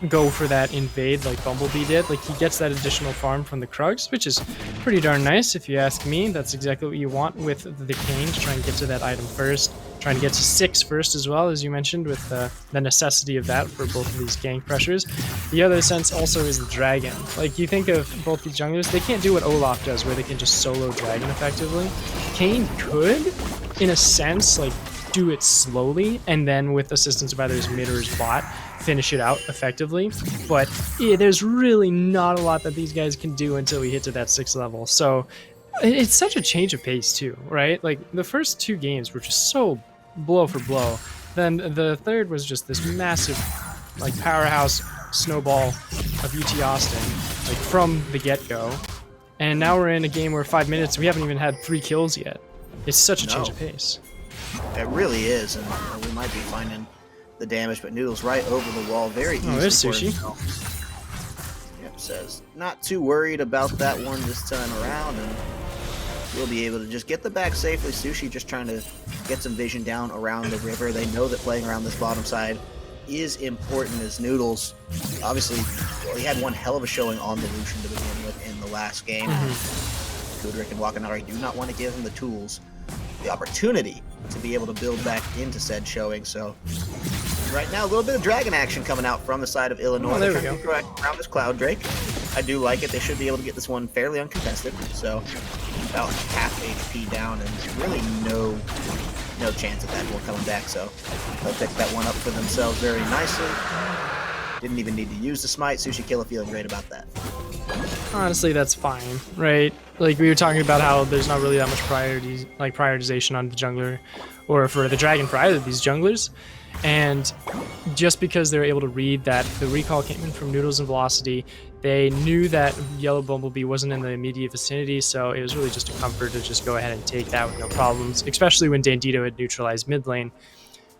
Speaker 2: go for that invade like Bumblebee did. Like, he gets that additional farm from the Krugs, which is pretty darn nice if you ask me. That's exactly what you want with the Cane, to try and get to that item first, trying to get to 6 first as well, as you mentioned, with the necessity of that for both of these gank pressures. The other sense also is the Dragon. Like, you think of both these junglers, they can't do what Olaf does, where they can just solo Dragon effectively. Cane could, in a sense, like, do it slowly, and then with assistance of either his mid or his bot, finish it out effectively. But there's really not a lot that these guys can do until we hit to that 6th level. So it's such a change of pace too, right? Like, the first 2 games were just so blow for blow. Then the third was just this massive, like, powerhouse snowball of UT Austin, like, from the get-go. And now we're in a game where 5 minutes, we haven't even had 3 kills yet. It's such a change of pace.
Speaker 1: It really is, and we might be finding the damage, but Noodle's right over the wall. Very easy.
Speaker 2: Oh, there's Sushi.
Speaker 1: Yeah, says not too worried about that one this time around, and we'll be able to just get the back safely. Sushi just trying to get some vision down around the river. They know that playing around this bottom side is important, as Noodles, obviously, well, he had one hell of a showing on the Lucian to begin with in the last game. Kudrik and Wakanari do not want to give him the tools, the opportunity to be able to build back into said showing. So right now, a little bit of dragon action coming out from the side of Illinois.
Speaker 2: Oh, there we go.
Speaker 1: Around this Cloud Drake. I do like it. They should be able to get this one fairly uncontested. So about half HP down, and really no chance of that one coming back. So they'll pick that one up for themselves very nicely. Didn't even need to use the smite. Sushi Killer feeling great about that.
Speaker 2: Honestly, that's fine, right? Like we were talking about how there's not really that much prioritization on the jungler or for the dragon for either of these junglers. And just because they were able to read that the recall came in from Noodles and Velocity, they knew that Yellow Bumblebee wasn't in the immediate vicinity, so it was really just a comfort to just go ahead and take that with no problems, especially when Dandito had neutralized mid lane.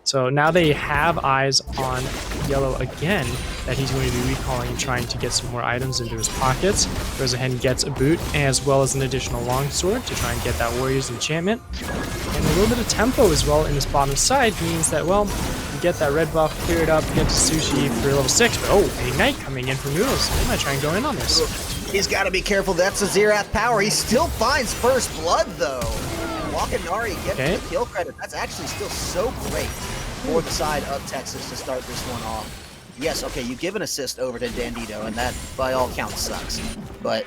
Speaker 2: So now they have eyes on Yellow again, that he's going to be recalling and trying to get some more items into his pockets. Goes ahead and gets a boot, as well as an additional longsword to try and get that Warrior's Enchantment. And a little bit of tempo as well in this bottom side means that, well, you get that red buff, clear it up, get to Sushi for level 6, but oh, Ignite coming in from Noodles. They might try and go in on this.
Speaker 1: He's got to be careful. That's a Xerath power. He still finds first blood, though. Wakanari gets the kill credit. That's actually still so great for the side of Texas to start this one off. Yes, okay, you give an assist over to Dandito, and that, by all counts, sucks. But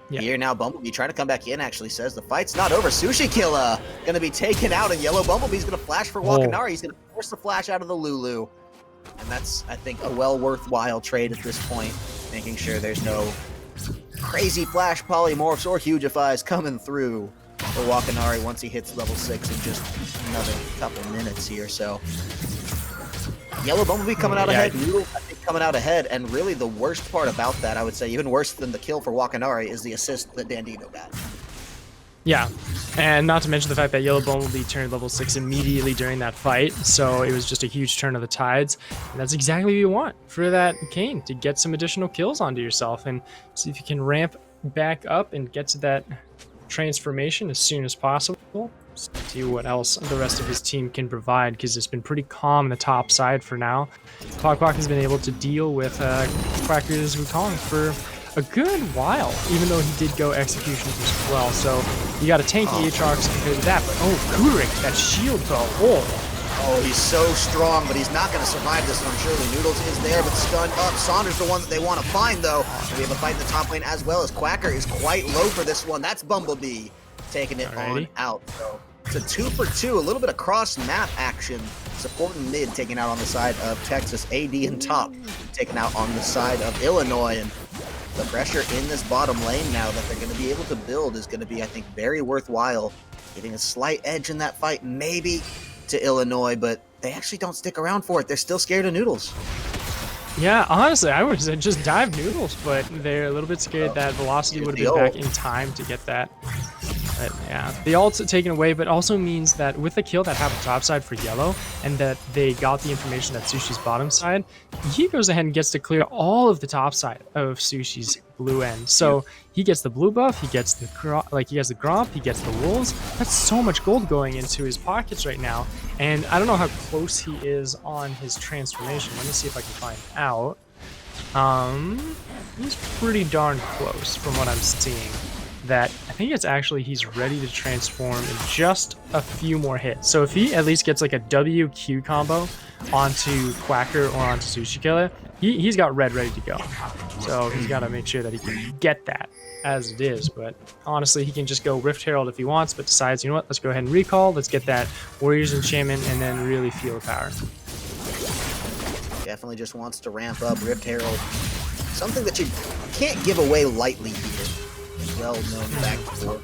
Speaker 1: here now, Bumblebee trying to come back in, actually says the fight's not over. Sushi Killer going to be taken out, and Yellow Bumblebee's going to flash for Wakanari. He's going to force the flash out of the Lulu. And that's, I think, a well worthwhile trade at this point, making sure there's no crazy flash polymorphs or hugifies coming through for Wakanari once he hits level 6 in just another couple minutes here. So Yellow Bumblebee coming out ahead, Noodle I think coming out ahead, and really the worst part about that, I would say even worse than the kill for Wakanari, is the assist that Dandito got.
Speaker 2: Yeah, and not to mention the fact that Yellow Bumblebee turned level 6 immediately during that fight, so it was just a huge turn of the tides. And that's exactly what you want for that Kayn, to get some additional kills onto yourself and see if you can ramp back up and get to that transformation as soon as possible. See what else the rest of his team can provide, because it's been pretty calm on the top side for now. Quack has been able to deal with Quacker's Wukong for a good while, even though he did go executions as well. So you got a tanky Aatrox compared to that, but Kudrik, that shield though.
Speaker 1: Oh, he's so strong, but he's not going to survive this one. Surely Noodles is there, but stunned up. Saunders the one that they want to find, though. We have a fight in the top lane as well, as Quacker is quite low for this one. That's Bumblebee taking it on out. So it's a 2 for 2, a little bit of cross-map action. Support and mid taking out on the side of Texas. AD and top taking out on the side of Illinois. And the pressure in this bottom lane now that they're going to be able to build is going to be, I think, very worthwhile. Giving a slight edge in that fight, maybe, to Illinois, but they actually don't stick around for it. They're still scared of Noodles.
Speaker 2: Yeah, honestly, I would have just dive Noodles, but they're a little bit scared that Velocity would have been back in time to get that. But yeah, the ult's taken away, but also means that with the kill that happened topside for Yellow, and that they got the information that Sushi's bottom side, he goes ahead and gets to clear all of the top side of Sushi's blue end. So he gets the blue buff, he gets the Gromp, he gets the wolves. That's so much gold going into his pockets right now. And I don't know how close he is on his transformation. Let me see if I can find out. He's pretty darn close from what I'm seeing. That I think it's actually he's ready to transform in just a few more hits. So if he at least gets like a WQ combo onto Quacker or onto Sushi Killer, he's got red ready to go. So he's got to make sure that he can get that as it is. But honestly, he can just go Rift Herald if he wants, but decides, you know what, let's go ahead and recall, let's get that Warrior's Enchantment, and then really feel the power.
Speaker 1: Definitely just wants to ramp up Rift Herald. Something that you can't give away lightly here. Well-known fact for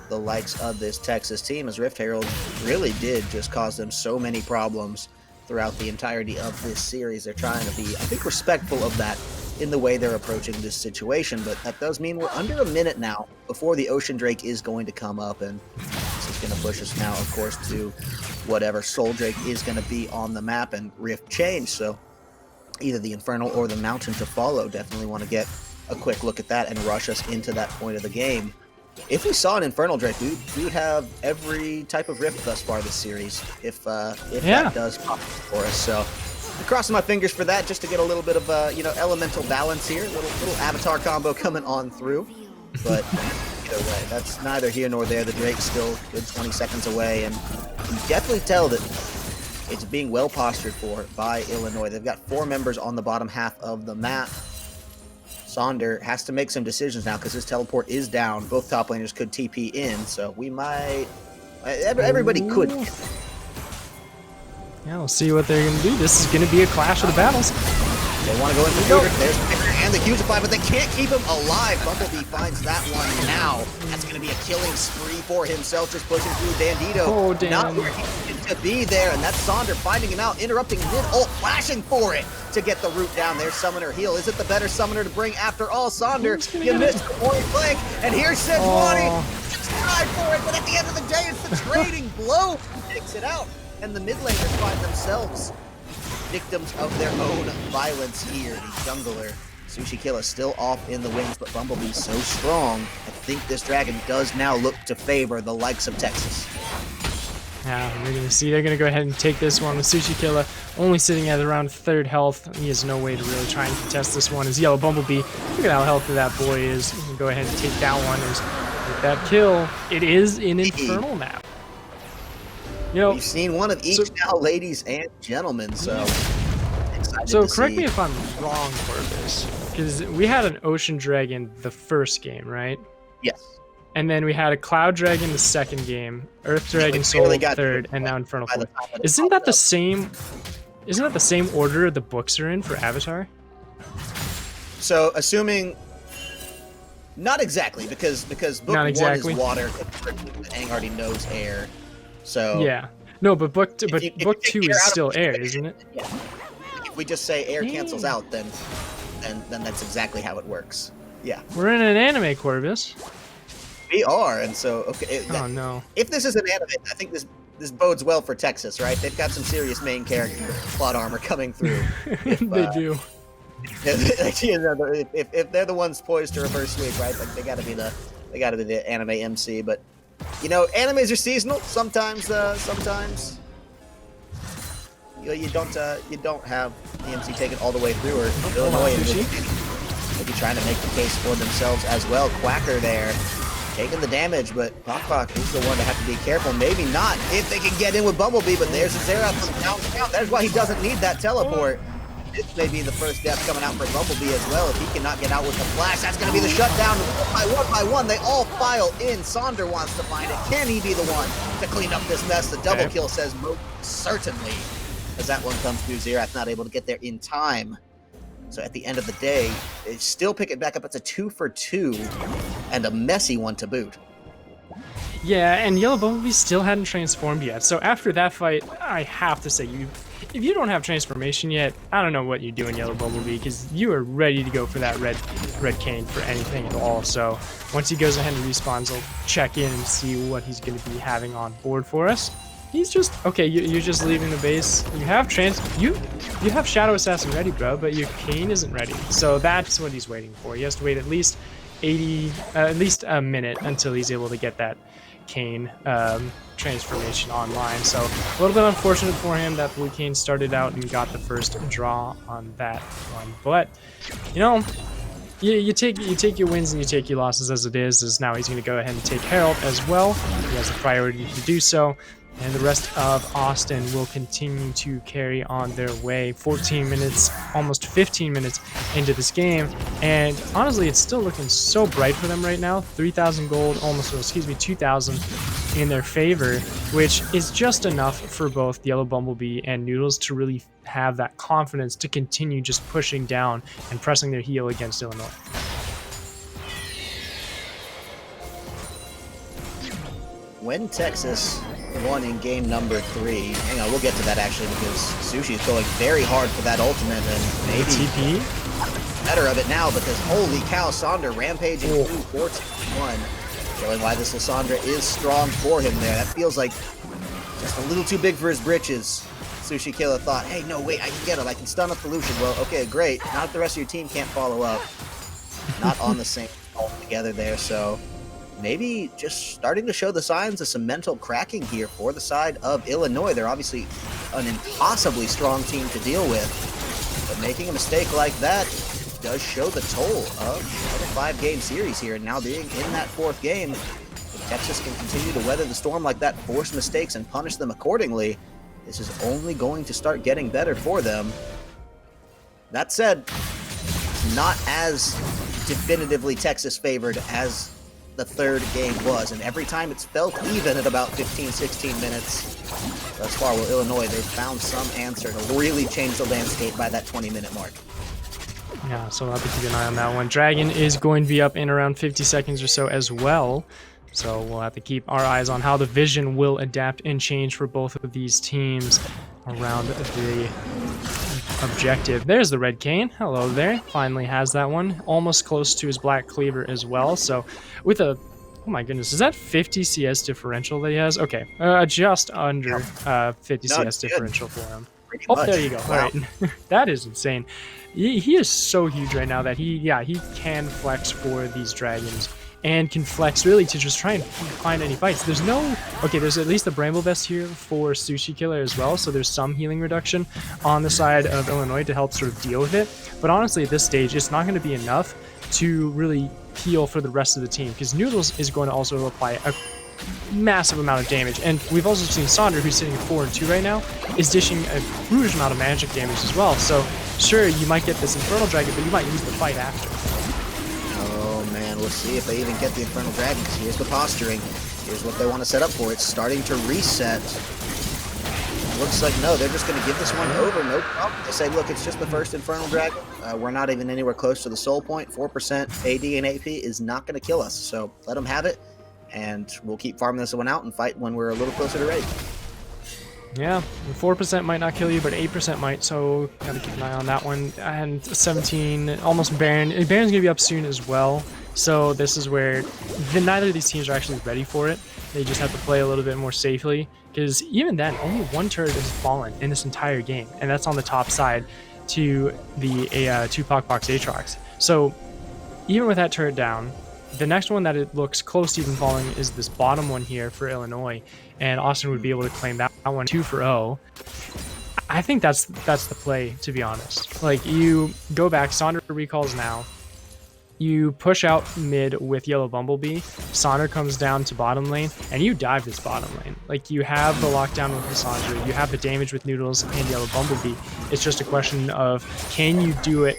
Speaker 1: the likes of this Texas team, as Rift Herald really did just cause them so many problems throughout the entirety of this series. They're trying to be, I think, respectful of that in the way they're approaching this situation, but that does mean we're under a minute now before the Ocean Drake is going to come up, and this is going to push us now, of course, to whatever Soul Drake is going to be on the map and Rift change. So either the Infernal or the Mountain to follow. Definitely want to get a quick look at that and rush us into that point of the game. If we saw an Infernal Drake, we would have every type of rift thus far this series, if that does pop for us. So I'm crossing my fingers for that, just to get a little bit of elemental balance here, little avatar combo coming on through. But either way, that's neither here nor there. The Drake's still a good 20 seconds away, and you can definitely tell that it's being well postured for by Illinois. They've got 4 members on the bottom half of the map. Sonder has to make some decisions now because his teleport is down. Both top laners could TP in, so we might... Everybody could.
Speaker 2: Yeah, we'll see what they're going to do. This is going to be a clash of the battles.
Speaker 1: They want to go in for Booter. There's Picker and the Hugify, but they can't keep him alive. Bumblebee finds that one now. That's going to be a killing spree for himself, just pushing through Bandito.
Speaker 2: Oh, damn.
Speaker 1: Not where he needed to be there, and that's Sonder finding him out, interrupting mid-ult, flashing for it to get the root down there. Summoner heal. Is it the better summoner to bring after all? Sonder, you missed the point blank, and here's Sejuani. Just try for it, but at the end of the day, it's the trading blow. Takes it out, and the mid laners find themselves victims of their own violence here. The jungler, Sushi Killa, still off in the wings, but Bumblebee's so strong. I think this dragon does now look to favor the likes of Texas.
Speaker 2: Yeah, we're going to see. They're going to go ahead and take this one with Sushi Killa only sitting at around 3rd health. He has no way to really try and contest this one. His Yellow Bumblebee, look at how healthy that boy is. He can go ahead and take that one. With that kill, it is an Infernal map. You know,
Speaker 1: we've seen one of each now, ladies and gentlemen, so excited
Speaker 2: so
Speaker 1: to
Speaker 2: correct
Speaker 1: see.
Speaker 2: me if I'm wrong for this, because we had an Ocean Dragon the first game, right?
Speaker 1: Yes.
Speaker 2: And then we had a Cloud Dragon the second game, Earth Dragon Soul third, and now Infernal fourth. Isn't that the same? Isn't that the same order the books are in for Avatar?
Speaker 1: So assuming, not exactly, because book
Speaker 2: Not exactly.
Speaker 1: 1 is water, Aang already knows air. So
Speaker 2: yeah, no, but book two is still air,
Speaker 1: it,
Speaker 2: isn't it?
Speaker 1: Yeah. If we just say air cancels out, then that's exactly how it works. Yeah.
Speaker 2: We're in an anime, Corvus.
Speaker 1: We are, and so okay.
Speaker 2: Oh no.
Speaker 1: If this is an anime, I think this bodes well for Texas, right? They've got some serious main character plot armor coming through.
Speaker 2: They do.
Speaker 1: If they're the ones poised to reverse sweep, right? Like they gotta be the anime MC, but. You know, animes are seasonal. Sometimes you don't have the MC take it all the way through, or Illinois maybe trying to make the case for themselves as well. Quacker there, taking the damage, but Pok is the one to have to be careful. Maybe not if they can get in with Bumblebee, but there's a Xerath from downtown. That's why he doesn't need that teleport. This may be the first death coming out for Bumblebee as well. If he cannot get out with the flash, that's going to be the shutdown. One by one, they all file in. Sonder wants to find it. Can he be the one to clean up this mess? The double kill says most certainly, as that one comes through. Xerath not able to get there in time. So at the end of the day, they still pick it back up. It's a 2 for 2 and a messy one to boot.
Speaker 2: Yeah, and Yellow Bumblebee still hadn't transformed yet. So after that fight, I have to say, if you don't have transformation yet, I don't know what you do in Yellow Bumblebee, because you are ready to go for that red cane for anything at all. So once he goes ahead and respawns, I'll check in and see what he's going to be having on board for us. He's just okay. You're just leaving the base. You have you have Shadow Assassin ready, bro, but your cane isn't ready. So that's what he's waiting for. He has to wait at least a minute until he's able to get that cane transformation online. So a little bit unfortunate for him that Blue Cane started out and got the first draw on that one. But you know, you take your wins and you take your losses as it is. As now he's going to go ahead and take Herald as well. He has the priority to do so. And the rest of Austin will continue to carry on their way. 14 minutes, almost 15 minutes into this game. And honestly, it's still looking so bright for them right now. 3,000 gold, 2,000 in their favor, which is just enough for both Yellow Bumblebee and Noodles to really have that confidence to continue just pushing down and pressing their heel against Illinois.
Speaker 1: When Texas won in game number 3, hang on, we'll get to that actually, because Sushi is going very hard for that ultimate, and maybe
Speaker 2: TP
Speaker 1: better of it now, because holy cow, Sonder rampaging through 14-1, showing why this Lysandra is strong for him there. That feels like just a little too big for his britches. Sushi Killa thought, hey, no, wait, I can get him. I can stun up the Lucian. Well, okay, great. Not if the rest of your team can't follow up. not on the same altogether there. So maybe just starting to show the signs of some mental cracking here for the side of Illinois. They're obviously an impossibly strong team to deal with, but making a mistake like that does show the toll of a 5-game series here. And now being in that 4th game, if Texas can continue to weather the storm like that, force mistakes and punish them accordingly, this is only going to start getting better for them. That said, not as definitively Texas favored as the 3rd game was, and every time it's felt even at about 15-16 minutes thus far with Illinois, they've found some answer to really change the landscape by that 20-minute mark.
Speaker 2: Yeah, so we'll have to keep an eye on that one. Dragon is going to be up in around 50 seconds or so as well. So we'll have to keep our eyes on how the vision will adapt and change for both of these teams around the objective. There's the Red Cane. Hello there. Finally has that one. Almost close to his Black Cleaver as well. So with a... Oh my goodness, is that 50 CS differential that he has? Okay, just under 50 CS differential for him. Oh, there you go. Wow. All right. That is insane. He is so huge right now that he can flex for these Dragons and can flex really to just try and find any fights. There's no... Okay, there's at least the Bramble Vest here for Sushi Killer as well, so there's some healing reduction on the side of Illinois to help sort of deal with it. But honestly, at this stage, it's not going to be enough to really heal for the rest of the team, because Noodles is going to also apply a massive amount of damage. And we've also seen Sonder, who's sitting at 4-2 right now, is dishing a huge amount of magic damage as well. So sure, you might get this Infernal Dragon, but you might lose the fight after.
Speaker 1: Oh man, we'll see if they even get the Infernal Dragon. Here's the posturing. Here's what they want to set up for. It's starting to reset. Looks like no, they're just going to give this one over, no problem. They say, look, it's just the first Infernal Dragon. We're not even anywhere close to the soul point. 4% AD and AP is not going to kill us, so let them have it, and we'll keep farming this one out and fight when we're a little closer to ready.
Speaker 2: Yeah, 4% might not kill you, but 8% might, so gotta keep an eye on that one. And 17, almost Baron. Baron's gonna be up soon as well, so this is where neither of these teams are actually ready for it. They just have to play a little bit more safely, because even then, only one turret has fallen in this entire game, and that's on the top side to the Tupac Box Aatrox. So even with that turret down, the next one that it looks close to even falling is this bottom one here for Illinois, and Austin would be able to claim that one 2-0. I think that's the play, to be honest. Like, you go back, Sonder recalls now, you push out mid with Yellow Bumblebee, Sonder comes down to bottom lane, and you dive this bottom lane. Like, you have the lockdown with Cassandra, you have the damage with Noodles and Yellow Bumblebee. It's just a question of, can you do it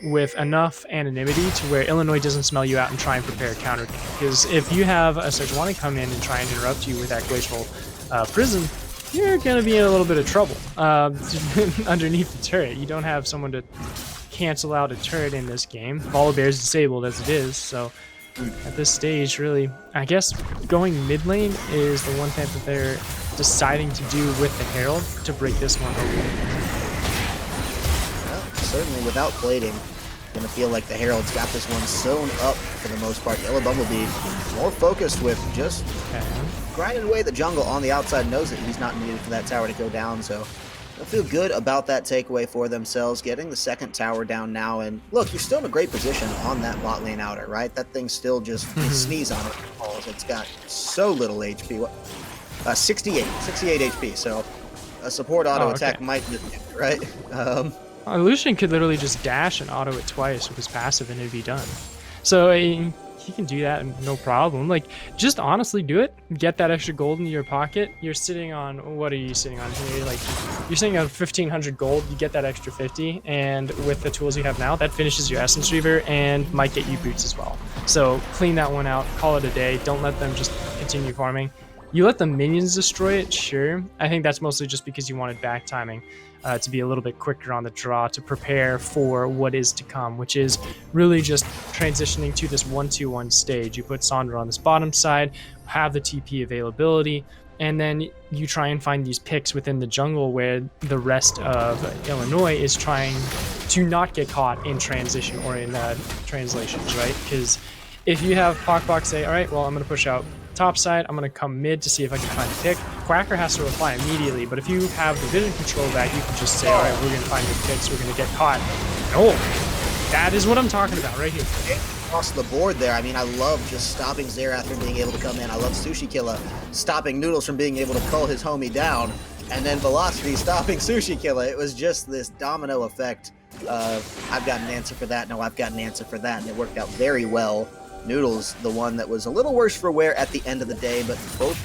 Speaker 2: with enough anonymity to where Illinois doesn't smell you out and try and prepare a counter game? Because if you have a Sejuani come in and try and interrupt you with that Glacial Prison, you're going to be in a little bit of trouble underneath the turret. You don't have someone to cancel out a turret in this game. Follow Bear is disabled as it is, so at this stage, really, I guess going mid lane is the one thing that they're deciding to do with the Herald to break this one open.
Speaker 1: Certainly without plating, gonna feel like the Herald's got this one sewn up for the most part. Yellow Bumblebee more focused with just grinding away the jungle on the outside, knows that he's not needed for that tower to go down, so they'll feel good about that takeaway for themselves, getting the second tower down now. And look, you're still in a great position on that bot lane outer, right? That thing still just sneeze on it. It's got so little HP. What? 68 HP, so a support auto attack might do it, right?
Speaker 2: Lucian could literally just dash and auto it twice with his passive and it'd be done. So he can do that no problem. Like, just honestly do it. Get that extra gold in your pocket. You're sitting on, what are you sitting on here? Like, you're sitting on 1,500 gold. You get that extra 50, and with the tools you have now, that finishes your Essence Reaver and might get you boots as well. So clean that one out. Call it a day. Don't let them just continue farming. You let the minions destroy it, sure. I think that's mostly just because you wanted back timing to be a little bit quicker on the draw to prepare for what is to come, which is really just transitioning to this 1-2-1 stage. You put Sonder on this bottom side, have the TP availability, and then you try and find these picks within the jungle where the rest of Illinois is trying to not get caught in transition or in translations, right? Because if you have Pokpok say, all right, well, I'm going to push out top side, I'm going to come mid to see if I can find a pick. Quacker has to reply immediately, but if you have the vision control back, you can just say, alright, we're going to find your picks, we're going to get caught. Oh, that is what I'm talking about right here.
Speaker 1: across the board there. I mean, I love just stopping Xerath from being able to come in. I love Sushi Killer stopping Noodles from being able to cull his homie down. And then Velocity stopping Sushi Killer. It was just this domino effect of, I've got an answer for that, no, I've got an answer for that, and it worked out very well. Noodles, the one that was a little worse for wear at the end of the day, but both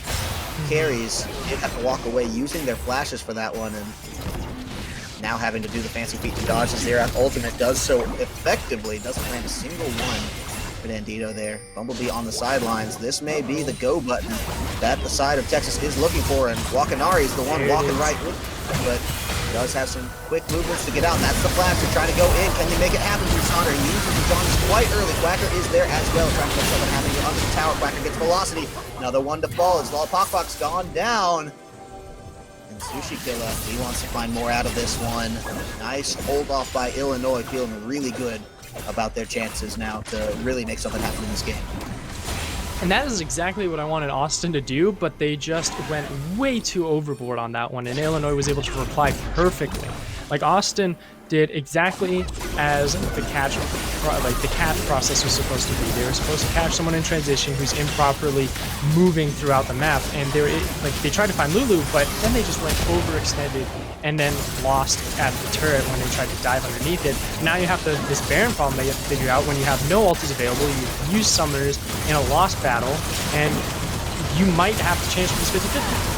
Speaker 1: carries did have to walk away using their flashes for that one, and now having to do the fancy feat to dodge the Xerath ultimate does so effectively, doesn't land a single one for Bandito there. Bumblebee on the sidelines. This may be the go button that the side of Texas is looking for, and Wakanari is the one walking right with it, but does have some quick movements to get out. That's the flash. They're trying to go in. Can they make it happen? Sander uses the Johnny's quite early. Quacker is there as well, trying to make something happen. You're under the tower. Quacker gets velocity. Another one to fall. It's Lollipop's gone down. And Sushi Killer, he wants to find more out of this one. Nice hold off by Illinois, feeling really good about their chances now to really make something happen in this game.
Speaker 2: And that is exactly what I wanted Austin to do, but they just went way too overboard on that one, and Illinois was able to reply perfectly. Like, Austin did exactly as the catch process was supposed to be. They were supposed to catch someone in transition who's improperly moving throughout the map, and they tried to find Lulu, but then they just went overextended and then lost at the turret when they tried to dive underneath it. Now you have this Baron problem that you have to figure out when you have no ults available. You use summoners in a lost battle, and you might have to change from this 50-50.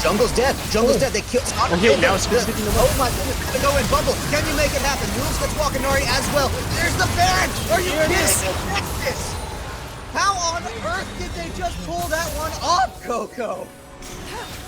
Speaker 1: Jungle's dead. Jungle's dead. They killed.
Speaker 2: Okay, now it's 50-50.
Speaker 1: Oh my goodness! Gonna go in. Bumble. Can you make it happen? Noodles gets Wakanari as well. There's the Baron. Are you kidding? Texas. How on earth did they just pull that one off, Coco?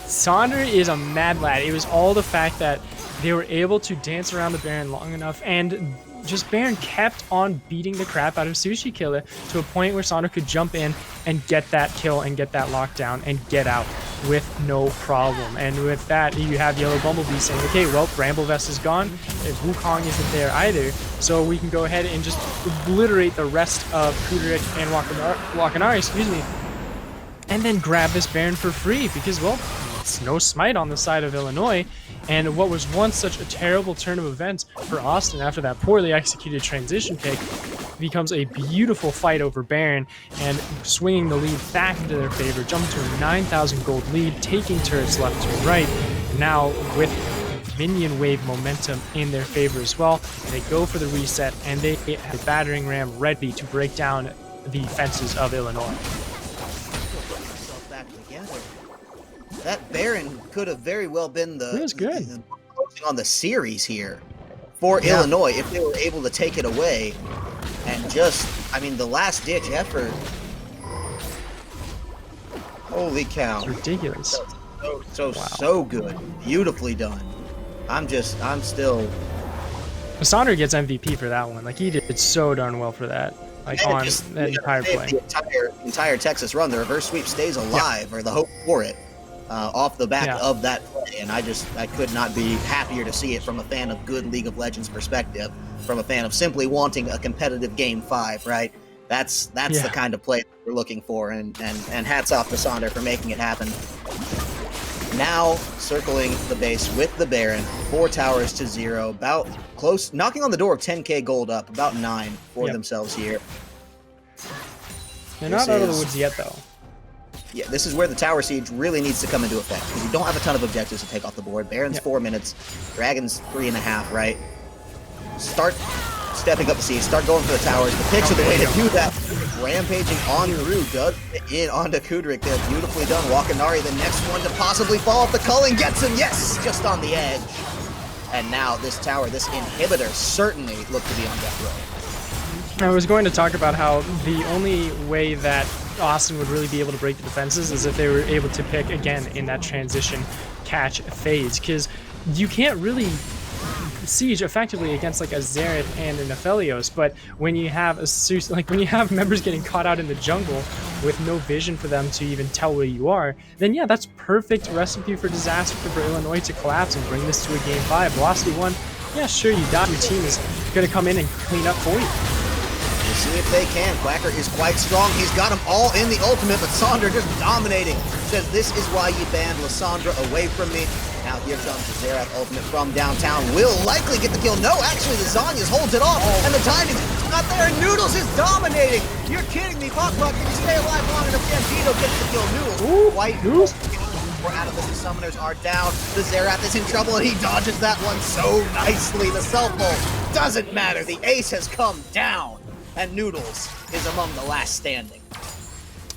Speaker 2: Sander is a mad lad. It was all the fact that they were able to dance around the Baron long enough, and just Baron kept on beating the crap out of Sushi Killer to a point where Sander could jump in and get that kill and get that lockdown and get out with no problem. And with that, you have Yellow Bumblebee saying, okay, well, Bramble Vest is gone, Wukong isn't there either, so we can go ahead and just obliterate the rest of Kudrik and Wakanari, excuse me, and then grab this Baron for free, because, well, it's no smite on the side of Illinois. And what was once such a terrible turn of events for Austin after that poorly executed transition pick becomes a beautiful fight over Baron, and swinging the lead back into their favor, jumping to a 9,000 gold lead, taking turrets left to right. Now with minion wave momentum in their favor as well, they go for the reset, and they have a battering ram ready to break down the fences of Illinois.
Speaker 1: That Baron could have very well been
Speaker 2: good
Speaker 1: on the series here for Illinois if they were able to take it away and just, I mean, the last ditch effort. Holy cow.
Speaker 2: It's ridiculous.
Speaker 1: So good. Beautifully done. I'm still.
Speaker 2: Sander gets MVP for that one. Like, he did so darn well for that. Like, on that entire play.
Speaker 1: The entire Texas run, the reverse sweep stays alive, or the hope for it. Off the back of that play, and I could not be happier to see it from a fan of good League of Legends perspective, from a fan of simply wanting a competitive Game 5, right? That's the kind of play that we're looking for, and hats off to Sander for making it happen. Now circling the base with the Baron, 4 towers to 0, about close, knocking on the door of 10k gold up, about 9 for themselves here.
Speaker 2: They're not out of the woods yet, though.
Speaker 1: Yeah, this is where the tower siege really needs to come into effect, because you don't have a ton of objectives to take off the board. Baron's 4 minutes, Dragon's 3.5, right? Start stepping up the siege, start going for the towers. The picks are the way to do that. Rampaging on through, does get in onto Kudrik there. Beautifully done. Wakanari, the next one to possibly fall off the culling, gets him, yes! Just on the edge. And now this tower, this inhibitor, certainly looked to be on death row.
Speaker 2: I was going to talk about how the only way that Austin would really be able to break the defenses is if they were able to pick again in that transition catch phase, because you can't really siege effectively against like a Xerath and an Aphelios, but when you have when you have members getting caught out in the jungle with no vision for them to even tell where you are, then yeah, that's perfect recipe for disaster for Illinois to collapse and bring this to a Game 5. Velocity 1, yeah, sure, you die. Your team is going to come in and clean up for you.
Speaker 1: see if they can. Quacker is quite strong. He's got them all in the ultimate, but Sandra just dominating. Says, this is why you banned Lysandra away from me. Now here comes the Xerath ultimate from downtown. Will likely get the kill. No, actually, the Zanyas holds it off, and the timing's not there, and Noodles is dominating. You're kidding me. Pop, can you stay alive long enough? Gambino gets the kill. Noodles, white Noodles. 4 out of the summoners are down. The Xerath is in trouble, and he dodges that one so nicely. The self-ult doesn't matter. The ace has come down, and Noodles is among the last standing.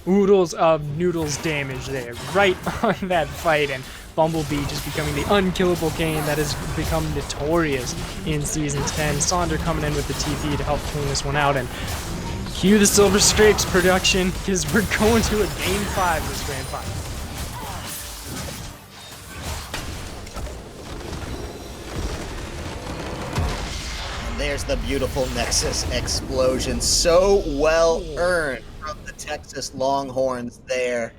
Speaker 2: Oodles of Noodles damage there, right on that fight, and Bumblebee just becoming the unkillable Kane that has become notorious in Season 10. Sonder coming in with the TP to help clean this one out, and cue the Silver Scrapes production, because we're going to a Game 5 of this Grand Final.
Speaker 1: There's the beautiful Nexus explosion. So well earned from the Texas Longhorns there.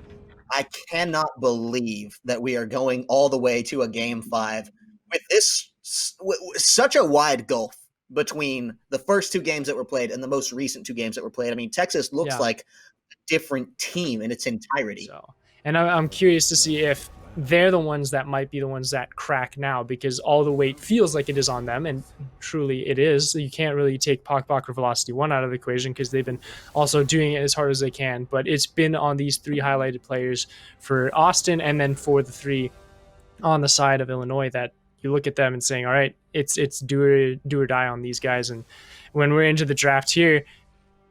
Speaker 1: I cannot believe that we are going all the way to a Game 5 with this such a wide gulf between the first 2 games that were played and the most recent 2 games that were played. I mean, Texas looks like a different team in its entirety.
Speaker 2: And I'm curious to see if they're the ones that might be the ones that crack now, because all the weight feels like it is on them, and truly it is. You can't really take Pok or Velocity 1 out of the equation because they've been also doing it as hard as they can, but it's been on these 3 highlighted players for Austin, and then for the 3 on the side of Illinois that you look at them and saying, all right, it's do or die on these guys. And when we're into the draft here,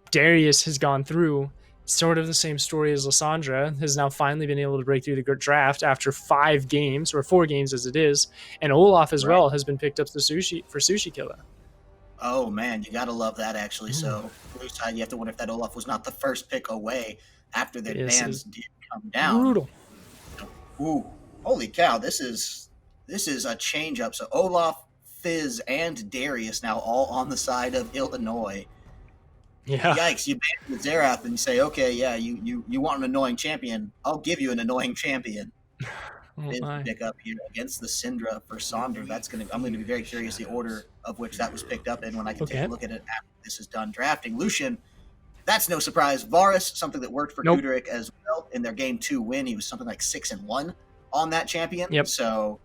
Speaker 2: Darius has gone through sort of the same story as Lysandra, has now finally been able to break through the draft after 5 games, or 4 games as it is, and Olaf as well has been picked up for Sushi Killer.
Speaker 1: Oh man, you gotta love that actually. So blue side, you have to wonder if that Olaf was not the first pick away after the bans did come down.
Speaker 2: Brutal.
Speaker 1: Ooh, holy cow, this is a change up. So Olaf, Fizz, and Darius now all on the side of Illinois.
Speaker 2: Yeah.
Speaker 1: Yikes, you ban the Xerath and you say, okay, yeah, you want an annoying champion. I'll give you an annoying champion. Pick up here against the Syndra for Sonder. I'm going to be very curious the order of which that was picked up in when I can take a look at it after this is done drafting. Lucian, that's no surprise. Varus, something that worked for Kuderick as well in their Game 2 win. He was something like 6-1 on that champion.
Speaker 2: Yep.
Speaker 1: So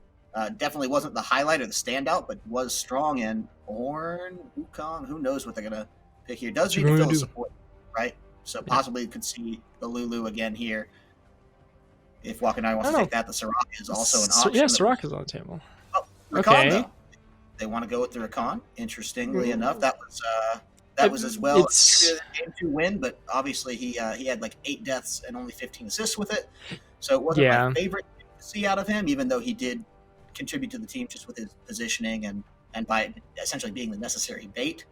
Speaker 1: definitely wasn't the highlight or the standout, but was strong. And Ornn, Wukong, who knows what they're going to pick here. Does need to fill the support, right? So possibly could see the Lulu again here. If Wakanai wants to take that, the Soraka is also an option.
Speaker 2: Yeah, Soraka is on the table.
Speaker 1: Oh, Rakan, though. They want to go with the Rakan. Interestingly enough, that was as well a Game 2 win, but obviously he had like 8 deaths and only 15 assists with it. So it wasn't my favorite thing to see out of him, even though he did contribute to the team just with his positioning and by essentially being the necessary bait.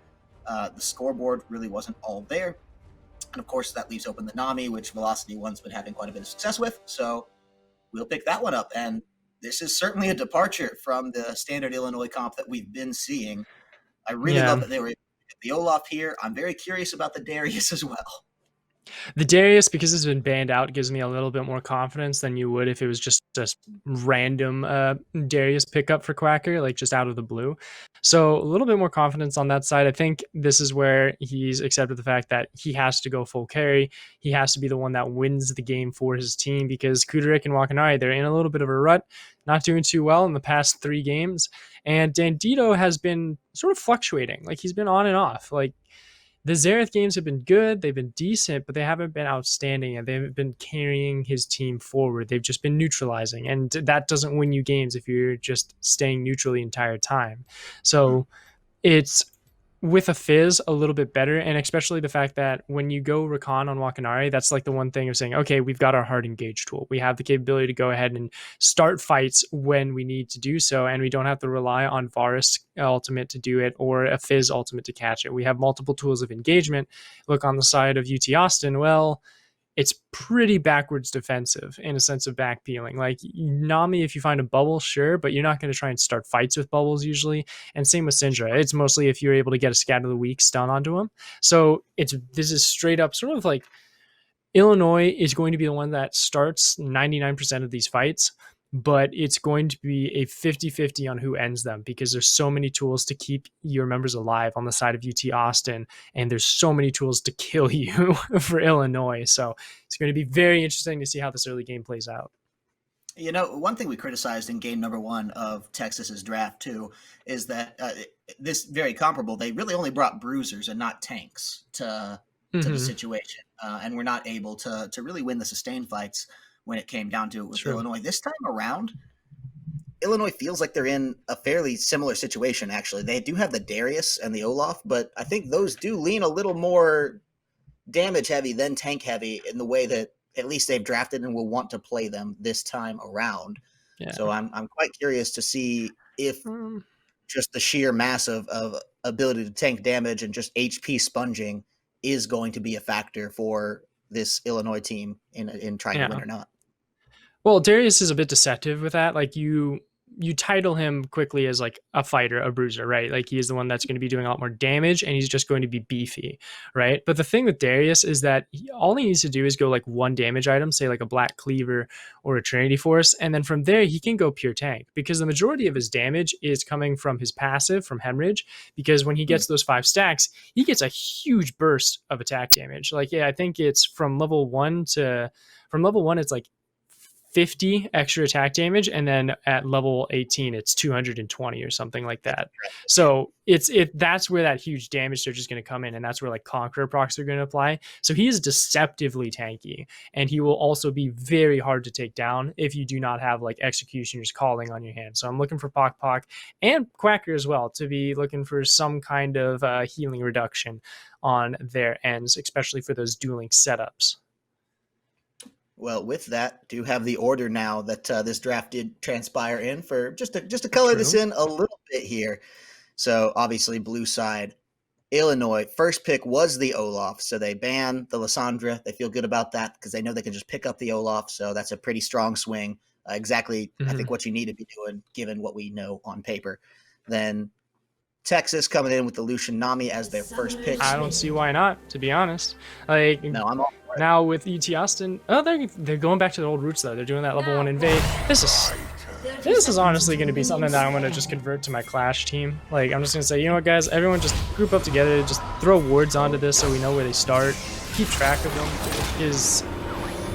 Speaker 1: The scoreboard really wasn't all there. And of course, that leaves open the Nami, which Velocity 1's been having quite a bit of success with. So we'll pick that one up. And this is certainly a departure from the standard Illinois comp that we've been seeing. I really love that they were able to get the Olaf here. I'm very curious about the Darius as well.
Speaker 2: The Darius, because it's been banned out, gives me a little bit more confidence than you would if it was just a random Darius pickup for Quacker, like just out of the blue. So a little bit more confidence on that side. I think this is where he's accepted the fact that he has to go full carry. He has to be the one that wins the game for his team, because Kuderick and Wakanari, they're in a little bit of a rut, not doing too well in the past 3 games. And Dandito has been sort of fluctuating. Like, he's been on and off. Like, the Xerath games have been good, they've been decent, but they haven't been outstanding, and they haven't been carrying his team forward. They've just been neutralizing, and that doesn't win you games if you're just staying neutral the entire time. So it's, with a Fizz, a little bit better, and especially the fact that when you go Rakan on Wakanari, that's like the one thing of saying, okay, we've got our hard engage tool. We have the capability to go ahead and start fights when we need to do so, and we don't have to rely on Varus ultimate to do it or a Fizz ultimate to catch it. We have multiple tools of engagement. Look on the side of UT Austin, well, it's pretty backwards defensive in a sense of back peeling. Like, Nami, if you find a bubble, sure, but you're not going to try and start fights with bubbles usually. And same with Syndra. It's mostly if you're able to get a Scatter the Weak stun onto him. So this is straight up sort of like Illinois is going to be the one that starts 99% of these fights. but it's going to be a 50-50 on who ends them, because there's so many tools to keep your members alive on the side of UT Austin, and there's so many tools to kill you for Illinois. So it's going to be very interesting to see how this early game plays out.
Speaker 3: You know, one thing we criticized in game number 1 of Texas's draft too is that this very comparable. They really only brought bruisers and not tanks to the situation, and we're not able to really win the sustained fights when it came down to it with Illinois. This time around, Illinois feels like they're in a fairly similar situation. Actually, they do have the Darius and the Olaf, but I think those do lean a little more damage heavy than tank heavy in the way that at least they've drafted and will want to play them this time around. Yeah. So I'm quite curious to see if just the sheer mass of ability to tank damage and just HP sponging is going to be a factor for this Illinois team in trying to win or not.
Speaker 2: Well, Darius is a bit deceptive with that. Like you title him quickly as like a fighter, a bruiser, right? Like he is the one that's going to be doing a lot more damage, and he's just going to be beefy, right? But the thing with Darius is that all he needs to do is go like one damage item, say like a Black Cleaver or a Trinity Force, and then from there he can go pure tank, because the majority of his damage is coming from his passive, from Hemorrhage, because when he gets those 5 stacks, he gets a huge burst of attack damage. Like, I think it's from level 1 it's like 50 extra attack damage, and then at level 18 it's 220 or something like that. So that's where that huge damage surge is going to come in, and that's where like Conqueror procs are going to apply. So he is deceptively tanky, and he will also be very hard to take down if you do not have like Executioner's Calling on your hand. So I'm looking for Poc and Quacker as well to be looking for some kind of healing reduction on their ends, especially for those dueling setups.
Speaker 1: Well, with that, do have the order now that this draft did transpire in, for just to color this in a little bit here. So obviously blue side, Illinois, first pick was the Olaf. So they ban the Lysandra. They feel good about that because they know they can just pick up the Olaf. So that's a pretty strong swing. Exactly, I think what you need to be doing given what we know on paper. Then Texas coming in with the Lucian Nami as their first pick.
Speaker 2: I don't see why not, to be honest. Like, no, I'm all for it. Now with UT Austin, they're going back to their old roots though. They're doing that level 1 invade. This is honestly going to be something that I'm going to just convert to my Clash team. Like, I'm just going to say, you know what, guys, everyone just group up together, just throw wards onto this so we know where they start. Keep track of them.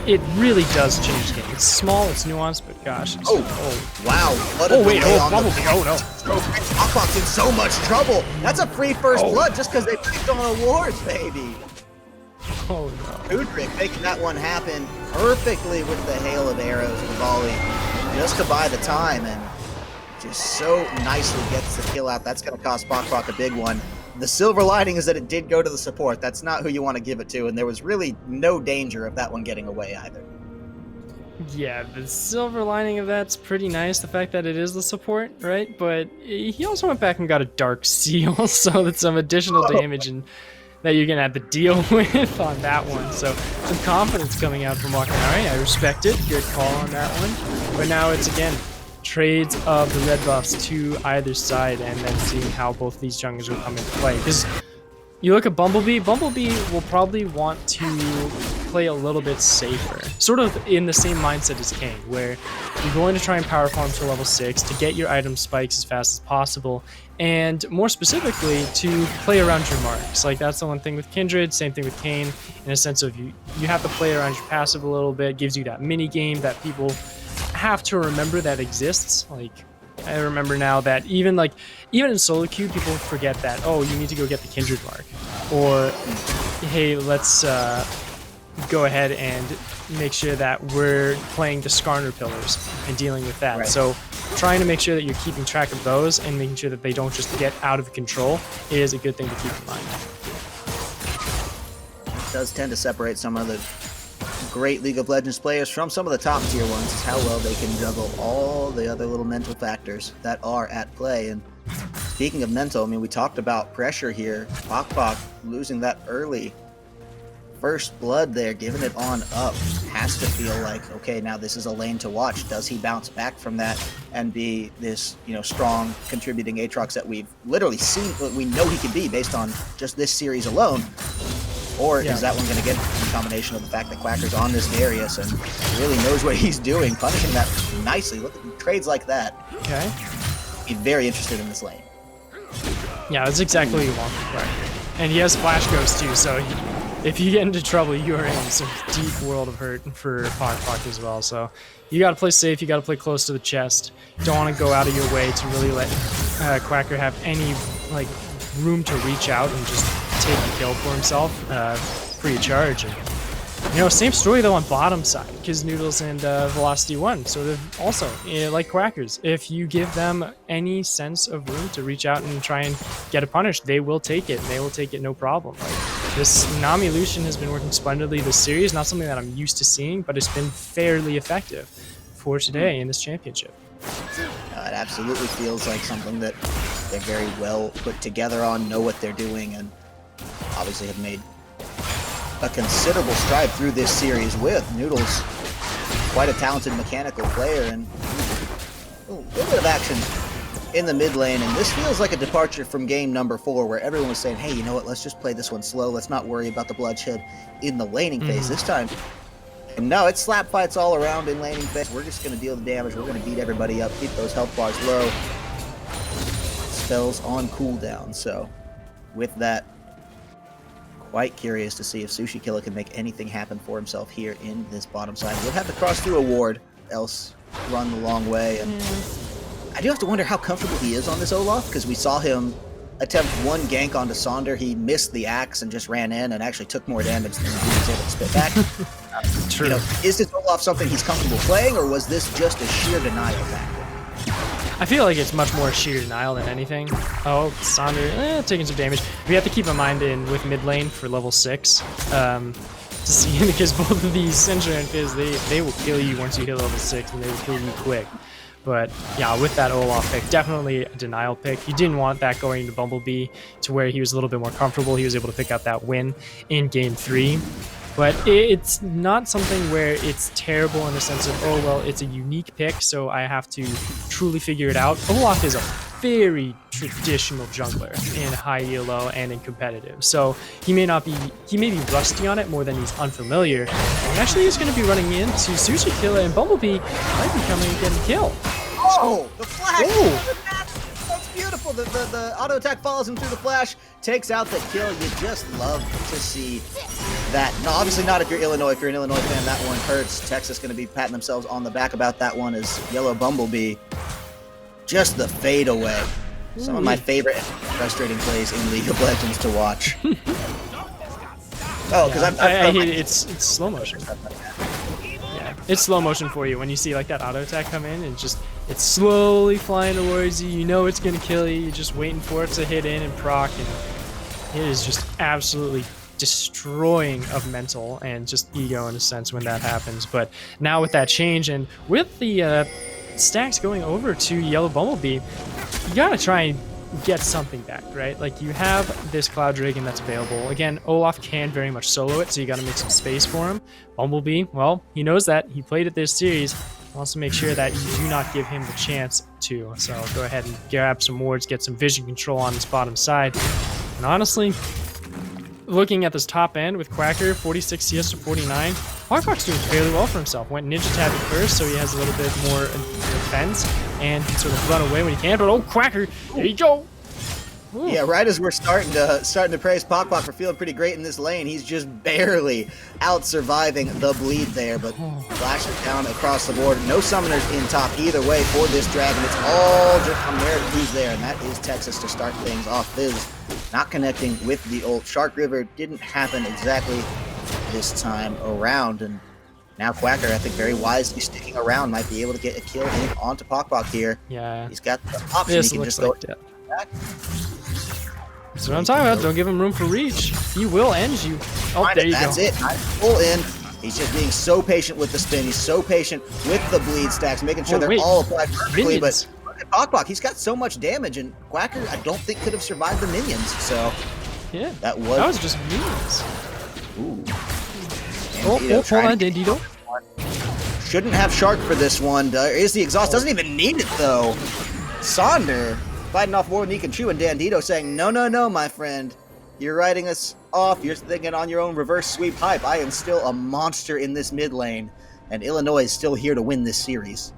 Speaker 2: It really does change the game. It's small, it's nuanced, but gosh.
Speaker 1: Wow.
Speaker 2: Bubblebee. Oh, no.
Speaker 1: Hawkbox in so much trouble. That's a free first blood just because they picked on awards, baby.
Speaker 2: Oh, no.
Speaker 1: Udrick making that one happen perfectly with the hail of arrows and volley just to buy the time, and just so nicely gets the kill out. That's going to cost Poc a big one. The silver lining is that it did go to the support. That's not who you want to give it to, and there was really no danger of that one getting away either.
Speaker 2: Yeah, the silver lining of that's pretty nice, the fact that it is the support, right? But he also went back and got a Dark Seal, so that's some additional damage and that you're going to have to deal with on that one. So some confidence coming out from Wakanari. I respect it. Good call on that one. But now it's, again, trades of the red buffs to either side, and then seeing how both these junglers will come into play. Because you look at Bumblebee will probably want to play a little bit safer, sort of in the same mindset as King, where you're going to try and power farm to level 6 to get your item spikes as fast as possible, and more specifically to play around your marks. Like, that's the one thing with Kindred, same thing with Kayn, in a sense of you have to play around your passive a little bit. Gives you that mini game that people have to remember that exists. Like, I remember now that even in solo queue, people forget that, oh, you need to go get the Kindred mark, or hey, let's go ahead and make sure that we're playing the Skarner pillars and dealing with that. Right. So trying to make sure that you're keeping track of those and making sure that they don't just get out of control is a good thing to keep in mind.
Speaker 1: It does tend to separate some of the great League of Legends players from some of the top tier ones, is how well they can juggle all the other little mental factors that are at play. And speaking of mental, I mean, we talked about pressure here. Poc losing that early first blood there, giving it on up, has to feel like, okay, now this is a lane to watch. Does he bounce back from that and be this, strong contributing Aatrox that we've literally seen, what we know he can be based on just this series alone?
Speaker 3: Or is that one going to get a combination of the fact that Quacker's on this Darius and really knows what he's doing, punishing that nicely. Look at trades like that.
Speaker 2: Okay.
Speaker 3: Be very interested in this lane.
Speaker 2: Yeah, that's exactly what you want from Quacker. And he has Flash Ghost too, so if you get into trouble, you are in some deep world of hurt for Pock as well. So you got to play safe. You got to play close to the chest. Don't want to go out of your way to really let Quacker have any like room to reach out and just take the kill for himself free of charge. And, you know, same story though on bottom side, because Noodles and Velocity 1 sort of also like Quackers. If you give them any sense of room to reach out and try and get a punish, they will take it. They will take it no problem. Like, this Nami Lucian has been working splendidly this series. Not something that I'm used to seeing, but it's been fairly effective for today in this championship.
Speaker 3: It absolutely feels like something that they're very well put together on, know what they're doing, and obviously have made a considerable stride through this series with Noodles. Quite a talented mechanical player, and a little bit of action in the mid lane, and this feels like a departure from game number 4, where everyone was saying, hey, you know what, let's just play this one slow, let's not worry about the bloodshed in the laning phase. This time, no, it's slap fights all around in laning phase. We're just going to deal the damage, we're going to beat everybody up, keep those health bars low. Spells on cooldown, so with that, quite curious to see if Sushi Killer can make anything happen for himself here in this bottom side. He'll have to cross through a ward, else run the long way. And I do have to wonder how comfortable he is on this Olaf, because we saw him attempt one gank onto Sonder. He missed the axe and just ran in and actually took more damage than he was able to spit back.
Speaker 2: True.
Speaker 3: You know, is this Olaf something he's comfortable playing, or was this just a sheer denial factor?
Speaker 2: I feel like it's much more sheer denial than anything. Oh, Sonder taking some damage. We have to keep in mind with mid lane for level 6 to see, because both of these Sentry and Fizz, they will kill you once you hit level 6, and they will kill you quick. But yeah, with that Olaf pick, definitely a denial pick. You didn't want that going to Bumblebee to where he was a little bit more comfortable. He was able to pick out that win in game 3. But it's not something where it's terrible in the sense of, oh, well, it's a unique pick, so I have to truly figure it out. Olaf is a very traditional jungler in high elo and in competitive. So he may be rusty on it more than he's unfamiliar. And actually he's going to be running into Sushi Killer, and Bumblebee might be coming and getting killed.
Speaker 3: Oh, the flash! That's beautiful. The auto attack follows him through the flash, takes out the kill. You just love to see that. No, obviously not if you're Illinois. If you're an Illinois fan, that one hurts. Texas going to be patting themselves on the back about that one as Yellow Bumblebee. Just the fade away. Some of my favorite frustrating plays in League of Legends to watch. Oh, because
Speaker 2: I hate it. It's slow motion. Yeah, it's slow motion for you when you see like that auto attack come in and just it's slowly flying towards you. You know it's gonna kill you. You're just waiting for it to hit in and proc, and it is just absolutely destroying of mental and just ego in a sense when that happens. But now with that change and with the stacks going over to Yellow Bumblebee, you gotta try and get something back, right? Like, you have this Cloud Dragon that's available. Again, Olaf can very much solo it, so you gotta make some space for him. Bumblebee, well, he knows that. He played it this series. Also make sure that you do not give him the chance to. So go ahead and grab some wards, get some vision control on this bottom side. And honestly, looking at this top end with Quacker, 46 CS to 49, Pock's doing fairly well for himself. Went Ninja Tabbing first, so he has a little bit more defense and can sort of run away when he can. But oh, Quacker, there you go. Ooh.
Speaker 3: Yeah, right as we're starting to praise Pock for feeling pretty great in this lane, he's just barely out surviving the bleed there. But flashes down across the board. No summoners in top either way for this dragon. It's all just on there who's there, and that is Texas to start things off. Fizz not connecting with the ult. Shark River didn't happen exactly this time around, and now Quacker, I think very wisely sticking around, might be able to get a kill in onto Pock here.
Speaker 2: Yeah,
Speaker 3: he's got the option.
Speaker 2: This
Speaker 3: he can
Speaker 2: looks
Speaker 3: just
Speaker 2: like
Speaker 3: go back.
Speaker 2: That's what I'm talking about. Don't give him room for reach. He will end you. Oh, there you go.
Speaker 3: That's it. Full in. He's just being so patient with the spin. He's so patient with the bleed stacks, making sure they're all applied perfectly.
Speaker 2: Minions.
Speaker 3: But look at Pock. He's got so much damage, and Quacker, I don't think could have survived the minions. So
Speaker 2: yeah,
Speaker 3: that was
Speaker 2: just minions.
Speaker 3: Ooh.
Speaker 2: Hold on, Dandito.
Speaker 3: Shouldn't have Shark for this one. Is the exhaust. Doesn't even need it, though. Sonder fighting off War Nick and Chu, and Dandito saying, no, my friend.
Speaker 1: You're writing us off. You're thinking on your own reverse sweep hype. I am still a monster in this mid lane, and Illinois is still here to win this series.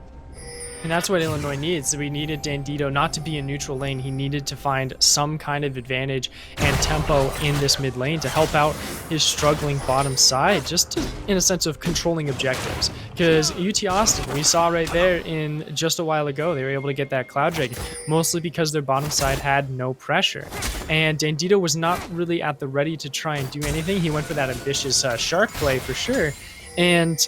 Speaker 2: And that's what Illinois needs. We needed Dandito not to be in neutral lane. He needed to find some kind of advantage and tempo in this mid lane to help out his struggling bottom side, just to, in a sense of controlling objectives. Because UT Austin, we saw right there in just a while ago, they were able to get that Cloud Dragon, mostly because their bottom side had no pressure. And Dandito was not really at the ready to try and do anything. He went for that ambitious shark play for sure. And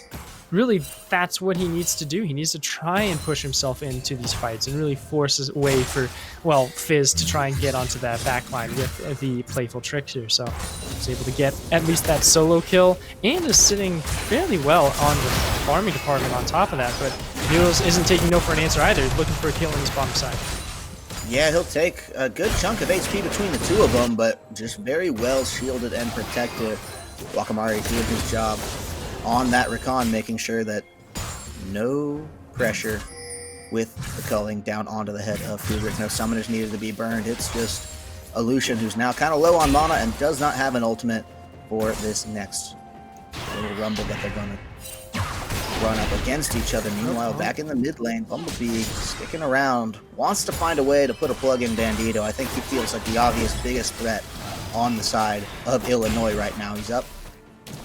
Speaker 2: really, that's what he needs to do. He needs to try and push himself into these fights and really force his way for, well, Fizz to try and get onto that backline with the playful trickster. So he's able to get at least that solo kill and is sitting fairly well on the farming department on top of that. But Mules isn't taking no for an answer either. He's looking for a kill on his bottom side.
Speaker 1: Yeah, he'll take a good chunk of HP between the two of them, but just very well shielded and protected. Wakamari doing his job on that recon, making sure that no pressure with the culling down onto the head of Kubrick. No summoners needed to be burned. It's just a Lucian who's now kind of low on mana and does not have an ultimate for this next little rumble that they're going to run up against each other. Meanwhile, back in the mid lane, Bumblebee sticking around, wants to find a way to put a plug in Bandito. I think he feels like the obvious biggest threat on the side of Illinois right now. He's up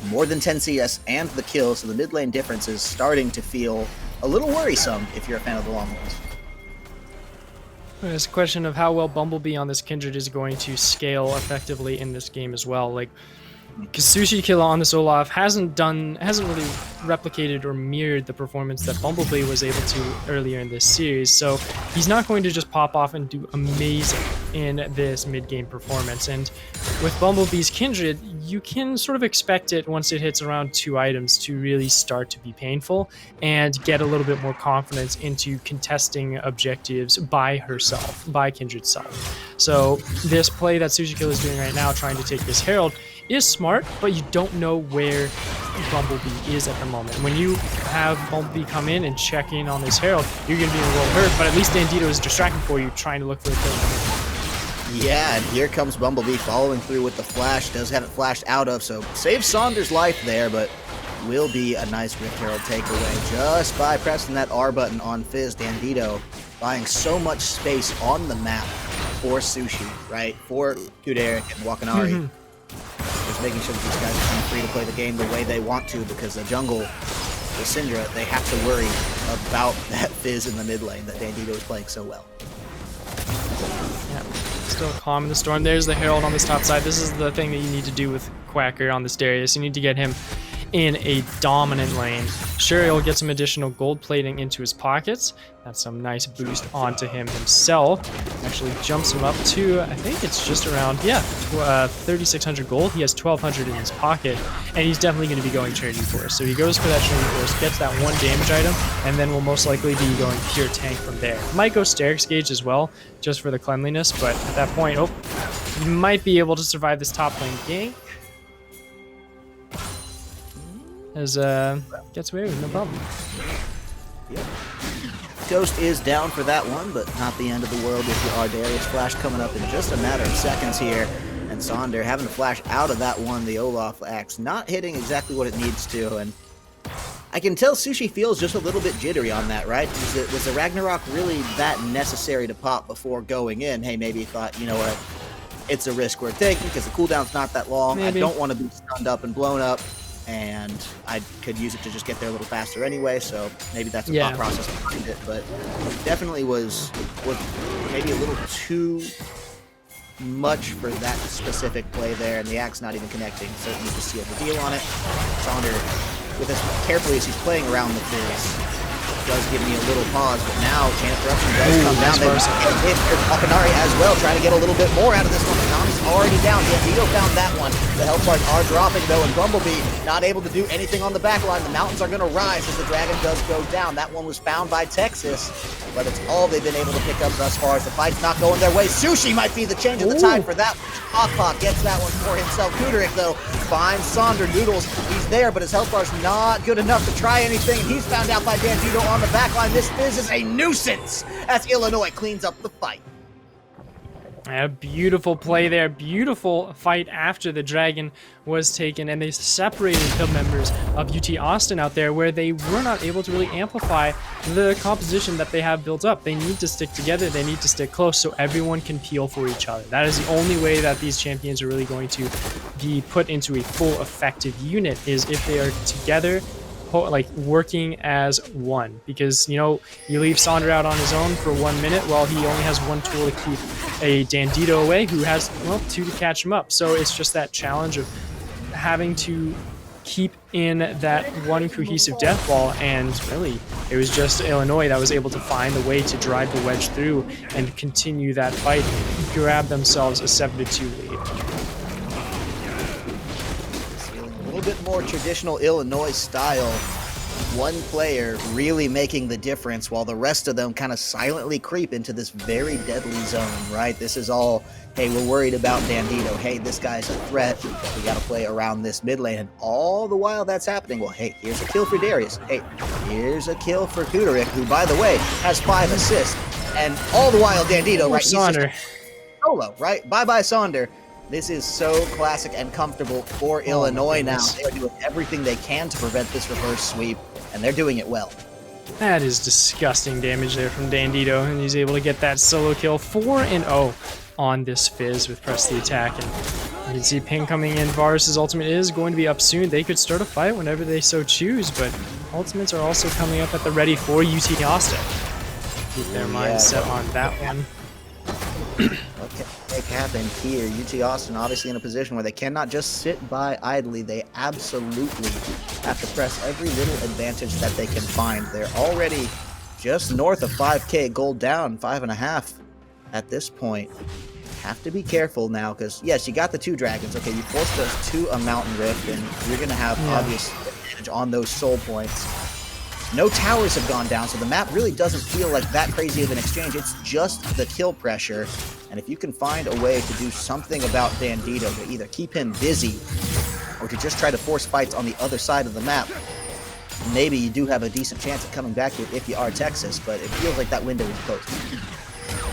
Speaker 1: more than 10 CS and the kill, so the mid lane difference is starting to feel a little worrisome if you're a fan of the long ones.
Speaker 2: It's a question of how well Bumblebee on this Kindred is going to scale effectively in this game as well. Like, because Sushi Killa on this Olaf hasn't really replicated or mirrored the performance that Bumblebee was able to earlier in this series, so he's not going to just pop off and do amazing in this mid-game performance. And with Bumblebee's Kindred, you can sort of expect it once it hits around 2 items to really start to be painful and get a little bit more confidence into contesting objectives by herself, by Kindred's self. So this play that Sushi Killa is doing right now, trying to take this Herald, is smart, but you don't know where Bumblebee is at the moment. When you have Bumblebee come in and check in on this Herald, you're going to be in a world hurt, but at least Dandito is distracting for you, trying to look for a kill.
Speaker 1: Yeah, and here comes Bumblebee following through with the flash. Does have it flashed out of, so saves Saunders' life there, but will be a nice Rift Herald takeaway just by pressing that R button on Fizz. Dandito buying so much space on the map for Sushi, right? For Kuderic and Wakanari. Just making sure that these guys are kind of free to play the game the way they want to, because the jungle, the Syndra, they have to worry about that Fizz in the mid lane that Dandito is playing so well.
Speaker 2: Yeah, still calm in the storm. There's the Herald on this top side. This is the thing that you need to do with Quacker on this Darius. You need to get him in a dominant lane. Sure, he'll get some additional gold plating into his pockets. That's some nice boost onto him himself. Actually jumps him up to, I think it's just around, 3,600 gold. He has 1,200 in his pocket, and he's definitely going to be going Trinity Force. So he goes for that Trinity Force, gets that 1 damage item, and then will most likely be going pure tank from there. Might go Sterix Gauge as well, just for the cleanliness, but at that point, you might be able to survive this top lane gank. As gets away with no problem.
Speaker 1: Yep. Ghost is down for that one, but not the end of the world if you are. Darius flash coming up in just a matter of seconds here, and Sonder having to flash out of that one. The Olaf axe not hitting exactly what it needs to, and I can tell Sushi feels just a little bit jittery on that, right? Was the Ragnarok really that necessary to pop before going in? Hey, maybe he thought, you know what, it's a risk we're taking because the cooldown's not that long. Maybe. I don't want to be stunned up and blown up, and I could use it to just get there a little faster anyway, so maybe that's a thought process behind it, but definitely was maybe a little too much for that specific play there, and the axe not even connecting, certainly to seal the deal on it. Sonder, with as carefully as he's playing around the Fizz, does give me a little pause, but now Chain Interruption does come down. They hit Wakanari as well, trying to get a little bit more out of this one. Nami's already down. Dandito found that one. The health bars are dropping though, and Bumblebee not able to do anything on the back line. The mountains are going to rise as the dragon does go down. That one was found by Texas, but it's all they've been able to pick up thus far as the fight's not going their way. Sushi might be the change of the tide for that one. Pop gets that one for himself. Kuderic though finds Sonder. Noodles, he's there, but his health bar's not good enough to try anything. He's found out by Dandito on the back line. This Fizz is a nuisance as Illinois cleans up the fight.
Speaker 2: A beautiful play there, beautiful fight after the dragon was taken, and they separated the members of UT Austin out there where they were not able to really amplify the composition that they have built up. They need to stick together, they need to stick close so everyone can peel for each other. That is the only way that these champions are really going to be put into a full effective unit, is if they are together, like working as one. Because, you know, you leave Sonder out on his own for 1 minute while he only has one tool to keep a Dandito away, who has, well, 2 to catch him up. So it's just that challenge of having to keep in that one cohesive death ball, and really it was just Illinois that was able to find the way to drive the wedge through and continue that fight, grab themselves a 7-2 lead.
Speaker 1: A little bit more traditional Illinois style. One player really making the difference while the rest of them kind of silently creep into this very deadly zone, right? This is all, hey, we're worried about Dandito. Hey, this guy's a threat. We got to play around this mid lane. And all the while that's happening, well, hey, here's a kill for Darius. Hey, here's a kill for Kuderik, who, by the way, has 5 assists. And all the while, Dandito, right?
Speaker 2: Sonder.
Speaker 1: He's just solo, right? Bye-bye, Sonder. This is so classic and comfortable for Illinois now. They're doing everything they can to prevent this reverse sweep, and they're doing it well.
Speaker 2: That is disgusting damage there from Dandito, and he's able to get that solo kill. 4-0 on this Fizz with Press the Attack, and you can see ping coming in. Varus' ultimate is going to be up soon. They could start a fight whenever they so choose, but ultimates are also coming up at the ready for UT Austin. Keep their minds set on that one.
Speaker 1: What can make happen here? UT Austin obviously in a position where they cannot just sit by idly. They absolutely have to press every little advantage that they can find. They're already just north of 5k gold down, 5.5 at this point. Have to be careful now, because yes, you got the 2 dragons. Okay, you forced those to a mountain rift, and you're going to have obvious advantage on those soul points. No towers have gone down, so the map really doesn't feel like that crazy of an exchange. It's just the kill pressure. And if you can find a way to do something about Dandito, to either keep him busy or to just try to force fights on the other side of the map, maybe you do have a decent chance at coming back to it if you are Texas, but it feels like that window is closed.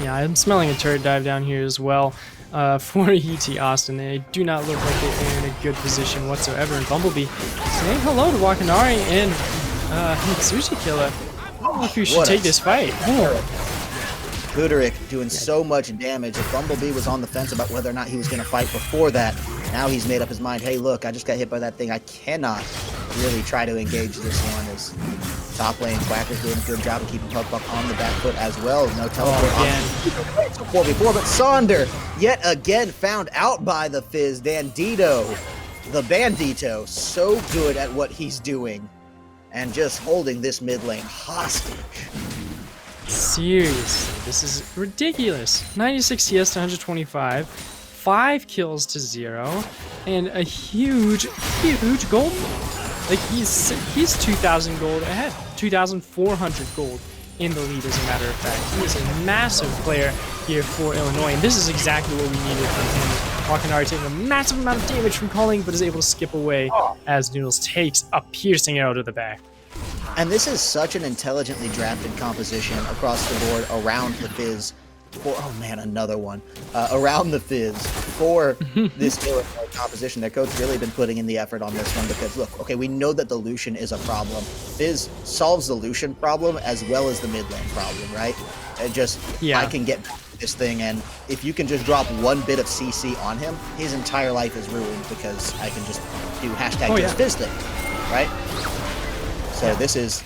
Speaker 2: Yeah, I'm smelling a turret dive down here as well. For UT Austin, they do not look like they're in a good position whatsoever. And Bumblebee saying hello to Wakanari and Mitsushi Killer. I don't know if you should take this fight.
Speaker 1: Kuderik doing so much damage. If Bumblebee was on the fence about whether or not he was going to fight before that, now he's made up his mind, hey, look, I just got hit by that thing. I cannot really try to engage this one. As top lane, Quacker's doing a good job of keeping Puckbuck on the back foot as well. No teleport on. So 4v4, but Sonder, yet again, found out by the Fizz. Dandito, the Bandito, so good at what he's doing and just holding this mid lane hostage.
Speaker 2: Seriously, this is ridiculous. 96 CS to 125, 5 kills to 0, and a huge gold lead. Like, he's 2,000 gold ahead, 2,400 gold in the lead, as a matter of fact. He is a massive player here for Illinois, and this is exactly what we needed from him. Wakanari taking a massive amount of damage from calling, but is able to skip away as Noodles takes a piercing arrow to the back.
Speaker 1: And this is such an intelligently drafted composition across the board around the Fizz. Oh man, another one. Around the Fizz for this Illinois composition. Their coach really been putting in the effort on this one because, look, okay, we know that the Lucian is a problem. Fizz solves the Lucian problem as well as the mid lane problem, right? It just, I can get this thing, and if you can just drop one bit of CC on him, his entire life is ruined because I can just do hashtag just Fizz thing, right? So this is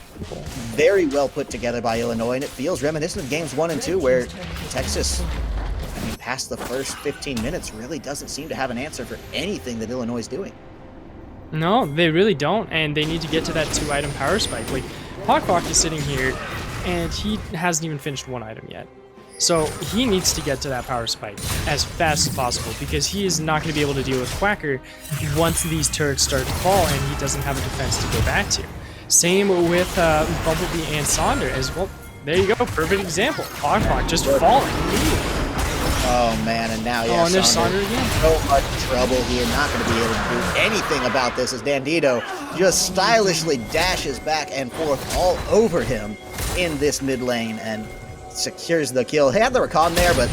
Speaker 1: very well put together by Illinois, and it feels reminiscent of games 1 and 2, where Texas, I mean, past the first 15 minutes, really doesn't seem to have an answer for anything that Illinois is doing.
Speaker 2: No, they really don't, and they need to get to that 2-item power spike. Like, Hawkwalk is sitting here, and he hasn't even finished 1 item yet. So he needs to get to that power spike as fast as possible, because he is not going to be able to deal with Quacker once these turrets start to fall, and he doesn't have a defense to go back to. Same with Bumblebee and Sonder as well. There you go, perfect example. Hawkwalk just falling immediately.
Speaker 1: Oh man, and now
Speaker 2: and there's Sonder again.
Speaker 1: So much trouble here, not going to be able to do anything about this as Dandito just stylishly dashes back and forth all over him in this mid lane and secures the kill. He had the recon there, but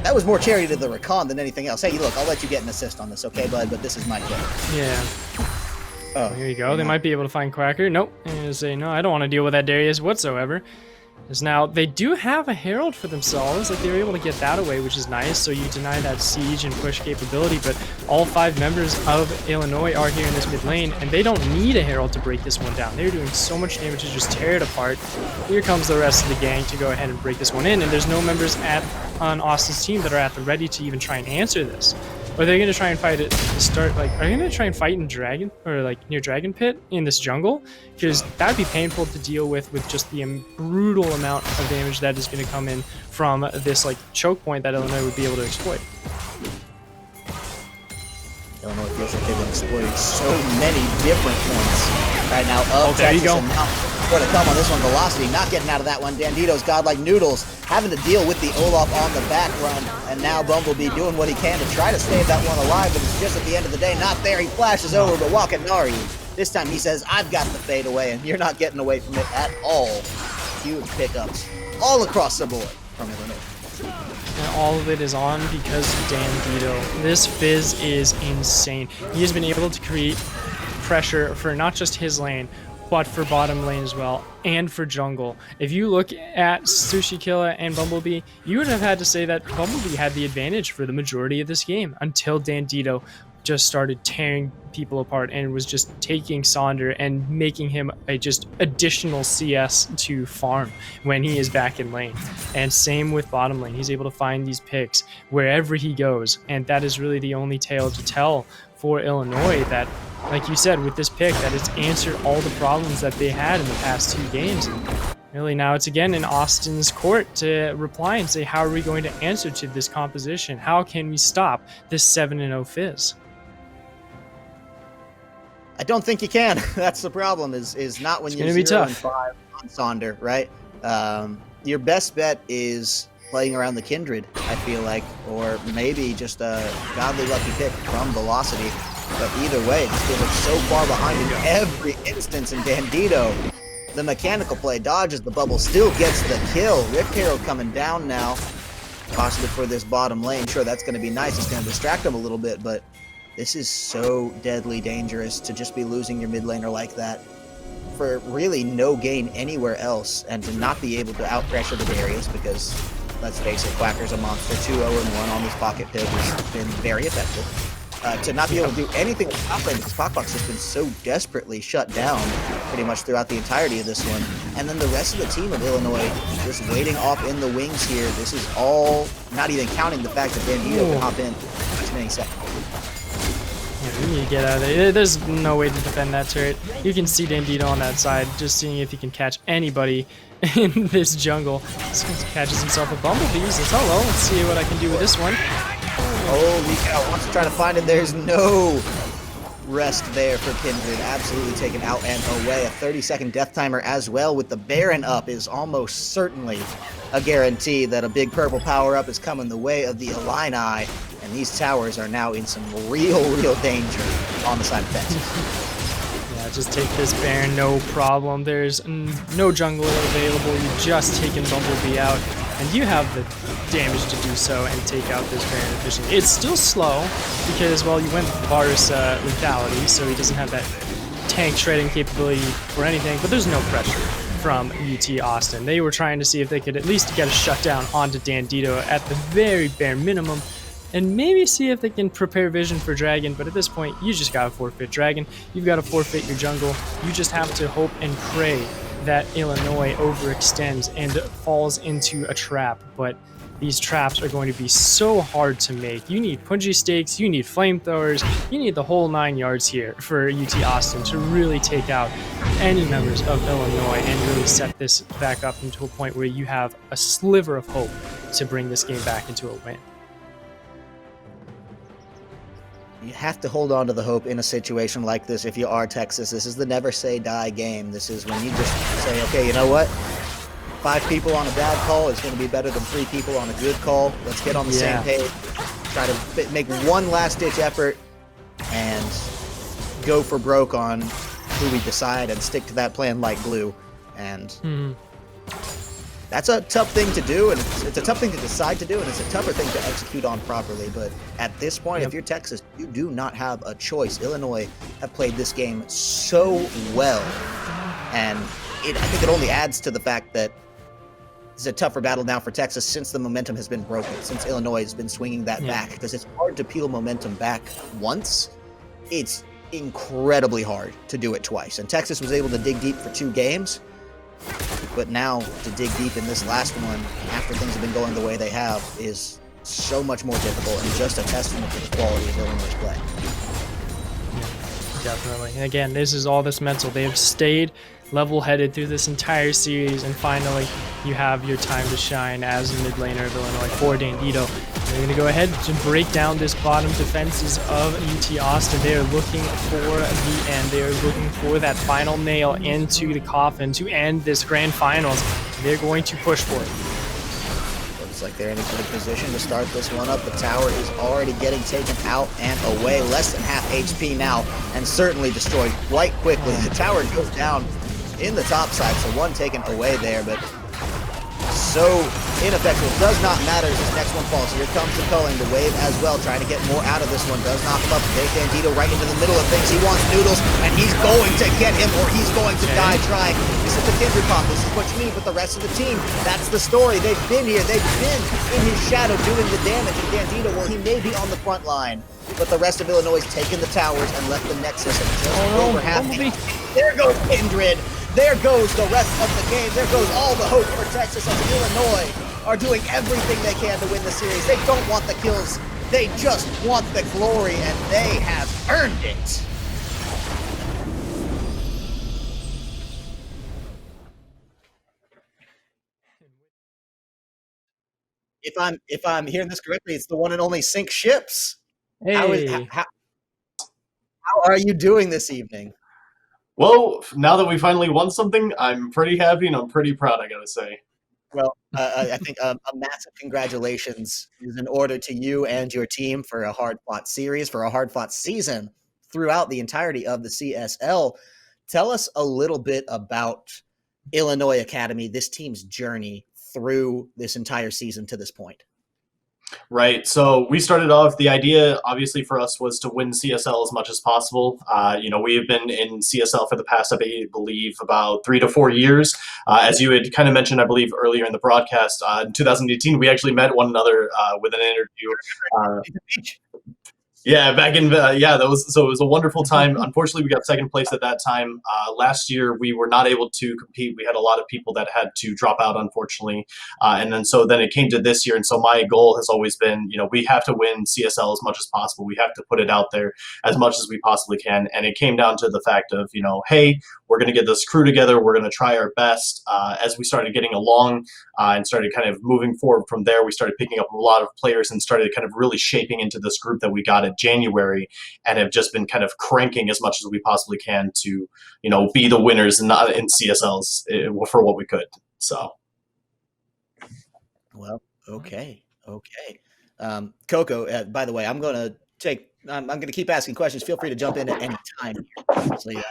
Speaker 1: That was more charity to the recon than anything else. Hey, look, I'll let you get an assist on this, okay, bud? But this is my kill.
Speaker 2: Yeah.
Speaker 1: Oh,
Speaker 2: Here you go. They might be able to find Quacker. Nope. I'm going to say, no, I don't want to deal with that Darius whatsoever. Because now they do have a Herald for themselves. Like, they were able to get that away, which is nice. So you deny that siege and push capability. But all 5 members of Illinois are here in this mid lane, and they don't need a Herald to break this one down. They're doing so much damage to just tear it apart. Here comes the rest of the gang to go ahead and break this one in. And there's no members on Austin's team that are at the ready to even try and answer this. Or are they going to try and fight it to start, like, are they going to try and fight in Dragon, or like near Dragon Pit in this jungle? Because that would be painful to deal with just the brutal amount of damage that is going to come in from this, like, choke point that Illinois would be able to exploit.
Speaker 1: Illinois feels like they've been exploiting so many different points right now.
Speaker 2: There you go.
Speaker 1: More to come on this one. Velocity not getting out of that one. Dandito's godlike noodles having to deal with the Olaf on the back run, and now Bumblebee doing what he can to try to stay that one alive, but it's just at the end of the day not there. He flashes over to Wakanari. This time he says, I've got the fade away, and you're not getting away from it at all. Huge pickups all across the board from Illinois.
Speaker 2: And all of it is on because of Dandito. This Fizz is insane. He has been able to create pressure for not just his lane, but for bottom lane as well, and for jungle. If you look at Sushi Killa and Bumblebee, you would have had to say that Bumblebee had the advantage for the majority of this game until Dandito just started tearing people apart and was just taking Sonder and making him a just additional CS to farm when he is back in lane. And same with bottom lane. He's able to find these picks wherever he goes, and that is really the only tale to tell for Illinois, that, like you said, with this pick, that it's answered all the problems that they had in the past 2 games. And really now it's again in Austin's court to reply and say, how are we going to answer to this composition? How can we stop this 7-0 Fizz?
Speaker 1: I don't think you can. That's the problem, is not when you're 0-5 on Sonder, right? Your best bet is playing around the Kindred, I feel like, or maybe just a godly lucky pick from Velocity. But either way, it just feels like so far behind in every instance. And Bandito, the mechanical play, dodges the bubble, still gets the kill. Rift Herald coming down now, possibly for this bottom lane. Sure, that's going to be nice. It's going to distract him a little bit, but this is so deadly dangerous to just be losing your mid laner like that for really no gain anywhere else, and to not be able to outpressure the Darius, because let's face it, Quacker's a monster. 2-0-1 on this pocket pick has been very effective. To not be able to do anything with top lane, because Pockbox has been so desperately shut down pretty much throughout the entirety of this one. And then the rest of the team of Illinois just waiting off in the wings here. This is all not even counting the fact that Bandito can hop in in any second.
Speaker 2: Yeah, we need to get out of there. There's no way to defend that turret. You can see Dandito on that side, just seeing if he can catch anybody in this jungle. He catches himself a Bumblebee. He says, hello, let's see what I can do with this one.
Speaker 1: Holy cow, wants to try to find it. There's no rest there for Kindred. Absolutely taken out and away. A 30-second death timer as well, with the Baron up is almost certainly a guarantee that a big purple power-up is coming the way of the Illini, and these towers are now in some real danger on the side of Texas.
Speaker 2: Yeah, just take this Baron, no problem. There's no jungle available. You've just taken Bumblebee out, and you have the damage to do so and take out this Baron efficiently. It's still slow because, well, you went Varus lethality, so he doesn't have that tank shredding capability for anything, but there's no pressure from UT Austin. They were trying to see if they could at least get a shutdown onto Dandito at the very bare minimum, and maybe see if they can prepare vision for Dragon, but at this point, you just gotta forfeit Dragon. You've gotta forfeit your jungle. You just have to hope and pray that Illinois overextends and falls into a trap, but these traps are going to be so hard to make. You need Punji stakes, you need flamethrowers, you need the whole 9 yards here for UT Austin to really take out any members of Illinois and really set this back up into a point where you have a sliver of hope to bring this game back into a win.
Speaker 1: You have to hold on to the hope in a situation like this if you are Texas. This is the never say die game. This is when you just say, okay, you know what? 5 people on a bad call is going to be better than 3 people on a good call. Let's get on the same page. Try to make one last-ditch effort and go for broke on who we decide and stick to that plan like glue. And that's a tough thing to do, and it's a tough thing to decide to do, and it's a tougher thing to execute on properly. But at this point, if you're Texas, you do not have a choice. Illinois have played this game so well, and I think it only adds to the fact that it's a tougher battle now for Texas since the momentum has been broken, since Illinois has been swinging that back, because it's hard to peel momentum back once. It's incredibly hard to do it twice, and Texas was able to dig deep for 2 games. But now to dig deep in this last one, after things have been going the way they have, is so much more difficult, and just a testament to the quality of Illinois' play.
Speaker 2: Definitely. And again, this is all this mental. They have stayed level-headed through this entire series, and finally you have your time to shine as a mid laner of Illinois for Dandito. They're going to go ahead to break down this bottom defenses of UT Austin. They are looking for the end. They are looking for that final nail into the coffin to end this grand finals. They're going to push for it.
Speaker 1: Looks like they're in a good position to start this one up. The tower is already getting taken out and away. Less than half HP now, and certainly destroyed quite quickly. The tower goes down in the top side, so one taken away there, but so ineffectual. Does not matter as this next one falls. Here comes the culling, the wave as well, trying to get more out of this one. Does knock him up. Take Bandito right into the middle of things. He wants Noodles, and he's going to get him, or he's going to die trying. This is the Kindred pop. This is what you need with the rest of the team. That's the story. They've been here. They've been in his shadow doing the damage. And Bandito, well, he may be on the front line, but the rest of Illinois has taken the towers and left the Nexus at just over half. There goes Kindred. There goes the rest of the game. There goes all the hope for Texas, as Illinois are doing everything they can to win the series. They don't want the kills. They just want the glory, and they have earned it. If I'm hearing this correctly, it's the one and only Sink Ships.
Speaker 2: Hey.
Speaker 1: How are you doing this evening?
Speaker 4: Well, now that we finally won something, I'm pretty happy and I'm pretty proud, I gotta say.
Speaker 1: Well, I think a massive congratulations is in order to you and your team for a hard-fought series, for a hard-fought season throughout the entirety of the CSL. Tell us a little bit about Illinois Academy, this team's journey through this entire season to this point.
Speaker 4: Right. So we started off, the idea obviously for us was to win CSL as much as possible. We have been in CSL for the past, I believe, about 3 to 4 years. As you had kind of mentioned, I believe, earlier in the broadcast, in 2018, we actually met one another with an interview. Yeah, back in it was a wonderful time. Unfortunately, we got second place at that time. Last year, we were not able to compete. We had a lot of people that had to drop out, unfortunately, and then it came to this year. And so my goal has always been, we have to win CSL as much as possible. We have to put it out there as much as we possibly can. And it came down to the fact of, hey, we're going to get this crew together. We're going to try our best. As we started getting along and started kind of moving forward from there, we started picking up a lot of players and started kind of really shaping into this group that we got at January, and have just been kind of cranking as much as we possibly can to, be the winners and not in CSLs for what we could. So.
Speaker 1: Well, okay. Coco, by the way, I'm going to keep asking questions. Feel free to jump in at any time.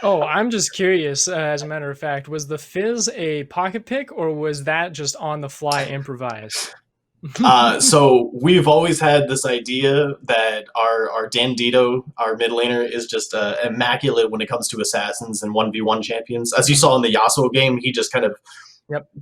Speaker 2: I'm just curious, as a matter of fact, was the Fizz a pocket pick, or was that just on the fly improvised?
Speaker 4: So we've always had this idea that our Dandito, our mid laner, is just immaculate when it comes to assassins and 1v1 champions. As you saw in the Yasuo game, he just kind of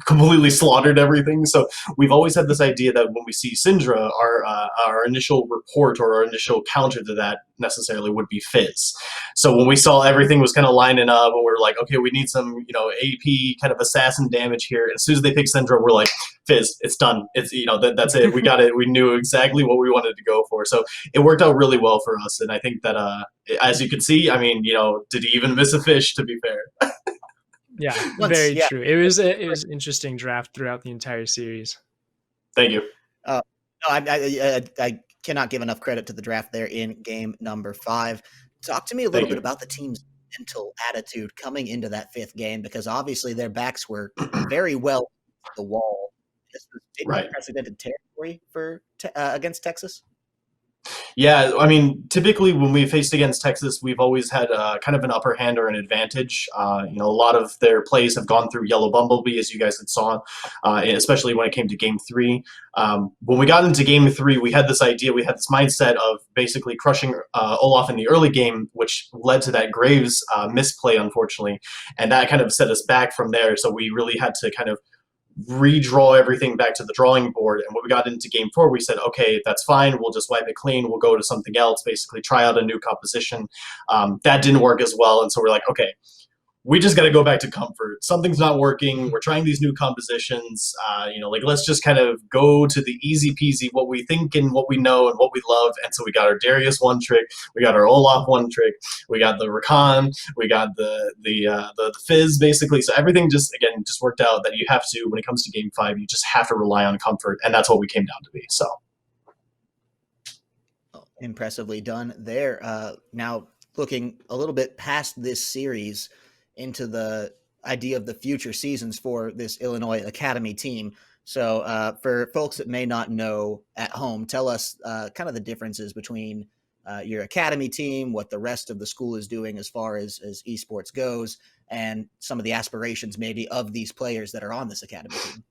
Speaker 4: completely slaughtered everything. So we've always had this idea that when we see Syndra, our initial report or our initial counter to that necessarily would be Fizz. So when we saw everything was kind of lining up and we were like, okay, we need some, AP kind of assassin damage here. As soon as they picked Syndra, we're like, Fizz, it's done. It's, that's it. We got it. We knew exactly what we wanted to go for. So it worked out really well for us. And I think that, as you can see, did he even miss a fish, to be fair?
Speaker 2: Yeah, very true. It was an interesting draft throughout the entire series.
Speaker 4: Thank you.
Speaker 1: No, I cannot give enough credit to the draft there in game number 5. Talk to me a little bit about the team's mental attitude coming into that 5th game, because obviously their backs were very well to the wall. This was unprecedented territory for against Texas.
Speaker 4: Yeah, I mean, typically when we faced against Texas, we've always had kind of an upper hand or an advantage. A lot of their plays have gone through Yellow Bumblebee, as you guys had saw, especially when it came to Game 3. When we got into Game 3, we had this idea, we had this mindset of basically crushing Olaf in the early game, which led to that Graves misplay, unfortunately, and that kind of set us back from there. So we really had to kind of redraw everything back to the drawing board. And when we got into Game 4, we said, okay, that's fine. We'll just wipe it clean. We'll go to something else, basically try out a new composition. That didn't work as well. And so we're like, okay, we just got to go back to comfort. Something's not working. We're trying these new compositions. Let's just kind of go to the easy peasy, what we think and what we know and what we love. And so we got our Darius one trick, we got our Olaf one trick, we got the Rakan, we got the Fizz, basically. So everything just worked out that you have to, when it comes to Game 5, you just have to rely on comfort, and that's what we came down to be. So
Speaker 1: impressively done there. Now looking a little bit past this series into the idea of the future seasons for this Illinois Academy team. So for folks that may not know at home, tell us kind of the differences between your Academy team, what the rest of the school is doing as far as esports goes, and some of the aspirations maybe of these players that are on this Academy team.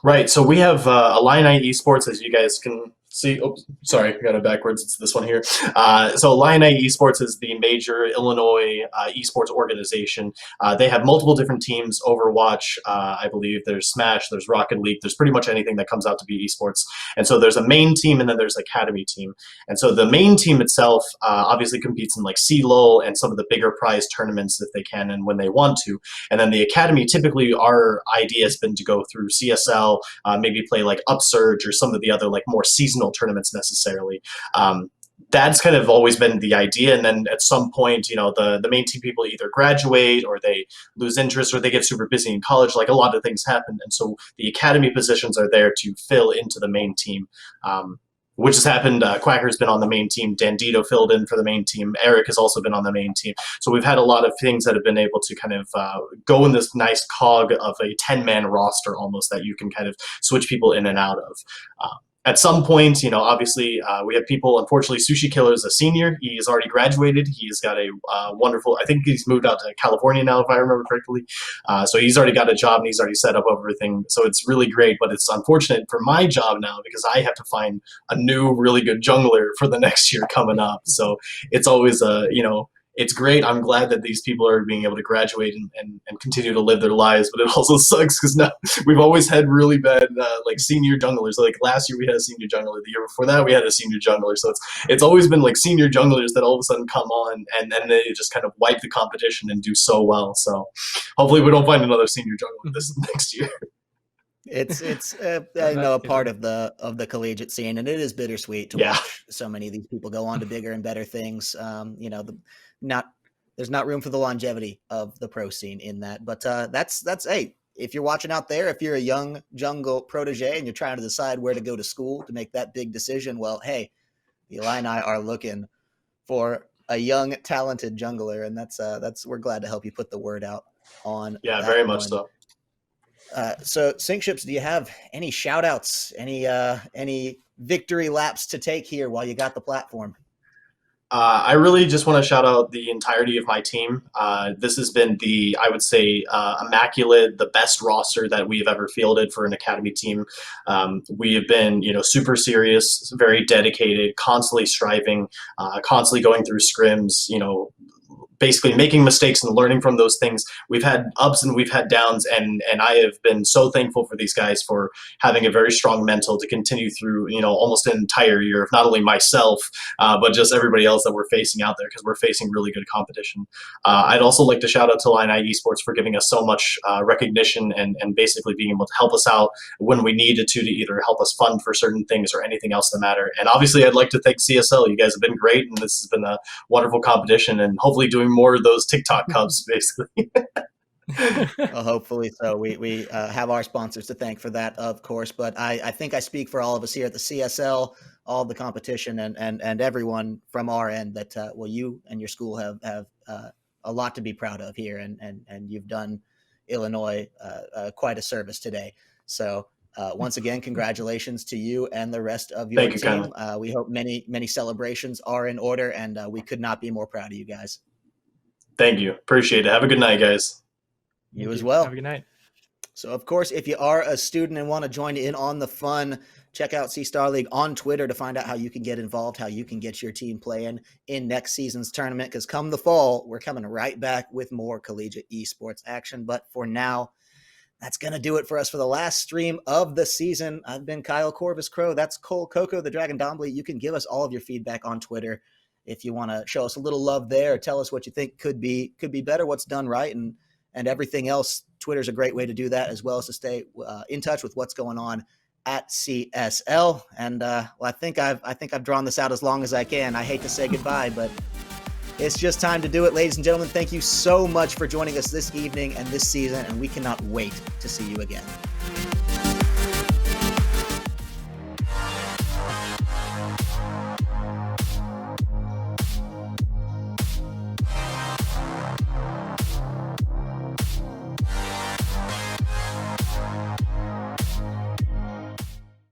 Speaker 4: Right. So we have Illini Esports, as you guys can see. Oh, sorry, I got it backwards. It's this one here. So Illini Esports is the major Illinois esports organization. They have multiple different teams. Overwatch, I believe. There's Smash. There's Rocket League. There's pretty much anything that comes out to be esports. And so there's a main team, and then there's Academy team. And so the main team itself obviously competes in like CLOL and some of the bigger prize tournaments if they can and when they want to. And then the Academy, typically our idea has been to go through CSL, maybe play like Upsurge or some of the other like more seasonal tournaments necessarily. That's kind of always been the idea. And then at some point, the main team people either graduate or they lose interest or they get super busy in college. Like a lot of things happen. And so the Academy positions are there to fill into the main team. Which has happened. Quacker's been on the main team. Dandito filled in for the main team. Eric has also been on the main team. So we've had a lot of things that have been able to kind of go in this nice cog of a 10-man roster almost that you can kind of switch people in and out of. At some point, obviously we have people, unfortunately, Sushi Killer is a senior. He has already graduated. He's got a wonderful, I think he's moved out to California now, if I remember correctly. So he's already got a job and he's already set up everything. So it's really great, but it's unfortunate for my job now because I have to find a new really good jungler for the next year coming up. So it's always it's great. I'm glad that these people are being able to graduate and continue to live their lives, but it also sucks because now we've always had really bad like senior junglers. Like last year we had a senior jungler. The year before that we had a senior jungler. So it's always been like senior junglers that all of a sudden come on and they just kind of wipe the competition and do so well. So hopefully we don't find another senior jungler this next year.
Speaker 1: It's a part of the collegiate scene, and it is bittersweet to watch so many of these people go on to bigger and better things. There's not room for the longevity of the pro scene in that, but that's hey, if you're watching out there, if you're a young jungle protege and you're trying to decide where to go to school to make that big decision, well, hey, the Illini are looking for a young, talented jungler, and that's we're glad to help you put the word out on.
Speaker 4: Yeah, very much so.
Speaker 1: So SyncShips, do you have any shout outs, any victory laps to take here while you got the platform?
Speaker 4: I really just want to shout out the entirety of my team. This has been I would say, immaculate, the best roster that we've ever fielded for an Academy team. We have been, super serious, very dedicated, constantly striving, constantly going through scrims, basically making mistakes and learning from those things. We've had ups and we've had downs, and I have been so thankful for these guys for having a very strong mental to continue through, almost an entire year of not only myself, but just everybody else that we're facing out there because we're facing really good competition. I'd also like to shout out to Illini Esports for giving us so much recognition and basically being able to help us out when we needed to either help us fund for certain things or anything else that matter. And obviously I'd like to thank CSL. You guys have been great, and this has been a wonderful competition, and hopefully doing more of those TikTok Cubs, basically.
Speaker 1: Well, hopefully so. We have our sponsors to thank for that, of course, but I think I speak for all of us here at the CSL, all of the competition, and everyone from our end that you and your school have a lot to be proud of here, and you've done Illinois quite a service today. So Once again, congratulations to you and the rest of your
Speaker 4: Thank you,
Speaker 1: team. We hope many celebrations are in order, and we could not be more proud of you guys.
Speaker 4: Thank you. Appreciate it. Have a good night, guys.
Speaker 1: You as well.
Speaker 2: Have a good night.
Speaker 1: So, of course, if you are a student and want to join in on the fun, check out StarLeague on Twitter to find out how you can get involved, how you can get your team playing in next season's tournament. Because come the fall, we're coming right back with more collegiate esports action. But for now, that's going to do it for us for the last stream of the season. I've been Kyle Corvus Crow. That's Cole Coco, the Dragon Dombly. You can give us all of your feedback on Twitter if you want to show us a little love there. Tell us what you think could be better, what's done right, and everything else. Twitter's a great way to do that, as well as to stay in touch with what's going on at CSL. And I think I've drawn this out as long as I can. I hate to say goodbye, but it's just time to do it, ladies and gentlemen. Thank you so much for joining us this evening and this season, and we cannot wait to see you again.